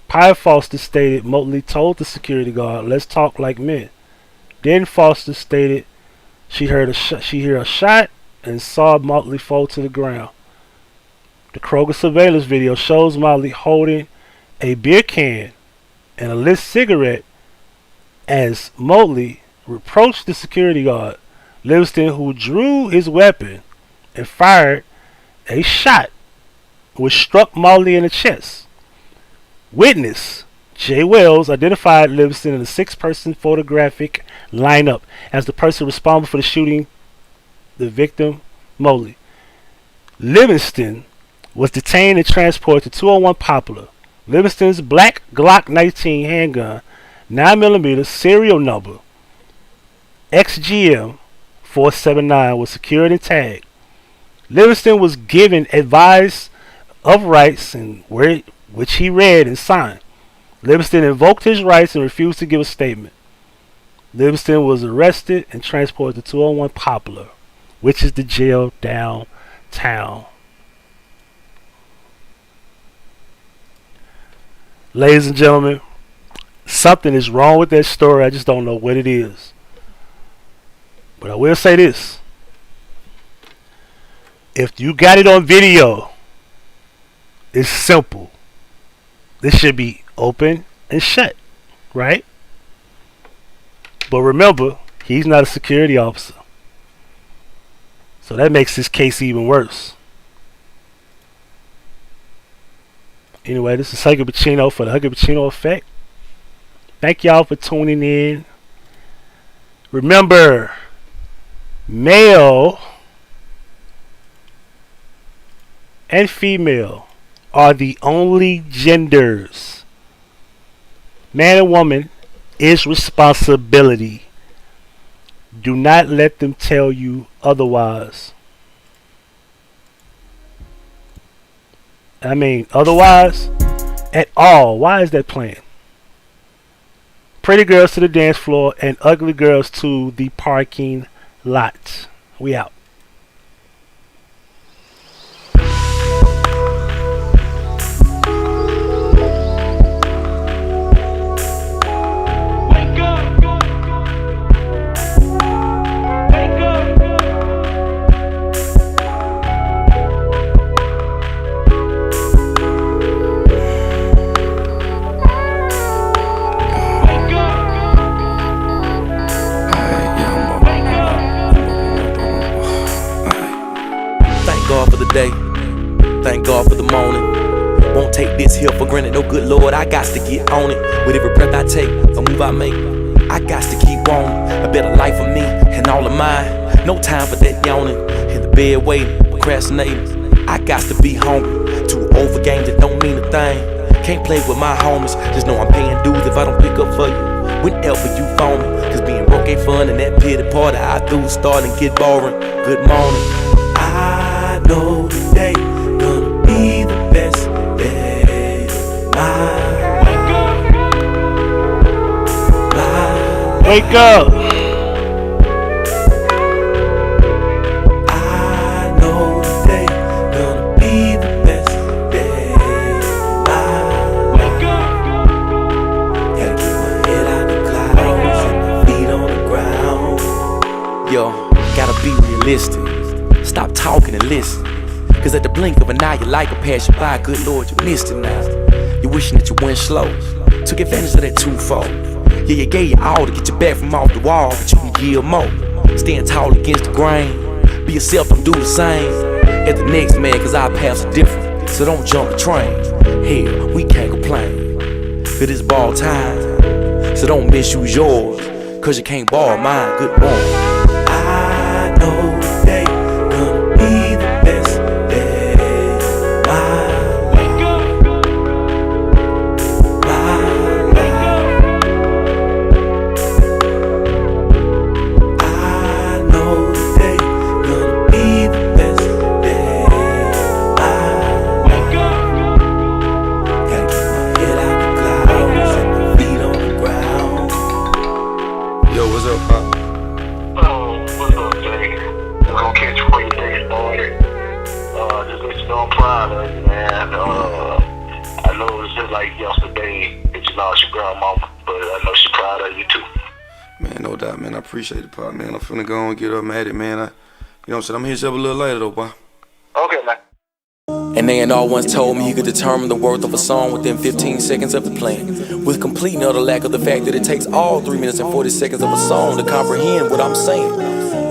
Pia Foster stated Motley told the security guard, "Let's talk like men." Then Foster stated she heard a shot and saw Motley fall to the ground. The Kroger surveillance video shows Motley holding a beer can and a lit cigarette as Motley approached the security guard, Livingston, who drew his weapon and fired a shot which struck Motley in the chest. Witness Jay Wells identified Livingston in a 6-person photographic lineup as the person responsible for the shooting the victim, Motley. Livingston was detained and transported to 201 Poplar. Livingston's black Glock 19 handgun, 9mm serial number XGM 479 was secured and tagged. Livingston was given advice of rights and which he read and signed. Livingston invoked his rights and refused to give a statement. Livingston was arrested and transported to 201 Poplar, which is the jail downtown. Ladies and gentlemen, something is wrong with that story. I just don't know what it is. But I will say this. If you got it on video, it's simple. This should be open and shut, right? But remember, he's not a security officer. So that makes this case even worse. Anyway, this is Huggie Pacino for the Huggie Pacino Effect. Thank y'all for tuning in. Remember, male and female are the only genders. Man and woman is responsibility. Do not let them tell you otherwise. I mean, otherwise at all. Why is that playing? Pretty girls to the dance floor and ugly girls to the parking lot. We out.
God for the day, thank God for the morning. Won't take this here for granted, no good Lord, I got to get on it. With every breath I take, a move I make, I got to keep on. A better life for me and all of mine. No time for that yawning, in the bed waiting, procrastinating. I got to be hungry, too old for games that don't mean a thing. Can't play with my homies, just know I'm paying dues if I don't pick up for you whenever you phone me. Cause being broke ain't fun and that pity party I do starting to get boring. Good morning. I know today gonna be the best day of my life.
Wake up!
Yo, gotta be realistic. Stop talking and listen. Cause at the blink of an eye, your life will pass you by. Good Lord, you missed it now. You're wishing that you went slow. Took advantage of that twofold. Yeah, you gave your all to get you back from off the wall, but you can give more. Stand tall against the grain. Be yourself, don't do the same. At the next man, cause our paths are different. So don't jump the train. Hell, we can't complain. Cause it's ball time. So don't misuse yours. Cause you can't borrow mine. Good morning. I know today gonna be the best day of my life. I know today gonna be the best day of my life. Gotta keep my head out the clouds and my feet on the ground. Yo, what's up, Pop?
Catch before your day started. Just let you know I'm proud of you, man. I know it was just like yesterday that you lost your grandmama, but I know she's proud of you too.
Man, no doubt, man. I appreciate it, Pop, man. I'm finna go and get up at it, man. You know what I'm saying? I'm gonna hit you up a little later, though, boy.
Okay, man.
And they ain't all once told me he could determine the worth of a song within 15 seconds of the playing, with complete and utter lack of the fact that it takes all 3 minutes and 40 seconds of a song to comprehend what I'm saying.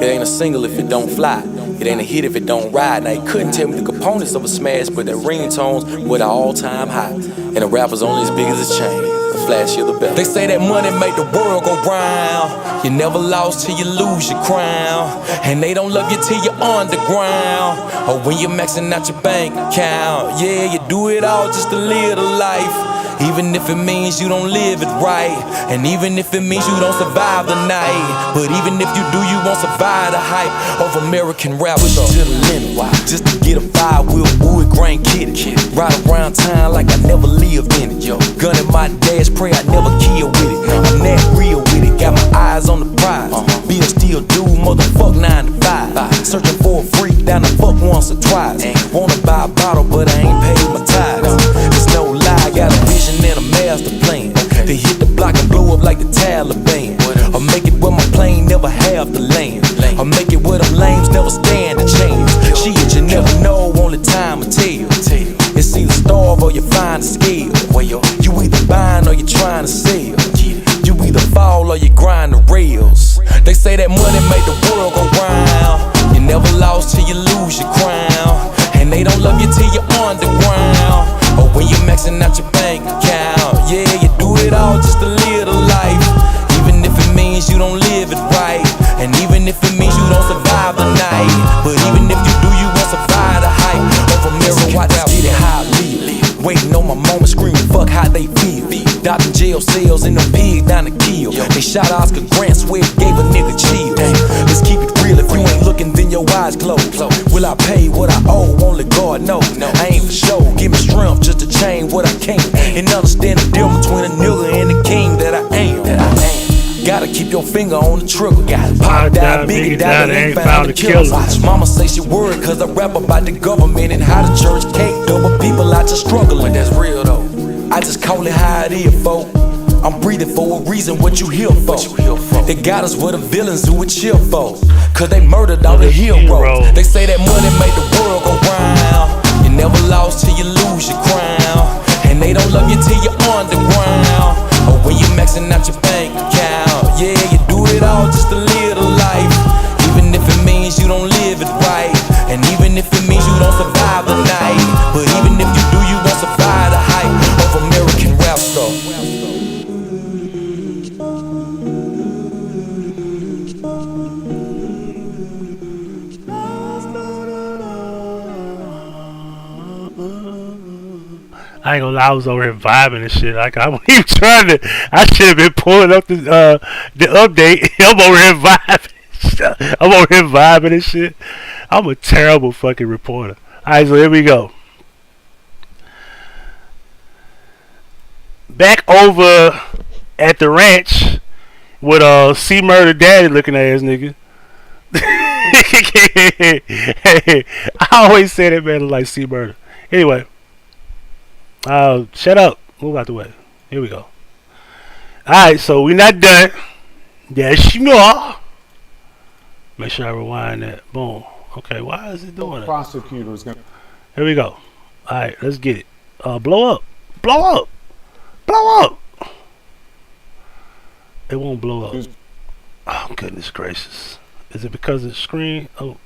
It ain't a single if it don't fly. It ain't a hit if it don't ride. Now, he couldn't tell me the components of a smash, but their ringtones were the all-time high. And the rapper's only as big as his chain. The flashier the better. They say that money make the world go round. You never lost till you lose your crown. And they don't love you till you're underground, or when you're maxing out your bank account. Yeah, you do it all just to live the life, even if it means you don't live it right, and even if it means you don't survive the night. But even if you do, you won't survive the hype of American rap. Push it to the limit, just to get a 5-wheel wood grain kitty. Ride around town like I never lived in it. Gun in my dash, pray I never kill with it. I'm that real with it, got my eyes on the prize. Be a still dude, motherfuck 9 to 5. Searching for a freak, down the fuck once or twice. Wanna buy a bottle, but I ain't paid my tithes. There's no lie, got a vision and a master plan. To hit the block and blow up like the Taliban. Or make it where my plane never have to land. Or make it where them lames never stand a chance. Shit, you never know, only time will tell. It's either starve or you find a skill. You either buying or you trying to sell. You either fall or you grind the rails. They say that money make the world go round. You never lost till you lose your crown. And they don't love you till you're underground, or when you're maxing out your bank account. Yeah, you do it all just to live the life, even if it means you don't live it right, and even if it means you don't survive the night. But even if you do, you won't survive the hype of American rap. Get it how I live, waiting on my moment, screaming fuck how they feel. Dodging jail cells and them pigs down to kill. They shot Oscar Grant, swear it gave a nigga chill. Let's keep it real, if you ain't looking then your eyes closed. Will I pay what I owe? Only God knows. I ain't for show, give me strength just to change what I can, and understand the difference between a nigga and the king that I am. Gotta keep your finger on the trigger. Pop down, biggie down, they ain't found the killer. Mama say she worried cause I rap about the government and how the church can't double people out just struggling. That's real though, I just call it how it is, folk. I'm breathing for a reason, what you here for? They got us where the villains who would chill for, cause they murdered all the heroes. They say that money made the world go round. You never lost till you lose your crown, and they don't love you till you're underground, or when you're maxing out your bank account. Yeah, you do it all just to live the life, even if it means you don't live it right, and even if it means you don't
I ain't gonna lie, I was over here vibing and shit. Like I wasn't even trying to. I should have been pulling up the update. I'm over here vibing. I'm over here vibing and shit. I'm a terrible fucking reporter. Alright, so here we go. Back over at the ranch with C Murder Daddy looking ass nigga. I always say that man look like C Murder. Anyway. Shut up. Move out the way. Here we go. Alright, so we're not done. Yes, more. Make sure I rewind that. Boom. Okay, why is it doing it?
Prosecutors gonna.
Here we go. Alright, let's get it. Blow up. Blow up. Blow up. It won't blow up. Oh, goodness gracious. Is it because of the screen? Oh.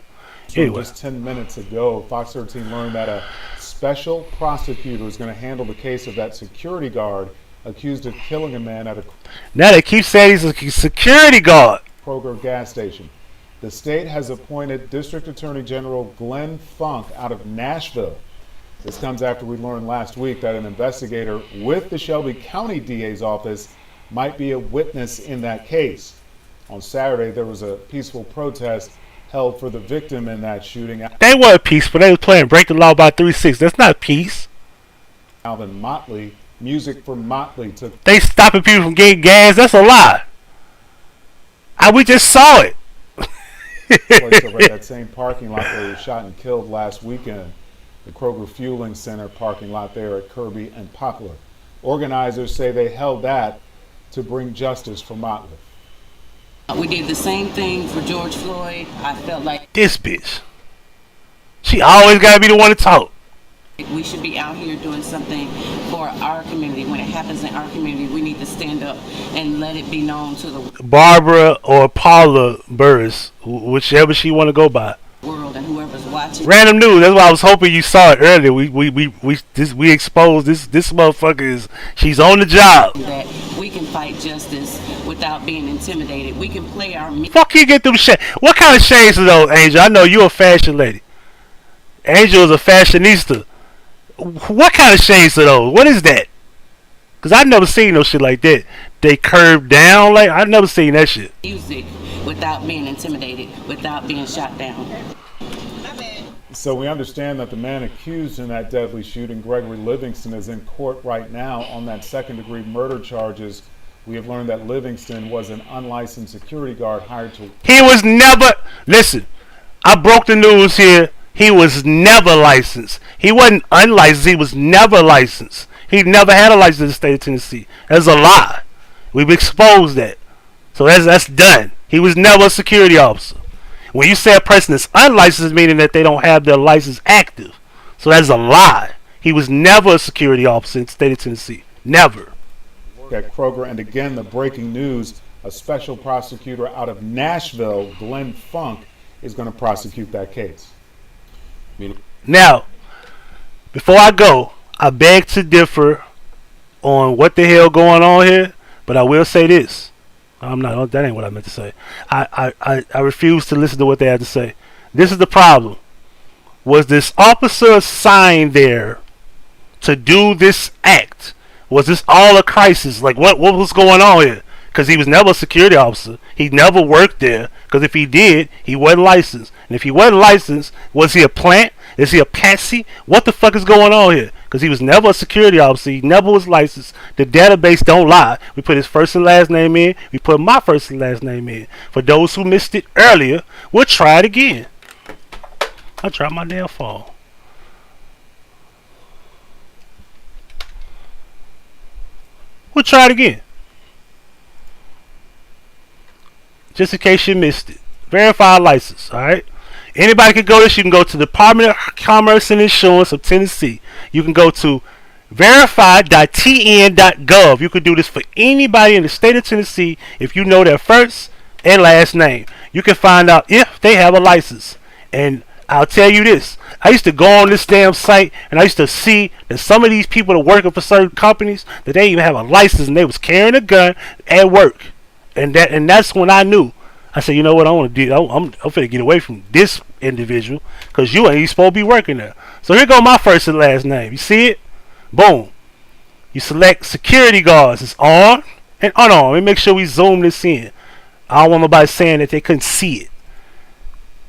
Anyway.
Just 10 minutes ago, Fox 13 learned that a special prosecutor is going to handle the case of that security guard accused of killing a man at a
now they keep saying he's a security guard.
Kroger gas station. The state has appointed District Attorney General Glenn Funk out of Nashville. This comes after we learned last week that an investigator with the Shelby County DA's office might be a witness in that case. On Saturday, there was a peaceful protest held for the victim in that shooting.
They weren't peaceful. They was playing Break the Law by 3-6. That's not peace.
Alvin Motley, music for Motley took.
They stopping people from getting gas. That's a lie. We just saw it.
Place over at that same parking lot where he was shot and killed last weekend. The Kroger Fueling Center parking lot there at Kirby and Poplar. Organizers say they held that to bring justice for Motley.
We did the same thing for George Floyd. I felt like
this bitch. She always gotta be the one to talk.
We should be out here doing something for our community. When it happens in our community, we need to stand up and let it be known to the
Barbara or Paula Burris, whichever she want to go by.
World and whoever's watching.
Random news. That's why I was hoping you saw it earlier. We exposed this motherfucker is she's on the job.
That we can fight justice without being intimidated. We can play our
fuck you get them shades. What kind of shades are those, Angel? I know you're a fashion lady. Angel is a fashionista. What kind of shades are those? What is that? Cause I've never seen no shit like that. They curve down like I've never seen that shit.
Music without being intimidated, without being shot down.
So we understand that the man accused in that deadly shooting, Gregory Livingston, is in court right now on that second-degree murder charges. We have learned that Livingston was an unlicensed security guard hired to.
He was never. Listen, I broke the news here. He was never licensed. He wasn't unlicensed. He was never licensed. He never had a license in the state of Tennessee. That's a lie. We've exposed that. So that's done. He was never a security officer. When you say a person is unlicensed, meaning that they don't have their license active. So that's a lie. He was never a security officer in the state of Tennessee. Never.
At Kroger, and again, the breaking news, a special prosecutor out of Nashville, Glenn Funk, is going to prosecute that case.
Now, before I go, I beg to differ on what the hell going on here, but I will say this. That ain't what I meant to say. I refuse to listen to what they have to say. This is the problem. Was this officer assigned there to do this act? Was this all a crisis? Like what was going on here? Because he was never a security officer. He never worked there. Because if he did, he wasn't licensed. And if he wasn't licensed, was he a plant? Is he a patsy? What the fuck is going on here? Because he was never a security officer. He never was licensed. The database don't lie. We put his first and last name in. We put my first and last name in. For those who missed it earlier, we'll try it again. I dropped my damn phone. We'll try it again. Just in case you missed it. Verified license, alright? Anybody can go to this. You can go to the Department of Commerce and Insurance of Tennessee. You can go to verify.tn.gov. You can do this for anybody in the state of Tennessee if you know their first and last name. You can find out if they have a license. And I'll tell you this. I used to go on this damn site and I used to see that some of these people that are working for certain companies that they even have a license and they was carrying a gun at work. And that's when I knew. I said, you know what, I want to do. I'm finna get away from this individual because you ain't supposed to be working there. So here go my first and last name. You see it? Boom. You select security guards. It's armed and unarmed. Let me make sure we zoom this in. I don't want nobody saying that they couldn't see it.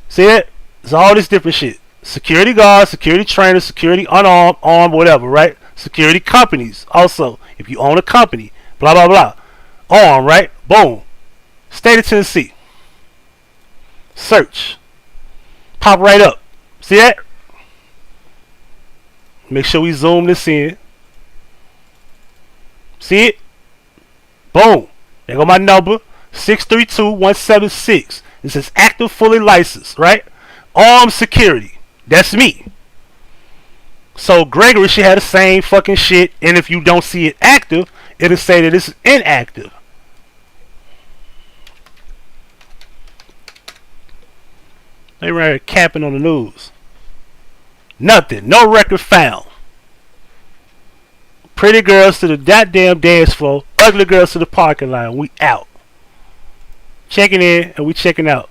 See it? It's all this different shit. Security guards, security trainers, security unarmed, armed, whatever, right? Security companies. Also, if you own a company, blah, blah, blah. Armed, right? Boom. State of Tennessee. Search. Pop right up. See that? Make sure we zoom this in. See it? Boom. There go my number. 632-176. This is active, fully licensed, right? Armed security. That's me. So Gregory should have the same fucking shit, and if you don't see it active, it'll say that it's inactive. They ran capping on the news. Nothing. No record found. Pretty girls to the goddamn dance floor. Ugly girls to the parking lot. We out. Checking in and we checking out.